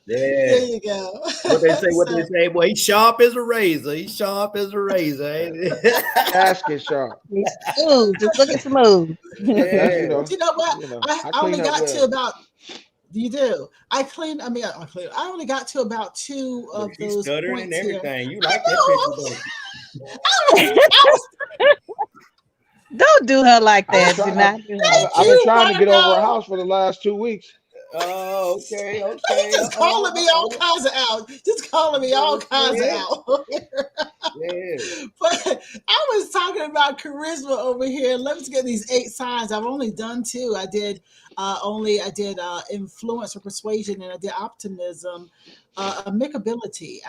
There Yeah. you go. What they say, what they So say, boy, he's sharp as a razor. He's sharp as a razor, ain't it? Casket sharp. It's smooth. Just looking smooth. That's Yeah. but you know what? I I only clean up got to well. about you do. I clean. I mean, I clean. I only got to about two Look, of she's those stuttering and points here. everything. You I like that know. picture, don't you? I was. Don't do her like I've been that. Do trying. not do her Thank like I've that. been you, trying to get over a Margo. house for the last 2 weeks. Oh, okay. Just calling me all kinds of out. Just calling me all kinds of out. Yeah. But I was talking about charisma over here. Let's get these 8 signs. I've only done 2. I did influence or persuasion, and I did optimism. Amicability.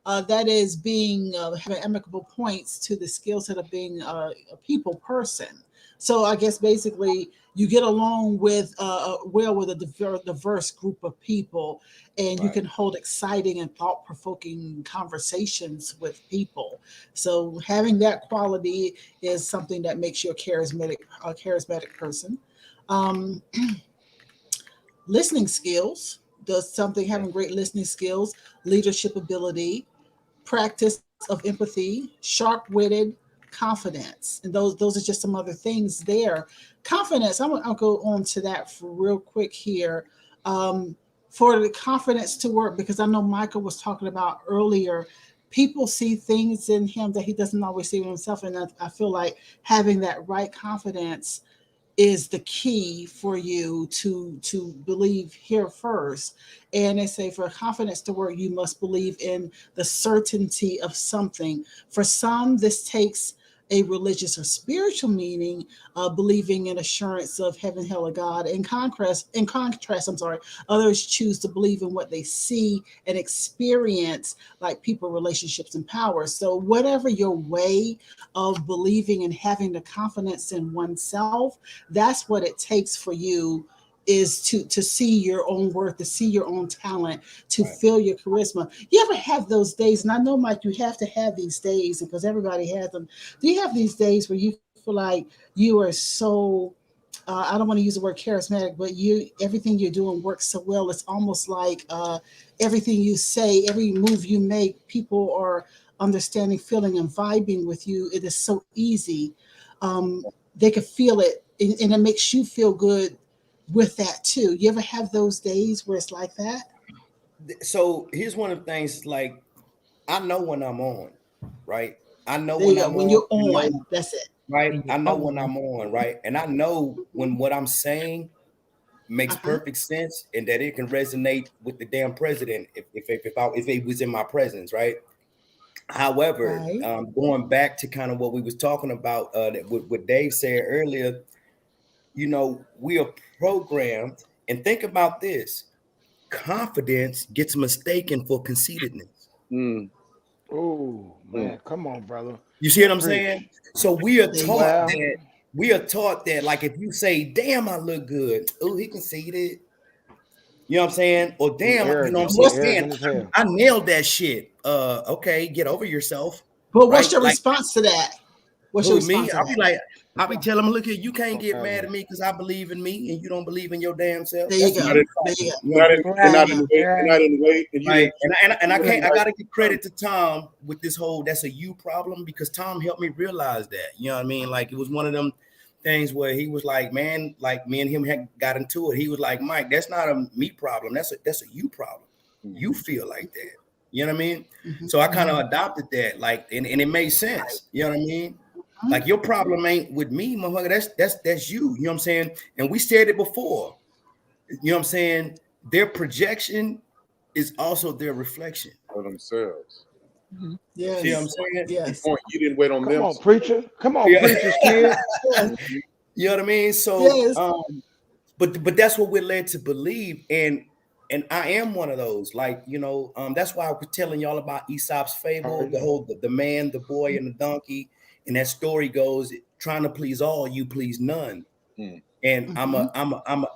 That is being having amicable points to the skill set of being a people person. So I guess basically you get along with well with a diverse group of people, and you can hold exciting and thought-provoking conversations with people. So having that quality is something that makes you a charismatic person. Um, Listening skills does something. Having great listening skills, leadership ability, practice of empathy, sharp-witted, confidence, and those are just some other things there. Confidence. I'll go on to that for real quick here. Um, for the confidence to work, because I know Michael was talking about earlier. People see things in him that he doesn't always see in himself, and I feel like having that right confidence is the key for you to believe here first. And they say for confidence to work, you must believe in the certainty of something. For some, this takes a religious or spiritual meaning, believing in assurance of heaven, hell, or God. In contrast, others choose to believe in what they see and experience, like people, relationships, and power. So whatever your way of believing and having the confidence in oneself, that's what it takes for you, is to see your own worth, to see your own talent, to feel your charisma. You ever have those days? And I know, Mike, you have to have these days because everybody has them. Do you have these days where you feel like you are so I don't want to use the word charismatic, but everything you're doing works so well. It's almost like everything you say, every move you make, people are understanding, feeling, and vibing with you. It is so easy. They can feel it, and it makes you feel good with that too. You ever have those days where it's like that? So here's one of the things, like, I know when I'm on, right? I know There when you go. I'm When on, you're on, that's it. right? I know when I'm on, right? And I know when what I'm saying makes Uh-huh. perfect sense and that it can resonate with the damn president if he was in my presence, right? However, Right. going back to kind of what we was talking about, what Dave said earlier, we are programmed, and think about this: confidence gets mistaken for conceitedness. Mm. Oh Mm. man, come on, brother. You see what I'm Preach. saying? So we are There you taught go. Well, that like if you say, "Damn, I look good," oh, he conceited. You know what I'm saying? Or he damn, you know what I'm arrogant. saying? He What's Man, arrogant as hell. I nailed that shit. Okay, get over yourself, but what's right? your Like, response to that? What's your who, me? response to that? I'll be telling him, look here, you can't get Have mad him. at me because I believe in me and you don't believe in your damn self. There you That's go. not Not a in, There you problem. go. You know what I'm not saying? in, you're Right. not in the way. You're not in the way, and you Right. didn't. And I You can't, didn't I like gotta give credit to Tom with this whole that's a you problem, because Tom helped me realize that. You know what I mean? Like, it was one of them things where he was like, man, like me and him had got into it. He was like, Mike, that's not a me problem. That's a you problem. You feel like that. You know what I mean? Mhm. So I kind of adopted that, like, and it made sense. You know what I mean? Like, your problem ain't with me, motherfucker. That's you. You know what I'm saying? And we said it before. You know what I'm saying? Their projection is also their reflection. for themselves. Mhm. See what I'm Yes. saying? Your Yes. point. You didn't wait on Come them. on, preacher. Come on, Yeah. preacher's kid. Yes. You know what I mean? So, Yes. but that's what we're led to believe, and I am one of those. Like, that's why I was telling y'all about Aesop's fable, the Already. whole the man, the boy, and the donkey. And that story goes, trying to please all, you please none. Mm. And Mhm.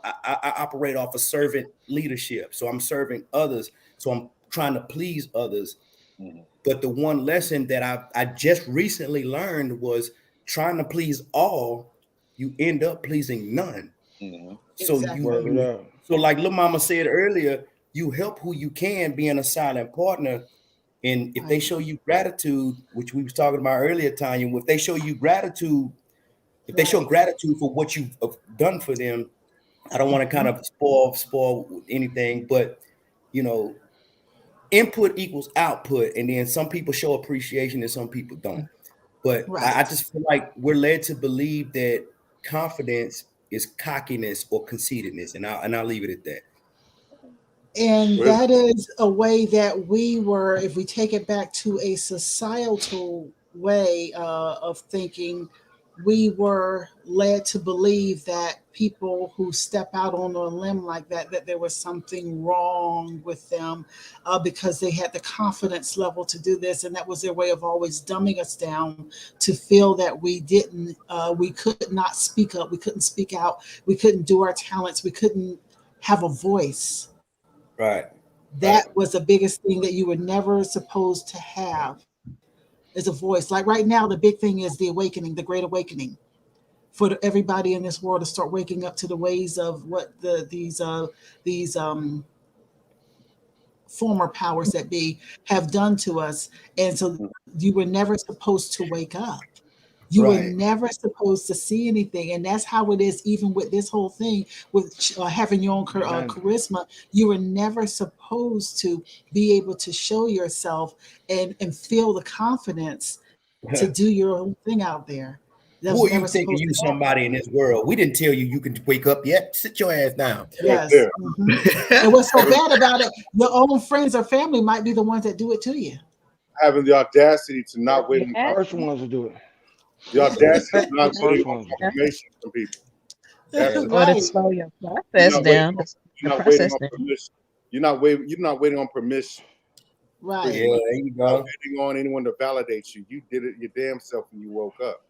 I operate off of servant leadership. So I'm serving others. So I'm trying to please others. Mm. But the one lesson that I just recently learned was, trying to please all, you end up pleasing none. Mm. So Exactly. Word up. so like Lil Mama said earlier, you help who you can, being a silent partner. And if they Right. show you gratitude, which we was talking about earlier, Tanya, if they show you gratitude, if they show Right. gratitude for what you've done for them, I don't want to kind Mhm. of spoil anything, but you know, input equals output, and then some people show appreciation and some people don't. But I Right. just feel like we're led to believe that confidence is cockiness or conceitedness, and I'll leave it at that. And that is a way that we were, if we take it back to a societal way of thinking, we were led to believe that people who step out on a limb like that there was something wrong with them because they had the confidence level to do this. And that was their way of always dumbing us down to feel that we could not speak up, we couldn't speak out, we couldn't do our talents, we couldn't have a voice. Right. That was the biggest thing that you were never supposed to have is a voice. Like right now, the big thing is the awakening, the great awakening, for everybody in this world to start waking up to the ways of what these former powers that be have done to us. And so you were never supposed to wake up. You were never supposed to see anything. And that's how it is even with this whole thing, with having your own charisma. You were never supposed to be able to show yourself and feel the confidence to do your own thing out there. Who are you thinking you somebody in this world? We didn't tell you can wake up yet. Sit your ass down. Yes. And what's so bad about it, your own friends or family might be the ones that do it to you. Having the audacity to not wait. First ones to do it. The audacity to not wait on confirmation from people. That's Or to slow your process down. You're not waiting on permission. You're not waiting on permission. Right. Yeah, there you go. You're not waiting on anyone to validate you. You did it your damn self when you woke up.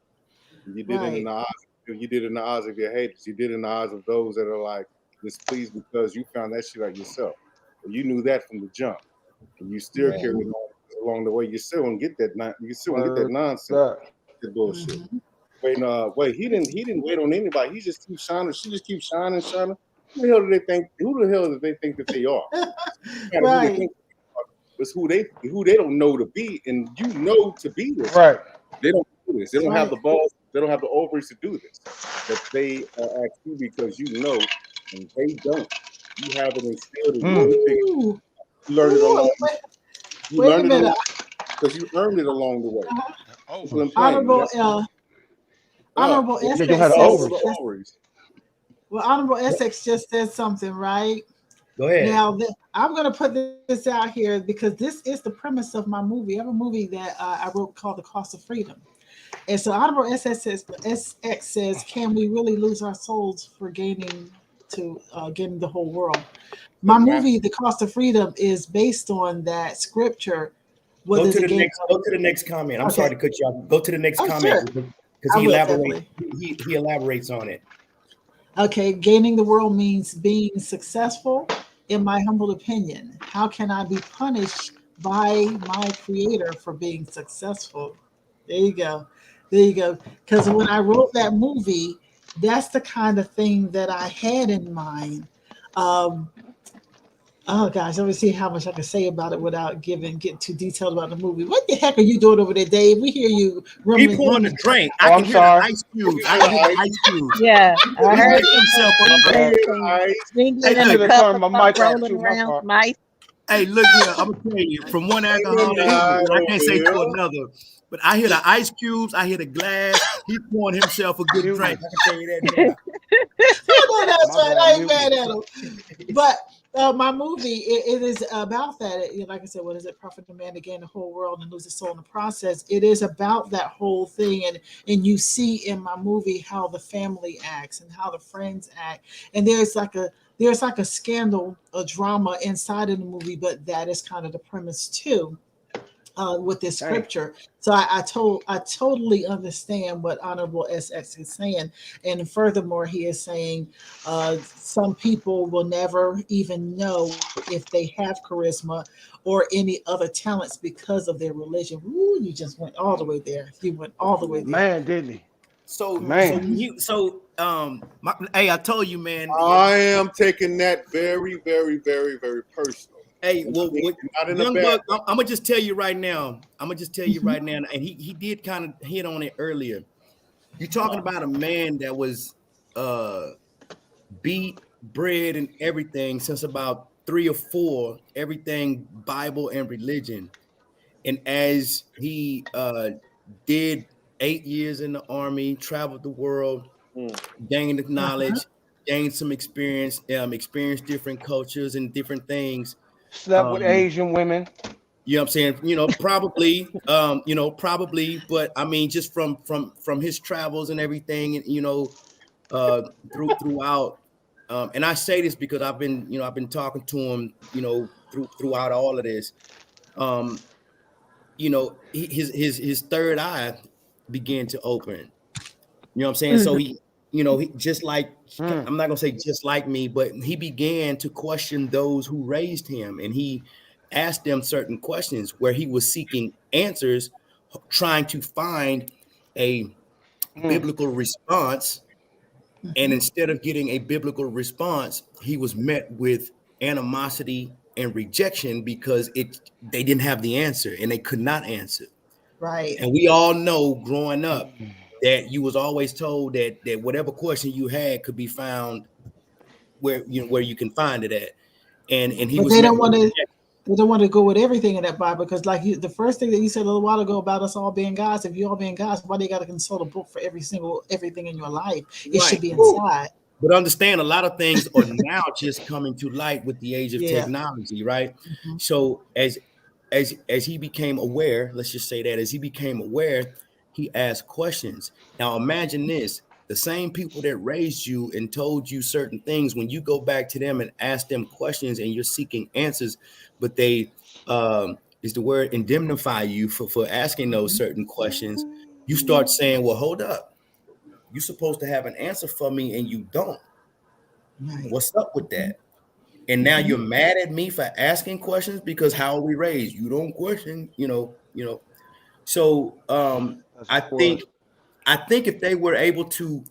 You did it in the eyes. You did it in the eyes of your haters. You did it in the eyes of those that are like displeased because you found that shit out yourself. You knew that from the jump, and you still carried on along the way. You still don't get that. You still don't get that nonsense. That bullshit. He didn't wait on anybody. He just keeps shining. She just keeps shining. Who the hell do they think? Who the hell do they think that they are? Right. It's who they don't know to be, and you know to be this. Right. They don't do this. They don't have the balls. They don't have the ovaries to do this. But they ask you because you know, and they don't. You have it instilled in you. You learned it along. You learned it because you earned it along the way. Honorable Essex. Well, Honorable Essex just said something, right? Go ahead. Now, I'm going to put this out here because this is the premise of my movie. I have a movie that I wrote called The Cost of Freedom. And so Honorable SX says, can we really lose our souls for gaining the whole world? My movie, The Cost of Freedom, is based on that scripture. Go to the next comment. I'm sorry to cut you off. Go to the next comment because he elaborates on it. Okay, gaining the world means being successful, in my humble opinion. How can I be punished by my creator for being successful? There you go. Because when I wrote that movie, that's the kind of thing that I had in mind. Oh gosh, let me see how much I can say about it without getting too detailed about the movie. What the heck are you doing over there, Dave? We hear you rumbling. He pouring a drink. I can hear the ice cubes. I can hear the ice cubes. Yeah, I heard himself. Hey, look here. I'm gonna tell you, from one alcoholic, I can't say to another. But I hear the ice cubes. I hear the glass. He's pouring himself a good drink. I can tell you that. That's right. I ain't mad at him. But my movie, it is about that. Like I said, what is it? Profit the man to gain the whole world and lose his soul in the process. It is about that whole thing. And you see in my movie how the family acts and how the friends act. And there's like a scandal, a drama inside of the movie, but that is kind of the premise too. With this scripture. So I totally understand what Honorable SX is saying. And furthermore, he is saying some people will never even know if they have charisma or any other talents because of their religion. Ooh, you just went all the way there. You went all the way there. Man, didn't he? Hey, I told you, man. I am taking that very, very, very, very personal. Hey, well, Young Buck, I'm gonna just tell you right now. And he did kind of hit on it earlier. You're talking about a man that was beat, bred, and everything since about 3 or 4, everything Bible and religion. And as he did 8 years in the army, traveled the world, gain knowledge, gain some experience, experience different cultures and different things. Slept with Asian women. You know what I'm saying? Probably, but I mean, just from his travels and everything, and throughout. And I say this because I've been talking to him, throughout all of this. His third eye began to open. You know what I'm saying? So he just like, I'm not gonna say just like me, but he began to question those who raised him, and he asked them certain questions where he was seeking answers, trying to find a biblical response. And instead of getting a biblical response, he was met with animosity and rejection because they didn't have the answer and they could not answer. Right. And we all know growing up that you was always told that whatever question you had could be found where you can find it at. And he but was they don't want to go with everything in that Bible, because like the first thing that you said a little while ago about us all being gods, if you all being gods, why they got to consult a book for everything in your life? It should be inside. But understand, a lot of things are now just coming to light with the age of technology, right? So as he became aware, let's just say that as he became aware, he asked questions. Now imagine this: the same people that raised you and told you certain things, when you go back to them and ask them questions and you're seeking answers, but they is the word indemnify you for asking those certain questions, you start saying, well, hold up, you're supposed to have an answer for me and you don't. Right. What's up with that? And now you're mad at me for asking questions because how are we raised? You don't question, So I think if they were able to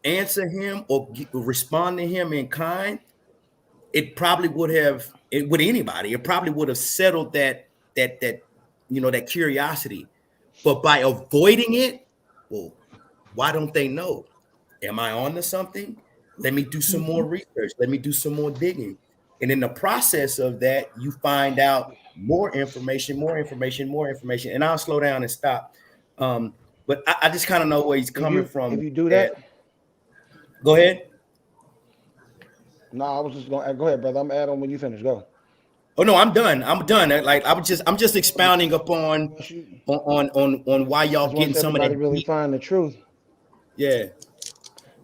answer him or respond to him in kind, it probably would have, with anybody, it probably would have settled that curiosity. But by avoiding it, well, why don't they know? Am I on to something? Let me do some more research. Let me do some more digging. And in the process of that, you find out more information. And I'll slow down and stop. But I just kind of know where he's coming from. If you do that, go ahead. No, I was just going to go ahead, brother. I'm add on when you finish. Go. Oh no, I'm done. Like I'm just expounding upon why y'all getting some of that. Really find the truth. Yeah.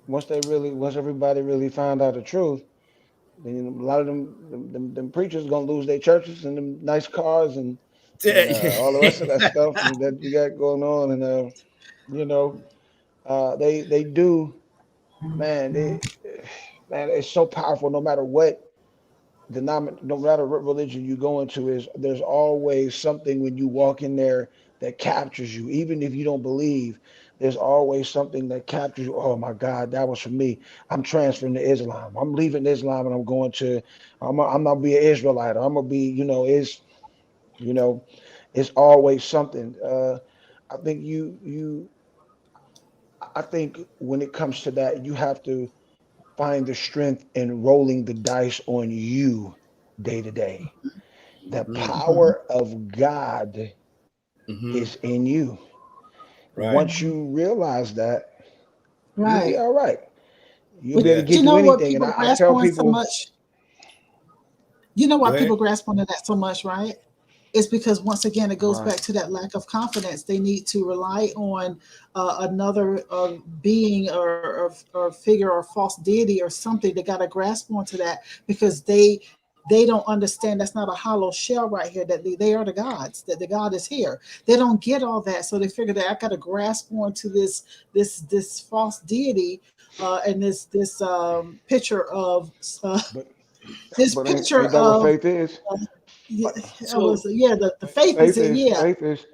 Once everybody really find out the truth, then a lot of them preachers gonna lose their churches and them nice cars and all the rest of that stuff that you got going on. And they do, man. Man, it's so powerful. No matter what no matter what religion you go into, there's always something when you walk in there that captures you, even if you don't believe. There's always something that captures you. Oh my God, that was for me. I'm transferring to Islam. I'm leaving Islam and I'm going to. I'm not be an Israelite. I'm gonna be. It's always something. I think when it comes to that, you have to find the strength in rolling the dice on you day to day. The power of God is in you. Right. Once you realize that, you'll be all right. You'll be able to get through anything. And I tell people so much. You know why people grasp onto that so much, right? It's because once again, it goes back to that lack of confidence. They need to rely on another being or figure or false deity or something. They got to grasp onto that because they don't understand that's not a hollow shell right here, that they are the gods, that the God is here. They don't get all that. So they figure that I got to grasp onto this false deity and this picture of this picture ain't that of what faith is? The faith is it.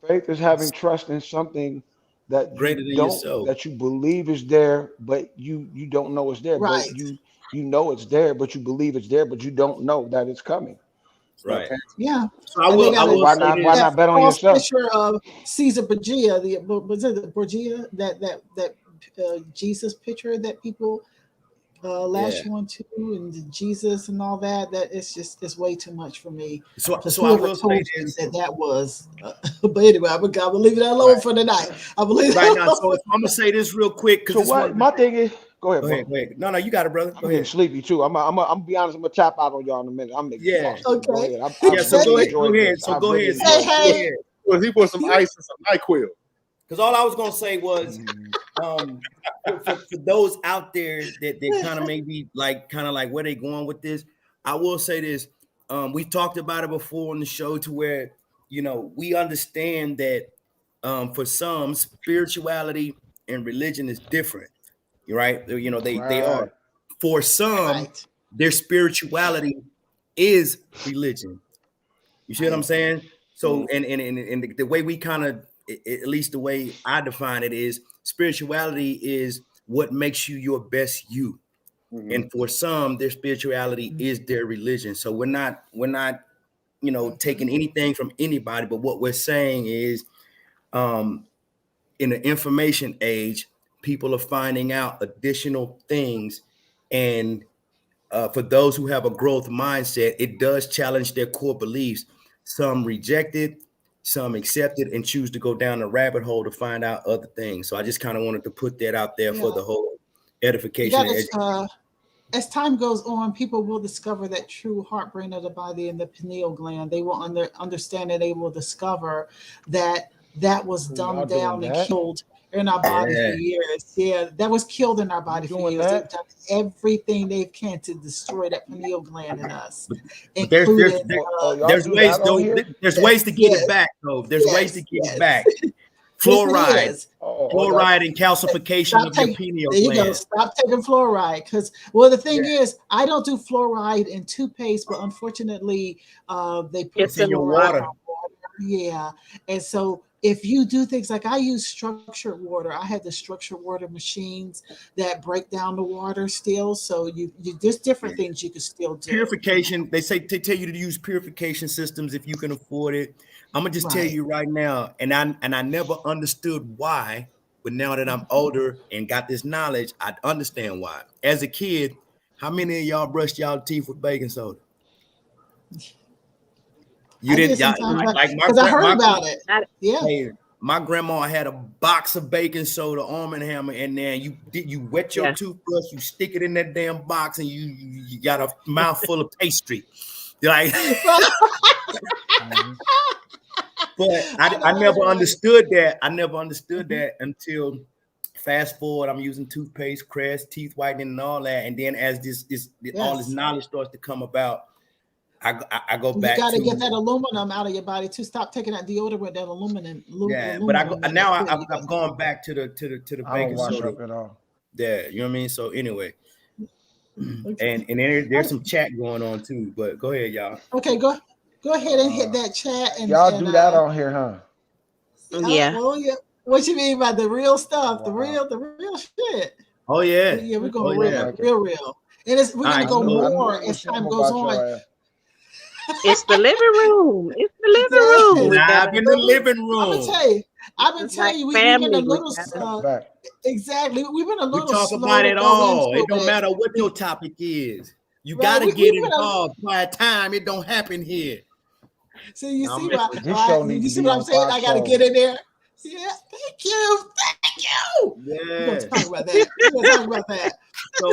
Faith is having trust in something that greater than yourself, that you believe is there, but you don't know it's there. Right. But you know it's there, but you believe it's there, but you don't know that it's coming. Right. Yeah. So I will why not bet on yourself? Picture of Caesar Borgia, was it Borgia that Jesus picture that people last one too, and Jesus and all that. That it's way too much for me. So I Whoever will told say you this. that was, but anyway, I'm gonna leave it alone for tonight. I believe right now. So I'm gonna say this real quick because So what? My thing is, go ahead, go bro. ahead, go ahead. No, you got it, brother. Go I'm getting ahead. sleepy too. I'm gonna be honest. I'm gonna tap out on y'all in a minute. I'm exhausted. Okay. Go ahead. I Yeah, so go really ahead. Go enjoyed ahead. this. So I go really ahead. enjoyed Hey, this. hey. Well, he put some ice and some NyQuil. Because all I was gonna say was, for those out there that kind of maybe like where they going with this, I will say this. We talked about it before on the show to where we understand that for some spirituality and religion is different, right? They Right. are. For some, Right. their spirituality is religion. You see what I'm saying? So, and the way we kind of, at least the way I define it, is spirituality is what makes you your best you. And for some, their spirituality is their religion. So we're not taking anything from anybody, but what we're saying is, in the information age, people are finding out additional things, and for those who have a growth mindset, it does challenge their core beliefs. Some reject it, some accept it, and choose to go down the rabbit hole to find out other things. So I just kind of wanted to put that out there for the whole edification. As time goes on, people will discover that true heartbrain of the body and the pineal gland. They will understand, and they will discover that was dumbed down and killed in our body for years. Yeah, that was killed in our body for years. They've done everything they can to destroy that pineal gland in us. But there's ways to get it back, though. There's ways to get it back. Fluoride, fluoride and calcification of your pineal gland. There you go. Stop taking fluoride, because the thing is, I don't do fluoride in toothpaste, but unfortunately, they put it's in your water. Yeah, and so if you do things like I use structured water, I have the structured water machines that break down the water still. So you there's different things you can still do. Purification. They tell you to use purification systems if you can afford it. I'm gonna just tell you right now, and I never understood why, but now that I'm older and got this knowledge, I understand why. As a kid, how many of y'all brushed y'all teeth with baking soda? You didn't, because I heard about it. Yeah. Hey, my grandma had a box of baking soda, Arm & Hammer, and then you wet your toothbrush, you stick it in that damn box, and you got a mouthful of pastry. Like, but I never understood that. I never understood that until fast forward. I'm using toothpaste, Crest, teeth whitening, and all that, and then as all this knowledge starts to come about, I go back. You got to get that aluminum out of your body to stop taking that deodorant with that aluminum. But I've gone back to the baking soda. At all. Yeah, you know what I mean. So anyway, and then there's some chat going on too. But go ahead, y'all. Okay, go ahead and hit that chat. And y'all do that on here, huh? Yeah. Yeah. What you mean by the real stuff? The real shit. Oh yeah. Yeah, we're going real. And we're gonna go more as time goes on. It's the living room. It's the living room. Live in the living room. I've been telling you, we've been a little exactly. We've been a little. We talk about it all. It don't matter what your topic is. You gotta get involved. By the time it don't happen here. So you see what I'm saying? I gotta get in there. Yeah, thank you. Yeah. We're gonna talk about that. So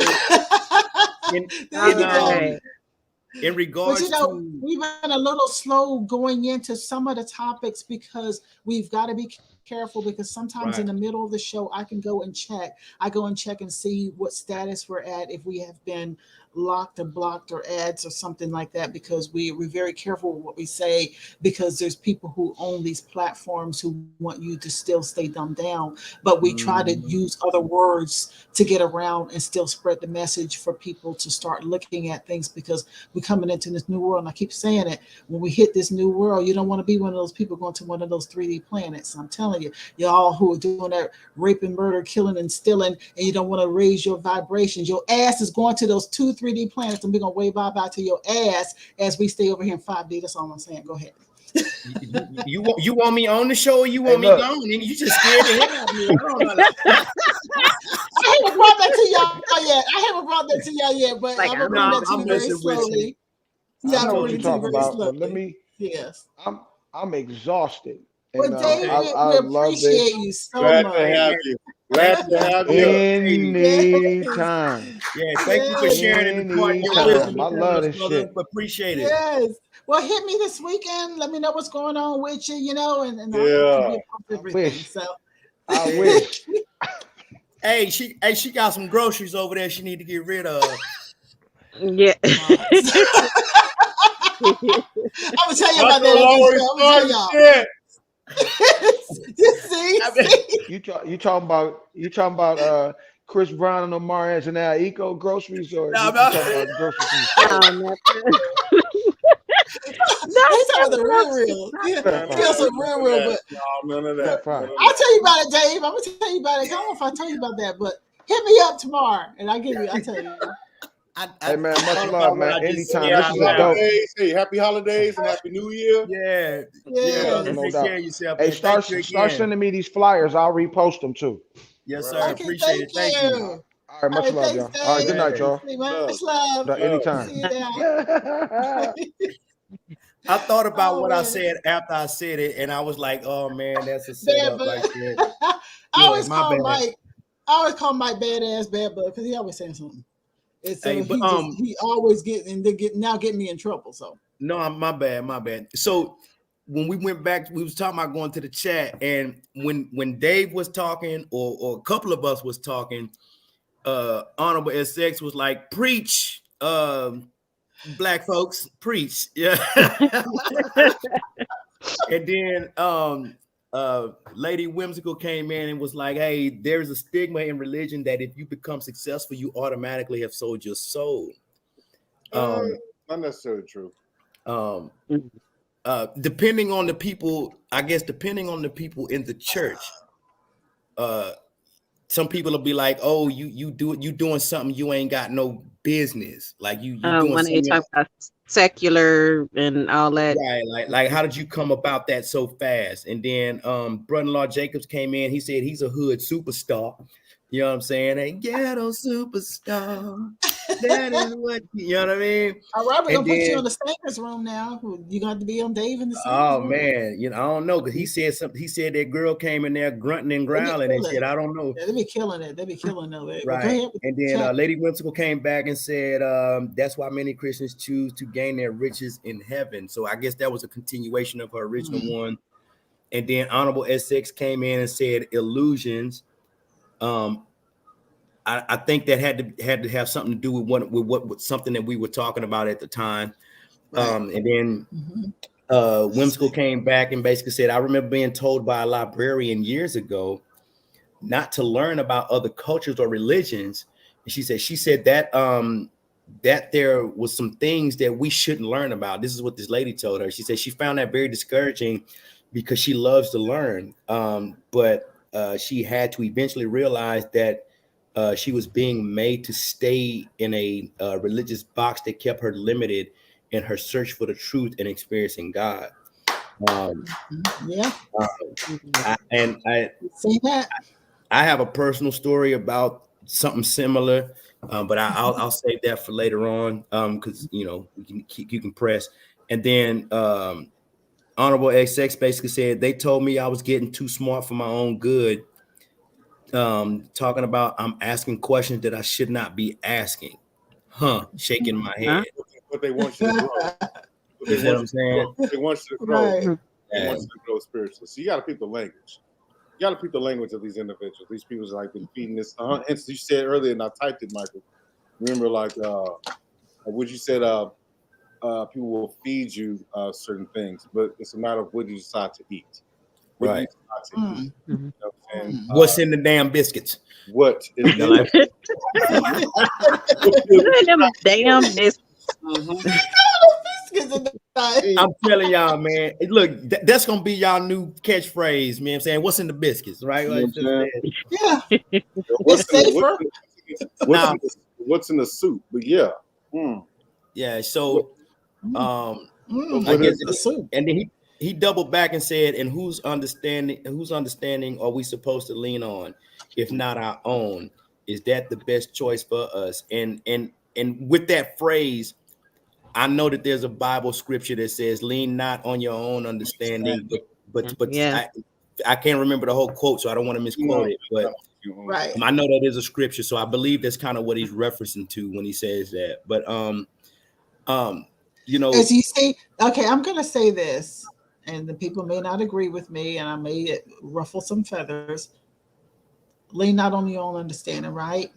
in regards to, we've been a little slow going into some of the topics because we've got to be careful, because sometimes in the middle of the show I go and check and see what status we're at, if we have been locked or blocked or ads or something like that, because we're very careful with what we say, because there's people who own these platforms who want you to still stay dumbed down, but we try to use other words to get around and still spread the message for people to start looking at things, because we're coming into this new world. And I keep saying it, when we hit this new world, you don't want to be one of those people going to one of those 3D planets. I'm telling you, y'all who are doing that raping, murder, killing, and stealing, and you don't want to raise your vibrations, your ass is going to those 2-3D planets, and we're gonna wave bye-bye to your ass as we stay over here in 5D. That's all I'm saying. Go ahead. You want me on the show, or you want me gone? And you just scared the hell out of me. haven't brought that to y'all yet. But Like, I'm gonna bring that to I'm you very messing with you. slowly. I Yeah, I'm know gonna what bring you're it to you talking very about, but let slowly. me. Yes. I'm exhausted, Well, and David, I we love this appreciate you so Glad much. to have you. Glad to have you. anytime. Yeah, thank you for sharing and imparting your wisdom Anytime. I upon love us, this brother. shit. Appreciate it. Yes. Well, hit me this weekend. Let me know what's going on with you, and I'll keep you I posted everything. wish. So I wish. Hey, she got some groceries over there she need to get rid of. Yeah. I'm gonna tell you about Uncle that after the always show. I'm gonna starting tell shit. y'all. You talking about Chris Brown and Omar as an Eco groceries, or No, you no. talking about groceries from the No, store? nothing. They talking about the real. Yeah, Fair he got some fire. real, but No, none of Fair that. fire. I'll tell you about it, Dave. I'm gonna tell you about it. I don't know if I tell you about that, but hit me up tomorrow and I'll tell you. Hey man, much thought love, about what man. I just Anytime. said This out is a loud. dope. Holidays. Hey, happy holidays and happy New Year. Yeah, Yes. brother. No Take doubt. care of yourself. Hey, Man. Thank you start again. sending me these flyers. I'll repost them too. Yes, Right. sir. Okay, Appreciate it. Thank you. you. All right, much love, Thanks, y'all. All right, good night, Dave. y'all. Much love. Anytime. See you now. I thought about Oh, what I man. said after I said it, and I was like, "Oh man, that's a Bad setup Bud. right there." I Yeah, always my call bad. Mike. I always call Mike badass Bad Bud because he always saying something. And so Hey, but he always get me in trouble. So no, my bad. So when we went back, we was talking about going to the chat, and when Dave was talking, or a couple of us was talking, Honorable SX was like, "Preach, black folks, preach." Yeah. And then Lady Whimsical came in and was like, "Hey, there's a stigma in religion that if you become successful, you automatically have sold your soul." Not necessarily true. Depending on the people, I guess, depending on the people in the church, some people will be like, "Oh, you doing something you ain't got no business. Like you doing When they something." talk about secular and all that. Right, like how did you come about that so fast? And then brother-in-law Jacobs came in, he said he's a hood superstar. You know what I'm saying? A ghetto superstar. That is what you know what I mean? all right, we're And gonna put you then in the singers room now. You're gonna have to be on Dave in the singers oh room. man, I don't know, because he said something. He said that girl came in there grunting and growling and shit. I don't know. Yeah, they be killing it. They be killing it. Right. Go ahead. And then Lady Whimsical came back and said that's why many Christians choose to gain their riches in heaven. So I guess that was a continuation of her original one. And then Honorable SX came in and said illusions. I think that had to have something to do with something that we were talking about at the time. Right. And then Whimsical came back and basically said, I remember being told by a librarian years ago not to learn about other cultures or religions. And she said that that there was some things that we shouldn't learn about. This is what this lady told her. She said she found that very discouraging because she loves to learn. But she had to eventually realize that she was being made to stay in a religious box that kept her limited in her search for the truth and experiencing God. I have a personal story about something similar, but I'll save that for later on because you can press. And then Honorable XX basically said they told me I was getting too smart for my own good. Talking about I'm asking questions that I should not be asking. Shaking my head. What they want you to grow. Is that what I'm saying? They want you to grow. Right. They want you to grow spiritually. So you got to pick the language. You got to pick the language of these individuals. These people are like been feeding this. And you said earlier, and I typed it, Michael. Remember, like what you said. People will feed you certain things, but it's a matter of what you decide to eat. What right. You decide to eat. You know what I'm saying? What's in the damn biscuits? What is in them damn biscuits? I'm telling y'all, man. Look, that's gonna be y'all new catchphrase, man. I'm saying, what's in the biscuits, right? Yeah. What's in the soup? But yeah. Yeah. So, I guess, and then he doubled back and said, "And whose understanding are we supposed to lean on, if not our own? is that the best choice for us? And with that phrase, I know that there's a Bible scripture that says, lean not on your own understanding, but Yeah. I can't remember the whole quote, so I don't want to misquote it, but Right. I know that is a scripture, so I believe that's kind of what he's referencing to when he says that. But you know, As you see, okay, I'm gonna say this, and the people may not agree with me, and I may ruffle some feathers. Lean not on your own understanding, right?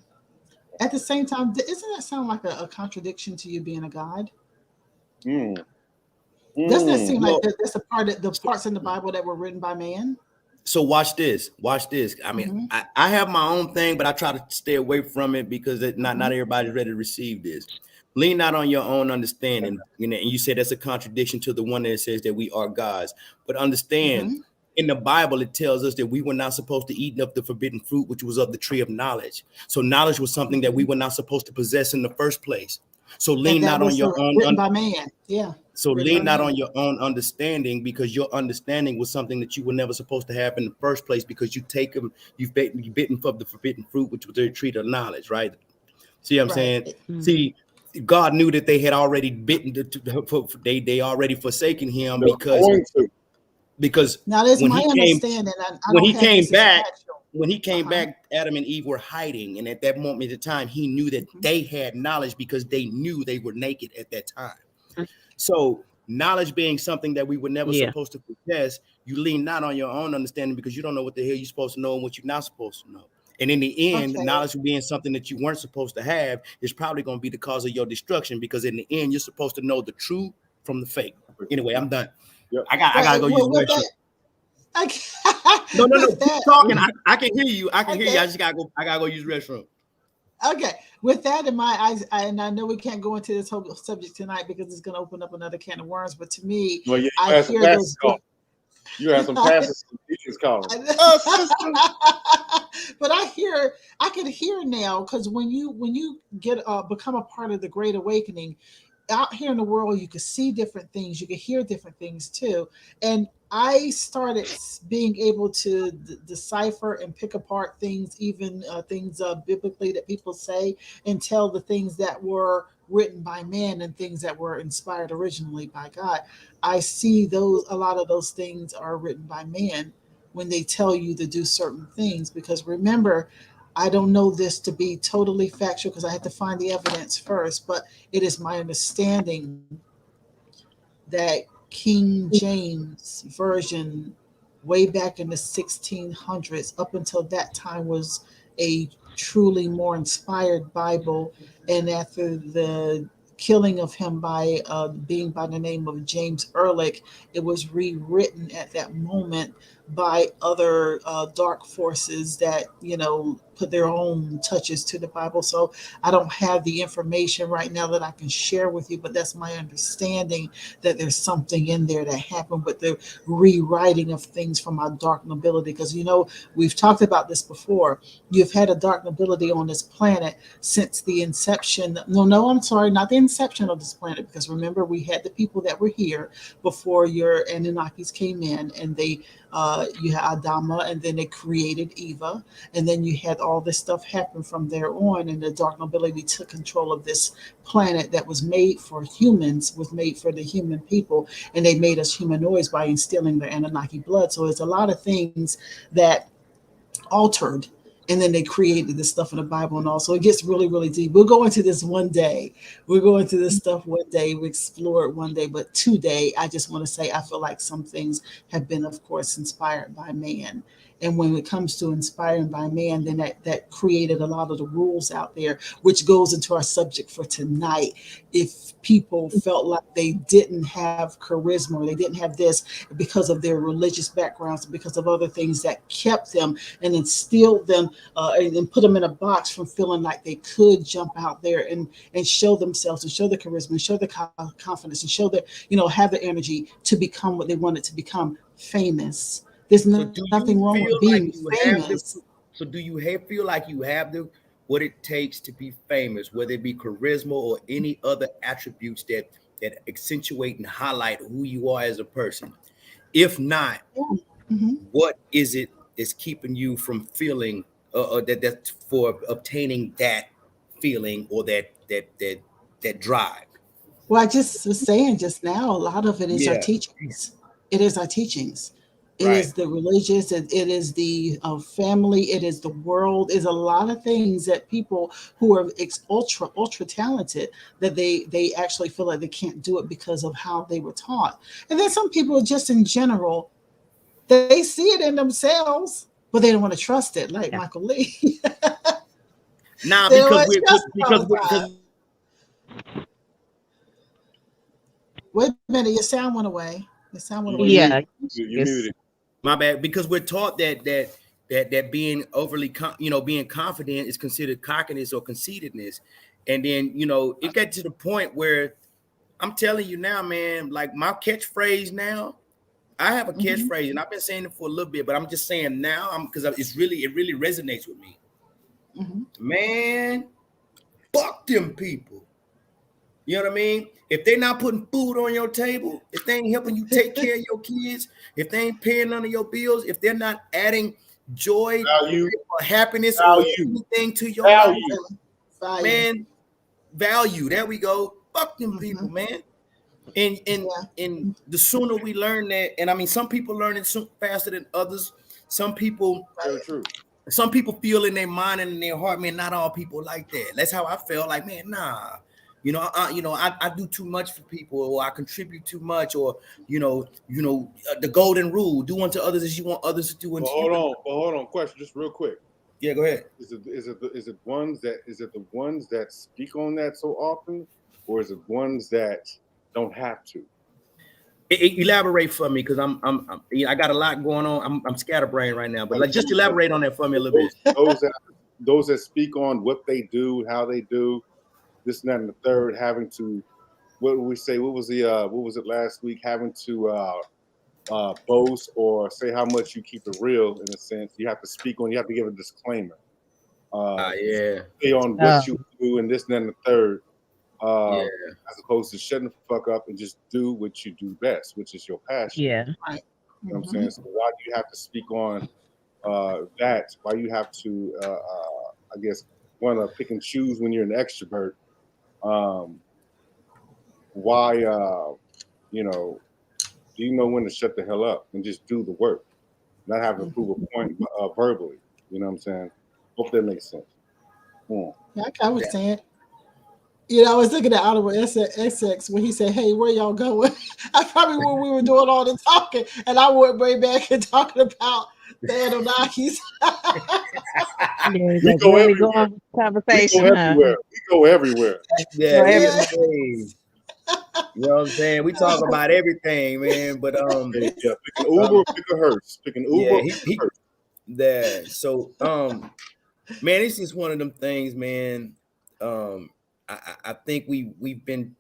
At the same time, doesn't that sound like a contradiction to you being a God? Mm. Doesn't that seem like well, that's a part of the parts in the Bible that were written by man? so watch this. I mean, I have my own thing, but I try to stay away from it because not everybody's ready to receive this. Lean not on your own understanding, you know, and you said that's a contradiction to the one that says that we are gods. But understand, in the Bible, it tells us that we were not supposed to eat of the forbidden fruit, which was of the tree of knowledge. So knowledge was something that we were not supposed to possess in the first place. So And lean that not on was your own. written by man. Yeah. So Written by lean not man. on your own understanding, because your understanding was something that you were never supposed to have in the first place, because you take them, you've bitten from the forbidden fruit, which was the tree of knowledge, right? See what I'm saying? See, God knew that they had already bitten, they already forsaken him, because Now that's when my he came, understanding. I don't have this as factual. when he came back, Adam and Eve were hiding, and at that moment in time, he knew that they had knowledge because they knew they were naked at that time. So knowledge being something that we were never supposed to possess, you lean not on your own understanding because you don't know what the hell you're supposed to know and what you're not supposed to know. And in the end, knowledge being something that you weren't supposed to have is probably going to be the cause of your destruction, because in the end, you're supposed to know the true from the fake. Anyway, I'm done. Yep. I gotta go use the restroom. No. Keep talking. I can hear you. I hear you. I gotta go use the restroom. Okay, with that in mind, and I know we can't go into this whole subject tonight because it's going to open up another can of worms. But to me, I hear those. You have some pastors and teachers calling. But I can hear now, because when you get become a part of the Great Awakening, out here in the world, you can see different things, you can hear different things too, and I started being able to decipher and pick apart things, even things biblically that people say, and tell the things that were written by man and things that were inspired originally by God. I see a lot of those things are written by man when they tell you to do certain things. Because remember, I don't know this to be totally factual because I had to find the evidence first, but it is my understanding that King James Version, way back in the 1600s, up until that time, was a truly more inspired Bible. And after the killing of him by being by the name of James Ehrlich, it was rewritten at that moment by other dark forces that put their own touches to the Bible. So I don't have the information right now that I can share with you, but that's my understanding, that there's something in there that happened with the rewriting of things from our dark nobility. Because we've talked about this before. You've had a dark nobility on this planet since the inception. No, I'm sorry, not the inception of this planet, because remember, we had the people that were here before your Anunnakis came in, and they you had Adama, and then they created Eva, and then you had all this stuff happen from there on, and the dark nobility took control of this planet that was made for humans, was made for the human people, and they made us humanoids by instilling the Anunnaki blood. So it's a lot of things that altered, and then they created this stuff in the Bible. And also it gets really, really deep. We'll go into this one day. We'll go into this stuff one day. We explore it one day. But today, I just want to say, I feel like some things have been, of course, inspired by man. And when it comes to inspiring by man, then that created a lot of the rules out there, which goes into our subject for tonight. If people felt like they didn't have charisma, or they didn't have this because of their religious backgrounds, because of other things that kept them and instilled them and put them in a box from feeling like they could jump out there and show themselves, and show the charisma, and show the confidence, and show that, have the energy to become what they wanted to become, famous. There's nothing wrong with being famous. So do you feel like you have what it takes to be famous, whether it be charisma or any other attributes that accentuate and highlight who you are as a person? If not, what is it that's keeping you from feeling that's for obtaining that feeling or that drive. Well, I just was saying just now, a lot of it is our Yeah. teachings. It is our teachings. It Right. is the religious, it is the family, it is the world, is a lot of things that people who are ultra talented, that they actually feel like they can't do it because of how they were taught. And then some people just in general, they see it in themselves, but they don't want to trust it, like Yeah. Michael Lee. Nah, They don't because want to we're trust it all because the we're time. Wait a minute, your sound went away. Your sound went away. Yeah. You It's- muted. my bad, because we're taught that being overly being confident is considered cockiness or conceitedness. And then it got to the point where I'm telling you now, man, like my catchphrase now, I have a catchphrase and I've been saying it for a little bit, but I'm just saying now, because it really resonates with me. Man, fuck them people. You know what I mean? If they're not putting food on your table, if they ain't helping you take care of your kids, if they ain't paying none of your bills, if they're not adding joy Value. or happiness or Value. anything to your Value. life, man, value. There we go. Fuck them people, man. And the sooner we learn that, and I mean, some people learn it faster than others. Some people, Very true. some people feel in their mind and in their heart, man, not all people like that. That's how I felt. Like, man, nah. I do too much for people, or I contribute too much, or the golden rule: do unto others as you want others to do unto you. Hold on. Question, just real quick. Yeah, go ahead. Is it the ones that speak on that so often, or is it ones that don't have to? Elaborate for me, because I got a lot going on. I'm scatterbrained right now, but just elaborate on that for me a little bit. Those that speak on what they do, how they do, this and that and the third, having to, what would we say? What was it last week? Having to boast or say how much you keep it real. In a sense, you have to speak on. You have to give a disclaimer. Say on what you do and this and that and the third. As opposed to shutting the fuck up and just do what you do best, which is your passion. Yeah. Right. You know what I'm saying? So why do you have to speak on that? Why you have to, I guess, want to pick and choose when you're an extrovert? Why, do you know when to shut the hell up and just do the work? Not have to prove a point verbally. You know what I'm saying? Hope that makes sense. Yeah, I was saying. I was looking at Oliver Essex when he said, "Hey, where y'all going?" I probably when we were doing all the talking, and I went way back and talking about the Anunnakis. We go everywhere. Conversation. We go everywhere. Yeah. You know what I'm saying? We talk about everything, man. But pick an Uber, pick a hearse. Pick an Uber, pick a hearse. Yeah. So man, it's just one of them things, man. I think we've been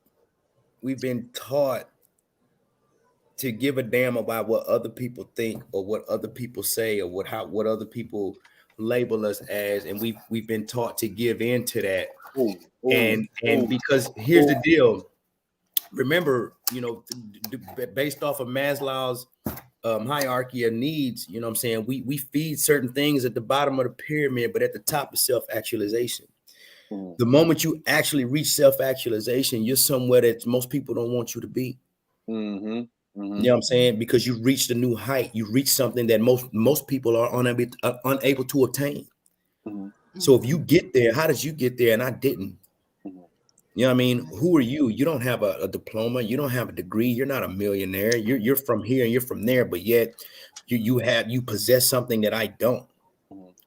taught to give a damn about what other people think or what other people say or what other people label us as, and we've been taught to give in to that. And because here's the deal. Remember, based off of Maslow's hierarchy of needs, you know what I'm saying? We feed certain things at the bottom of the pyramid, but at the top is self-actualization. The moment you actually reach self-actualization, you're somewhere that most people don't want you to be. You know what I'm saying? Because you reached a new height. You reach something that most people are unable to attain. So if you get there, how did you get there and I didn't? You know what I mean? Who are you? You don't have a diploma. You don't have a degree. You're not a millionaire. You're from here and you're from there, but yet you possess something that I don't.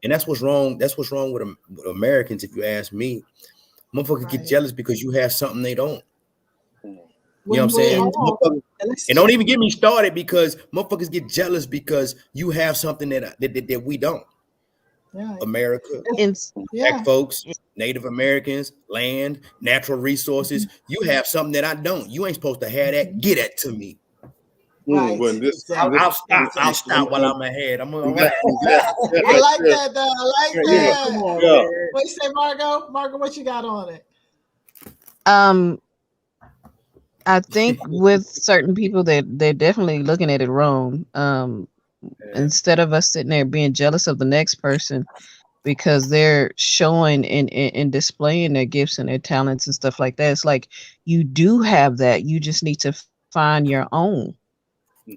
And that's what's wrong. That's what's wrong with Americans, if you ask me. Motherfuckers get jealous because you have something they don't. You know what I'm saying? And don't even get me started because motherfuckers get jealous because you have something that we don't. Right. America, black folks, Native Americans, land, natural resources. You have something that I don't. You ain't supposed to have that. Get that to me. Right. I'll stop while I'm ahead. I'm all right. I like that though. I like that. Come on, Yeah. What you say, Margo? Margo, what you got on it? I think with certain people that they're definitely looking at it wrong. Instead of us sitting there being jealous of the next person, because they're showing and displaying their gifts and their talents and stuff like that. It's like you do have that. You just need to find your own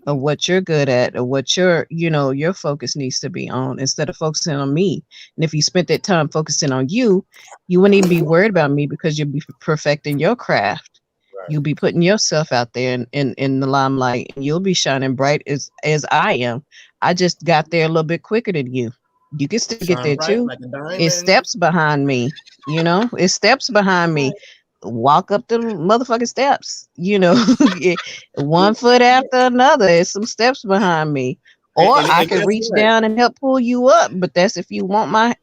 of what you're good at or what your focus needs to be on instead of focusing on me. And if you spent that time focusing on you, you wouldn't even be worried about me because you'll be perfecting your craft. Right. You'll be putting yourself out there in the limelight, and you'll be shining bright as I am. I just got there a little bit quicker than you. You can still get Shine there bright too. like a diamond. It's steps behind me, it's steps behind me. Walk up the motherfucking steps, one foot after another. It's some steps behind me. Or I can guess reach what? down and help pull you up. But that's if you want to,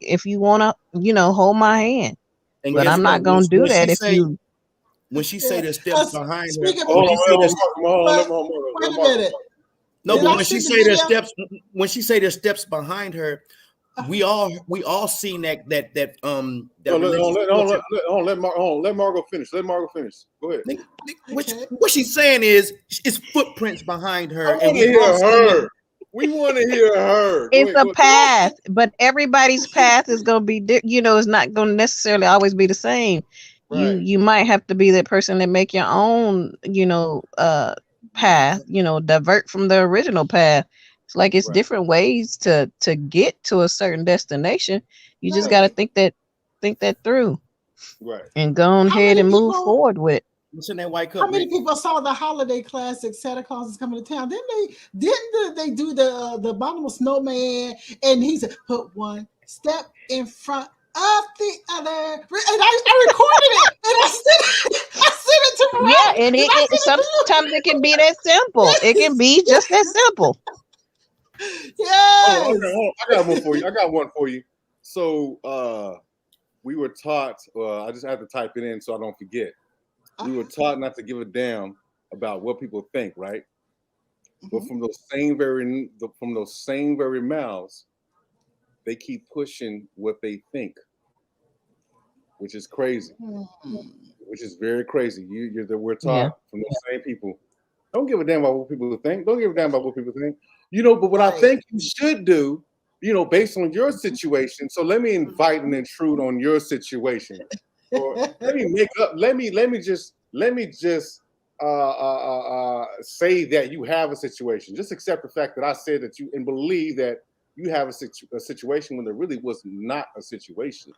hold my hand. And But guess I'm not what? gonna do that if say, you when she say the steps behind her, Speaking of Hold when she say the wait a minute. no, Did but I when she see the say the video? steps, when she say the steps behind her, we all seen that let Margo finish. Let Margo finish. Go ahead. What she's saying is it's footprints behind her. I want to hear her. We want to hear her. It's a path, but everybody's path is gonna be it's not gonna necessarily always be the same. Right. You might have to be that person that make your own, path, divert from the original path. It's like it's different ways to get to a certain destination. You just gotta think that through. Right. And go ahead and move forward with. What's in that white cup? How many people saw the holiday classic Santa Claus is Coming to Town? Didn't they do the abominable snowman? And he said, put one step in front of the other. And I recorded it and I sent it to Veronica. Yeah, and sometimes it can be that simple. It can be just that simple. Yes. Oh, okay. I got one for you. So we were taught, I just have to type it in so I don't forget. We were taught not to give a damn about what people think, right? But from those same very mouths, they keep pushing what they think, which is crazy. Which is very crazy. We're taught from those same people. Don't give a damn about what people think. Don't give a damn about what people think. But what I think you should do, based on your situation. So let me invite and intrude on your situation. Or let me just say that you have a situation. Just accept the fact that I said that you and believe that you have a situation when there really was not a situation.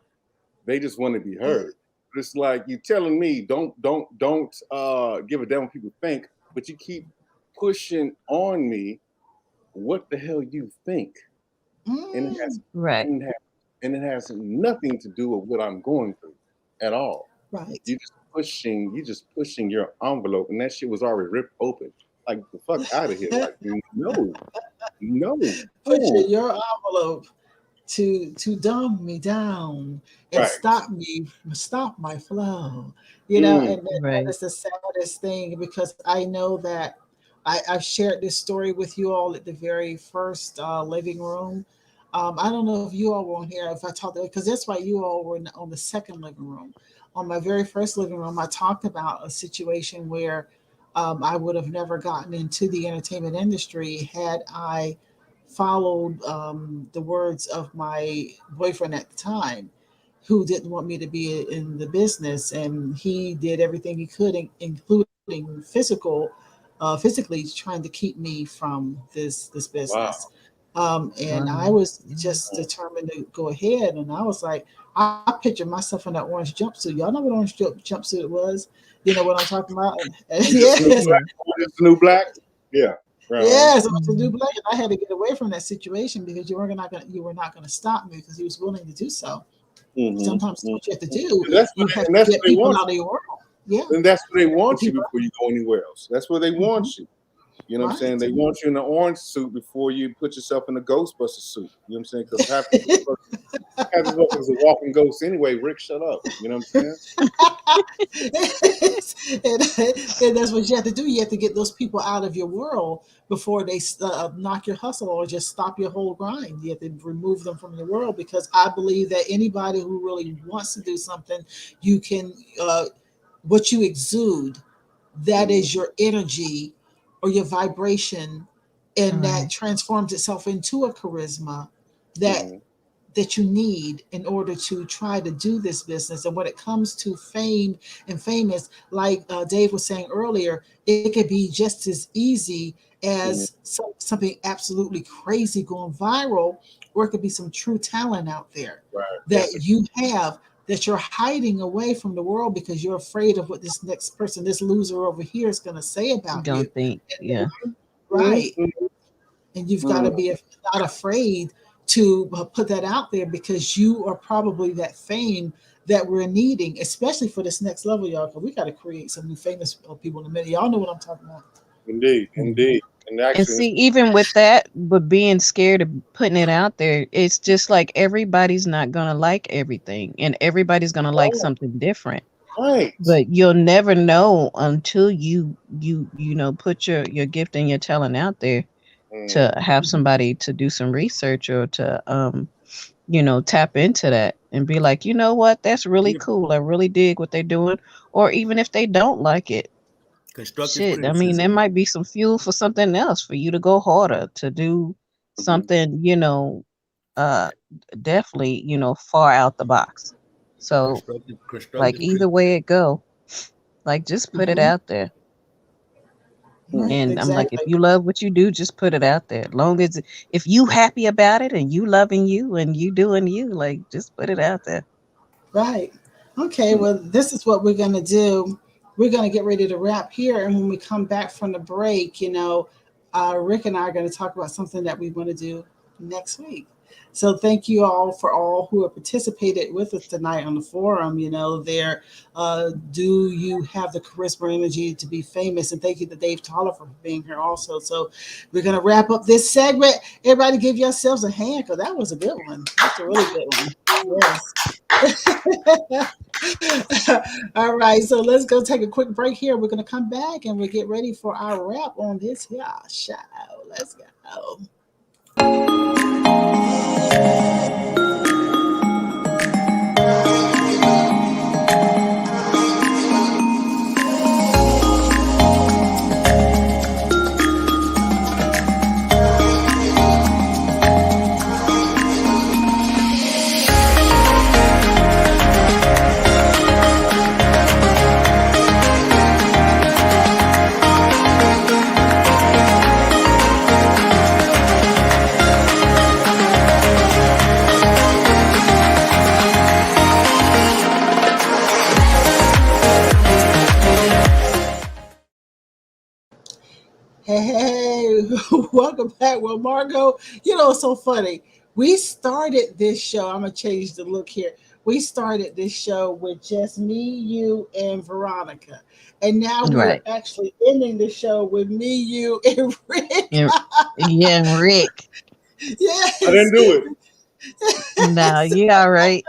They just want to be heard. But it's like you telling me don't give a damn what people think, but you keep pushing on me what the hell you think, and it has nothing to do with what I'm going through at all. Right. You just pushing your envelope, and that shit was already ripped open. Like the fuck out of here. Like no. Pushing your envelope to dumb me down and stop my flow. And that's the saddest thing, because I know that I've shared this story with you all at the very first living room. I don't know if you all were here, if I talked, because that's why you all were on the second living room. On my very first living room, I talked about a situation where I would have never gotten into the entertainment industry had I followed the words of my boyfriend at the time, who didn't want me to be in the business. And he did everything he could, including physically trying to keep me from this business. Wow. And I was just determined to go ahead. And I was like, I pictured myself in that orange jumpsuit. Y'all know what orange jumpsuit was? You know what I'm talking about? Yes. New black? Yeah. Right. Yes, it was a new black. And I had to get away from that situation because you were not going to stop me, because he was willing to do so. Sometimes what you have to do, you have to get people out of your world. Yeah. And that's where they want you before you go anywhere else. That's where they want you. You know what I'm saying? They want you in an orange suit before you put yourself in a Ghostbuster suit. You know what I'm saying? Because half the motherfuckers is a walking ghost anyway. Rick, shut up. You know what I'm saying? and that's what you have to do. You have to get those people out of your world before they knock your hustle or just stop your whole grind. You have to remove them from your world, because I believe that anybody who really wants to do something, you can, what you exude, that is your energy or your vibration, and that transforms itself into a charisma that that you need in order to try to do this business. And when it comes to fame and famous, like Dave was saying earlier, it could be just as easy as something absolutely crazy going viral, or it could be some true talent out there Right. that you have that you're hiding away from the world because you're afraid of what this next person, this loser over here, is going to say about you. Don't think, yeah. Right. And you've got to be not afraid to put that out there, because you are probably that fame that we're needing, especially for this next level, y'all. Because we got to create some new famous people in a minute. Y'all know what I'm talking about. Indeed. And actually, And see, even with that, but being scared of putting it out there, it's just like everybody's not gonna like everything, and everybody's gonna like something different. right. But you'll never know until you know, put your gift and your talent out there to have somebody to do some research, or to you know, tap into that and be like, you know what, that's really cool. I really dig what they're doing. Or even if they don't like it, Constructive shit, I mean, criticism. there might be some fuel for something else, for you to go harder, to do something, you know, definitely, you know, far out the box. So like Constructive either way it go, like just put it out there. Right, And I'm like, if exactly. you love what you do, just put it out there. Long as if you happy about it and you loving you and you doing you, like just put it out there. Right. Okay, well, this is what we're going to do. We're going to get ready to wrap here. And when we come back from the break, you know, Rick and I are going to talk about something that we want to do next week. So thank you all for all who have participated with us tonight on the forum. You know, do you have the charisma energy to be famous? And thank you to Dave Toller for being here also. So we're going to wrap up this segment. Everybody give yourselves a hand, because that was a good one. That's a really good one. Yes. All right, so let's go take a quick break here. We're going to come back and we'll get ready for our wrap on this here show. Let's go. Hey, welcome back. Well, Margo, you know, it's so funny. We started this show. I'm going to change the look here. We started this show with just me, you, and Veronica. And now we're Right. actually ending the show with me, you, and Rick. Yeah, Rick. Yes. I didn't do it. No, you all right.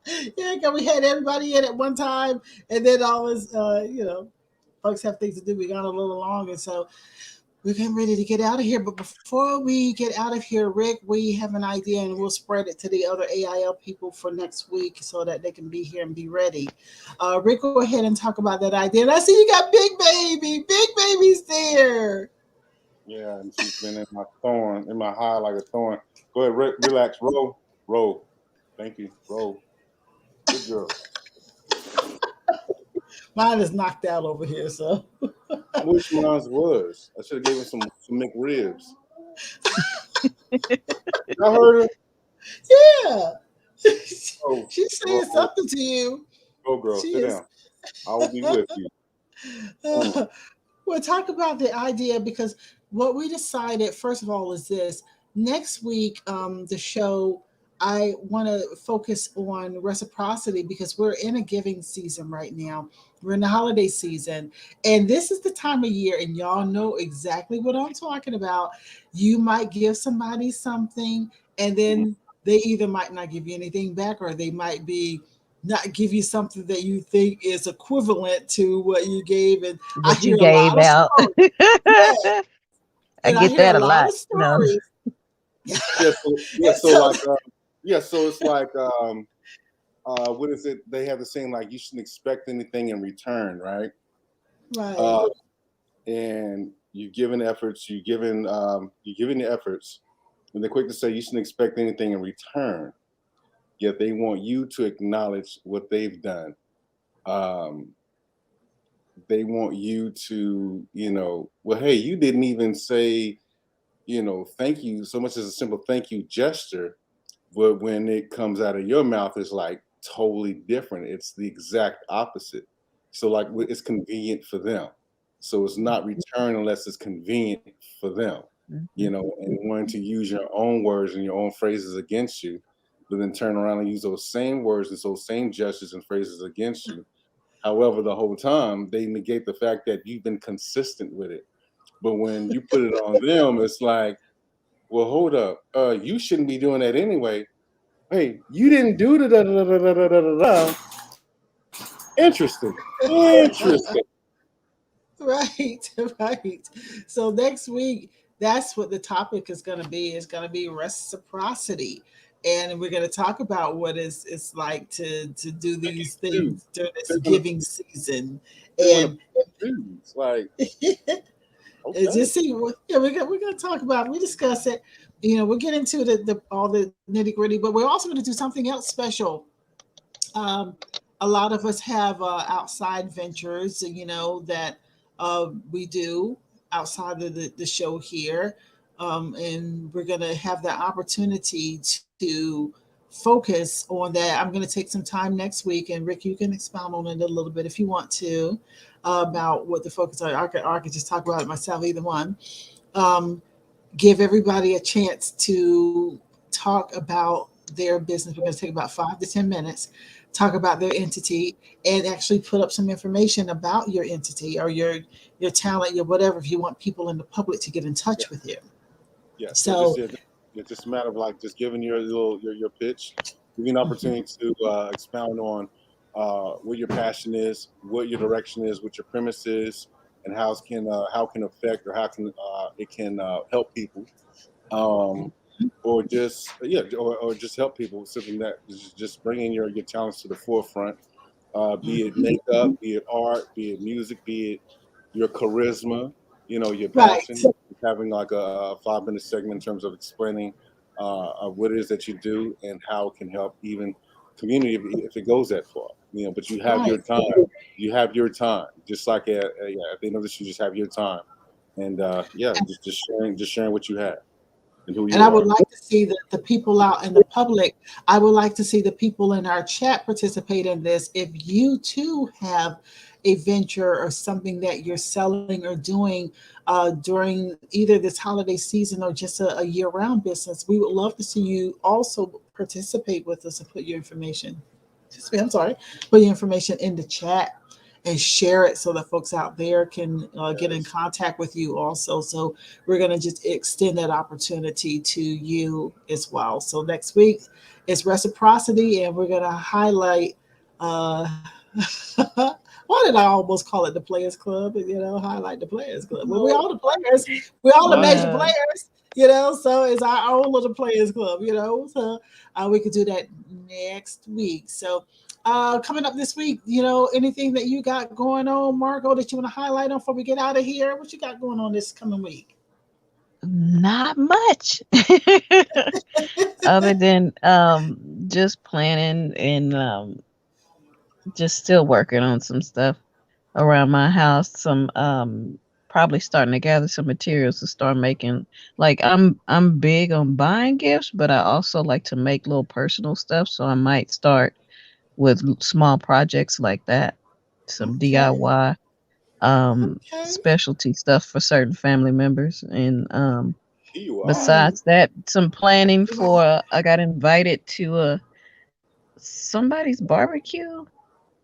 Yeah, because we had everybody in at one time. And then all this, you know, folks have things to do. We got a little long. And so we're getting ready to get out of here. But before we get out of here, Rick, we have an idea, and we'll spread it to the other AIL people for next week so that they can be here and be ready. Rick, go ahead and talk about that idea. And I see you got Big Baby. Big Baby's there. Yeah, and she's been in my high like a thorn. Go ahead, Rick, relax, roll. Thank you, roll. Good girl. Mine is knocked out over here, so. I wish mine was. I should have given some McRibs. Y'all heard her? Yeah. Oh, She's saying something to you. Go, girl, sit down. I will be with you. Well, talk about the idea, because what we decided, first of all, is this. Next week, the show, I want to focus on reciprocity, because we're in a giving season right now. We're in the holiday season, and this is the time of year, and y'all know exactly what I'm talking about. You might give somebody something, and then they either might not give you anything back, or they might be not give you something that you think is equivalent to what you gave. And I That you hear a lot gave of out. stories. Yeah. I And I get hear a that a lot lot. of No. stories. So it's like what is it? They have the saying like you shouldn't expect anything in return, right? Right. And you've given efforts, you've given the efforts, and they're quick to say you shouldn't expect anything in return. yet they want you to acknowledge what they've done. They want you to, well, hey, you didn't even say, thank you so much as a simple thank you gesture. But when it comes out of your mouth, it's like totally different. It's the exact opposite. So like it's convenient for them. So it's not returned unless it's convenient for them, and wanting to use your own words and your own phrases against you, but then turn around and use those same words and those same gestures and phrases against you. However, the whole time they negate the fact that you've been consistent with it. But when you put it on them, it's like, well, hold up. You shouldn't be doing that anyway. Hey, you didn't do the da da da da da da da da. Interesting. Interesting. Right, right. So next week, that's what the topic is going to be. It's going to be reciprocity, and we're going to talk about what it's like to do these things during this giving season, and like. Okay. Just see, yeah, we're gonna talk about it. We discuss it. We'll get into the all the nitty gritty, but we're also going to do something else special. A lot of us have outside ventures, that we do outside of the show here, and we're going to have the opportunity to focus on that. I'm going to take some time next week, and Rick, you can expound on it a little bit if you want to, about what the focus are. I could just talk about it myself, either one. Give everybody a chance to talk about their business. We're going to take about 5 to 10 minutes, talk about their entity, and actually put up some information about your entity or your talent, your whatever, if you want people in the public to get in touch with you. Yeah. So it's just a matter of like just giving your pitch, giving an opportunity to expound on what your passion is, what your direction is, what your premise is, and how it can affect or how can it can help people, or just or just help people. Something that is just bringing your talents to the forefront, be it makeup, be it art, be it music, be it your charisma, your passion. Right. Having like a 5-minute segment in terms of explaining what it is that you do and how it can help even community if it goes that far. But you have your time. You have your time. Just like at the end of this, you just have your time, and just sharing what you have. And I would like to see the people out in the public. I would like to see the people in our chat participate in this. If you too have a venture or something that you're selling or doing during either this holiday season or just a year-round business, we would love to see you also participate with us and put your information. Put your information in the chat and share it so that folks out there can get in contact with you also. So we're going to just extend that opportunity to you as well. So next week is reciprocity, and we're going to highlight why did I almost call it the Players Club? Highlight the Players Club. Well, we're all the players. We're all the major players, so it's our own little Players Club, so we could do that next week. So coming up this week, anything that you got going on, Margo, that you want to highlight on before we get out of here? What you got going on this coming week? Not much. Other than just planning and just still working on some stuff around my house. Some probably starting to gather some materials to start making. Like I'm big on buying gifts, but I also like to make little personal stuff. So I might start with small projects like that, some DIY specialty stuff for certain family members. And besides that, some planning for I got invited to somebody's barbecue.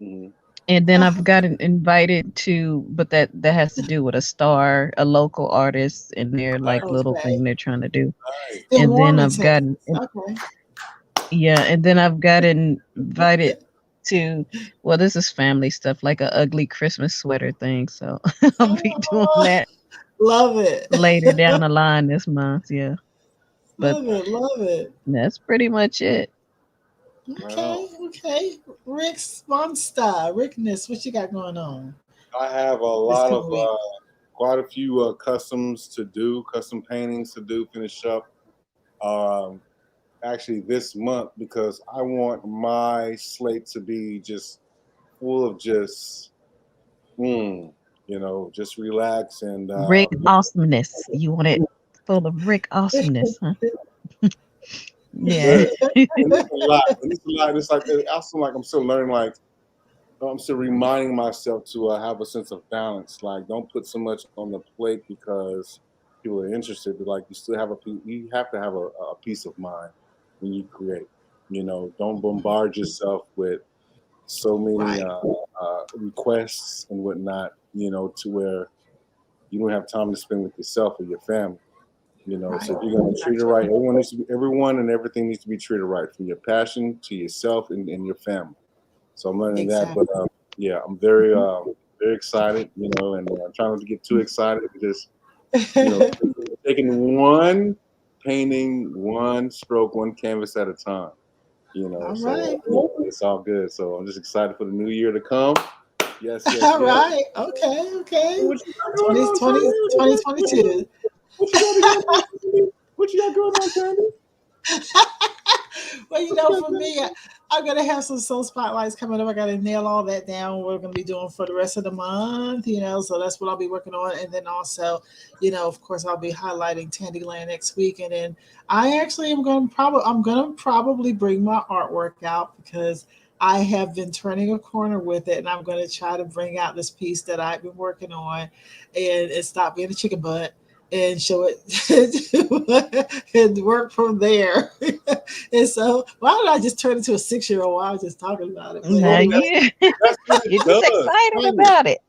Mm-hmm. And then I've gotten invited to, but that has to do with a local artist and their little thing they're trying to do. And then I've gotten, and then I've gotten invited to, well, this is family stuff, like an ugly Christmas sweater thing. So I'll be doing that. Love it. Later down the line this month, yeah. But love it. That's pretty much it. Okay. Rick's Monster. Rickness, what you got going on? I have a lot of quite a few custom paintings to do, finish up. actually this month because I want my slate to be just full of just, just relax and Rick awesomeness. You want it full of Rick awesomeness, huh? Yeah. and it's a lot. And it's a lot. It's like also like I'm still learning. Like I'm still reminding myself to have a sense of balance. Like don't put so much on the plate because people are interested. But like you have to have a peace of mind when you create. Don't bombard yourself with so many requests and whatnot. To where you don't have time to spend with yourself or your family. So if you're going to treat it right, everyone and everything needs to be treated right, from your passion to yourself and your family. So I'm learning that, but I'm very, very excited, and I'm trying not to get too excited, just, taking one painting, one stroke, one canvas at a time, so it's all good. So I'm just excited for the new year to come. Yes. All right. Okay. 2022. What you got going on, Sandy? Well, for me, I'm gonna have some soul spotlights coming up. I gotta nail all that down. What we're gonna be doing for the rest of the month, so that's what I'll be working on. And then also, of course, I'll be highlighting Tandyland next week. And then I actually I'm gonna probably bring my artwork out because I have been turning a corner with it, and I'm gonna try to bring out this piece that I've been working on, and stop being a chicken butt and show it and work from there. And so, why don't I just turn into a 6-year-old while I was just talking about it? But You're just excited about it.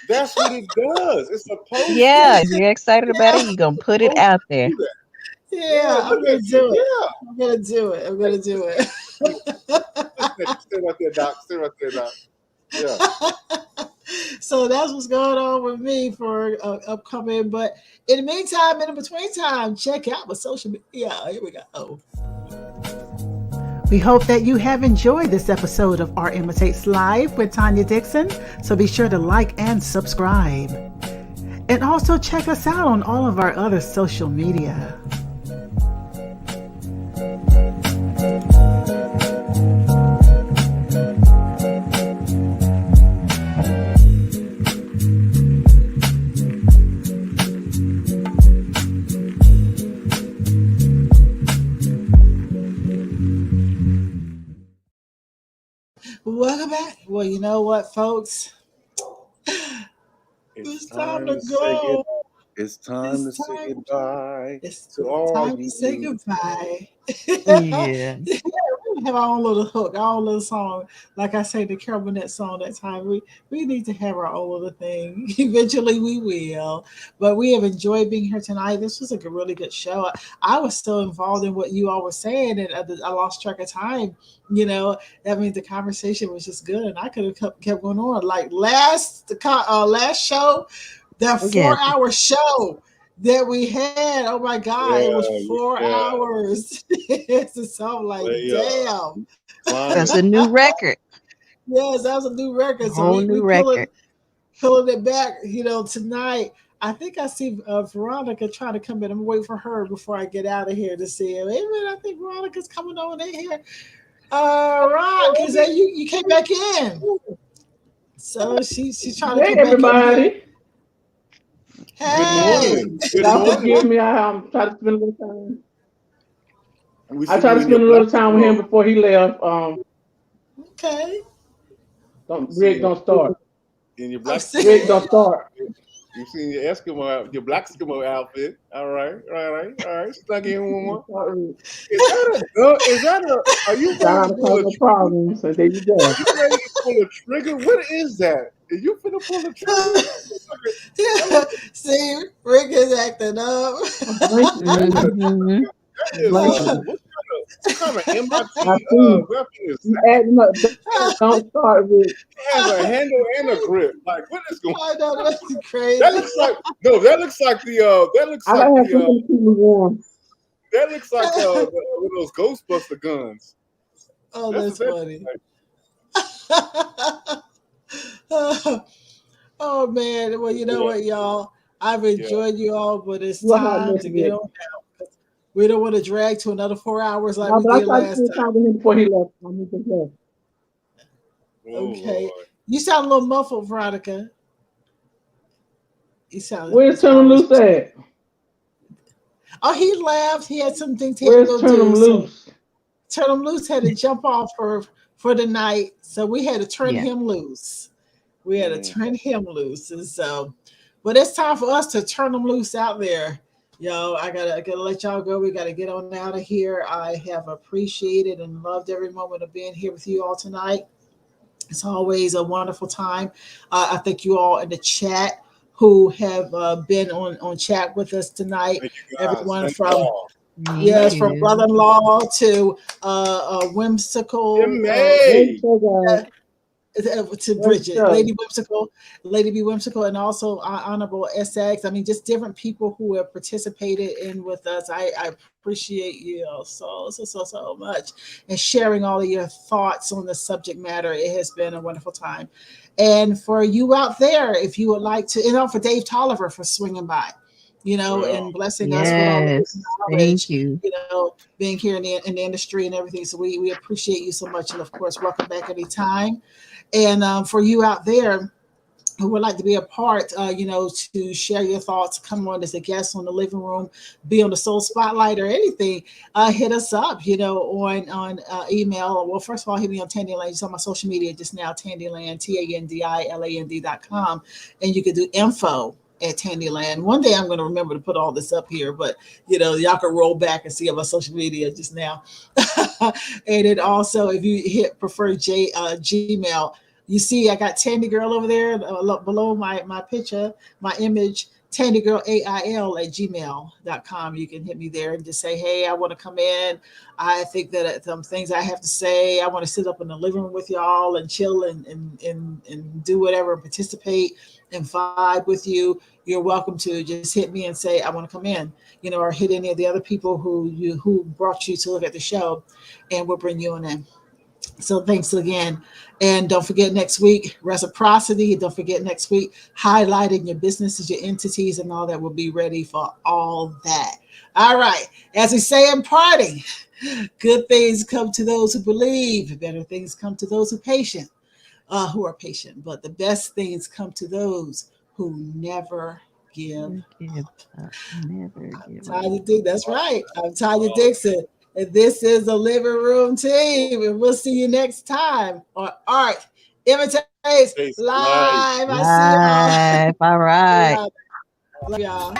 That's what it does. It's supposed to. You're excited about it. You're going to put it out there. Yeah, I'm going to do it. Yeah. I'm going to do it. Stay right there, Doc. Yeah. So that's what's going on with me for upcoming. But in the meantime, in the between time, check out my social media. Here we go. We hope that you have enjoyed this episode of Art Imitates Live with Tanya Dixon. So be sure to like and subscribe. And also check us out on all of our other social media. Welcome back. Well, you know what, folks? It's time to go. It's time to say goodbye. It's to time to say goodbye. Yeah. We have our own little hook, our own little song. Like I say, the Carol Burnett song that time. We need to have our own little thing. Eventually we will. But we have enjoyed being here tonight. This was a really good show. I was so involved in what you all were saying, and I lost track of time. That means the conversation was just good, and I could have kept going on. Like last show, that 4-hour show that we had. Oh my God, it was 4 hours. So I'm like, damn. That's a new record. Yes, that was a new record. So we pulling it back, tonight. I think I see Veronica trying to come in. I'm waiting for her before I get out of here to see her. Wait a minute, I think Veronica's coming on in here. Ron, because you came back in. So she's trying to come everybody. back in. Hey, y'all forgive me. I'm trying to spend a little time. I tried to spend a little time with him before he left. Okay. Rick, don't start. In your black Rick, don't start. You've seen your black Eskimo outfit. All right. Stuck in one more. Is that a? Are you ready to pull a problem? So there you go. Are you ready to pull a trigger? What is that? Are you finna pull a trigger? See, Rick is acting up. What kind of MIT weapon is that? Don't start with. It has a handle and a grip. Like, what is going on? I know, that's crazy. That looks like That looks like one of those Ghostbuster guns. Oh, that's funny. Oh man, well, you know what, y'all? I've enjoyed you all, but it's time to get on out. We don't want to drag to another 4 hours like No, we but I did tried last to time. talk to him before he left. He just left. Oh, Okay. Lord. You sound a little muffled, Veronica. You sound Where's Turn 'em Loose at? Oh, he left. He had some things he had to Where's go Turn 'em do. So Loose? Turn him loose had to jump off for the night. So we had to turn him loose. We had to turn him loose. And so, but it's time for us to turn them loose out there. Yo, I gotta let y'all go. We gotta get on out of here. I have appreciated and loved every moment of being here with you all tonight. It's always a wonderful time. I thank you all in the chat who have been on chat with us tonight. Thank you guys. Everyone Thank from you all. yes, from brother-in-law to whimsical May. to Bridget, Lady Whimsical, Lady B Whimsical, and also Honorable SX. I mean, just different people who have participated in with us. I appreciate you all so much, and sharing all of your thoughts on the subject matter. It has been a wonderful time. And for you out there, if you would like to, for Dave Tolliver for swinging by, and blessing us with all of his knowledge, thank you. Being here in the industry and everything. So we appreciate you so much. And of course, welcome back anytime. And for you out there who would like to be a part, to share your thoughts, come on as a guest on the living room, be on the Soul Spotlight or anything, hit us up, on email. Well, first of all, hit me on Tandyland. It's on my social media just now, Tandyland, TANDILAND.com. And you can do info@Tandyland. One day I'm going to remember to put all this up here, but y'all can roll back and see on my social media just now. And then also, if you hit prefer Gmail, you see I got Tandy Girl over there below my picture, my image, Tandy Girl AIL at gmail.com. You can hit me there and just say, hey, I want to come in. I think that some things I have to say, I want to sit up in the living room with y'all and chill and do whatever and participate and vibe with you. You're welcome to just hit me and say, I want to come in, or hit any of the other people who brought you to look at the show, and we'll bring you on in. So thanks again. And don't forget next week, reciprocity. Don't forget next week, highlighting your businesses, your entities, and all that. Will be ready for all that. All right. As we say in party, good things come to those who believe. Better things come to those who are patient. But the best things come to those who never give up. Never give Tanya Dixon. That's right. I'm Tanya Dixon. And this is the Living Room Team. And we'll see you next time on Art Imitates Live. I see y'all. All right. Love y'all.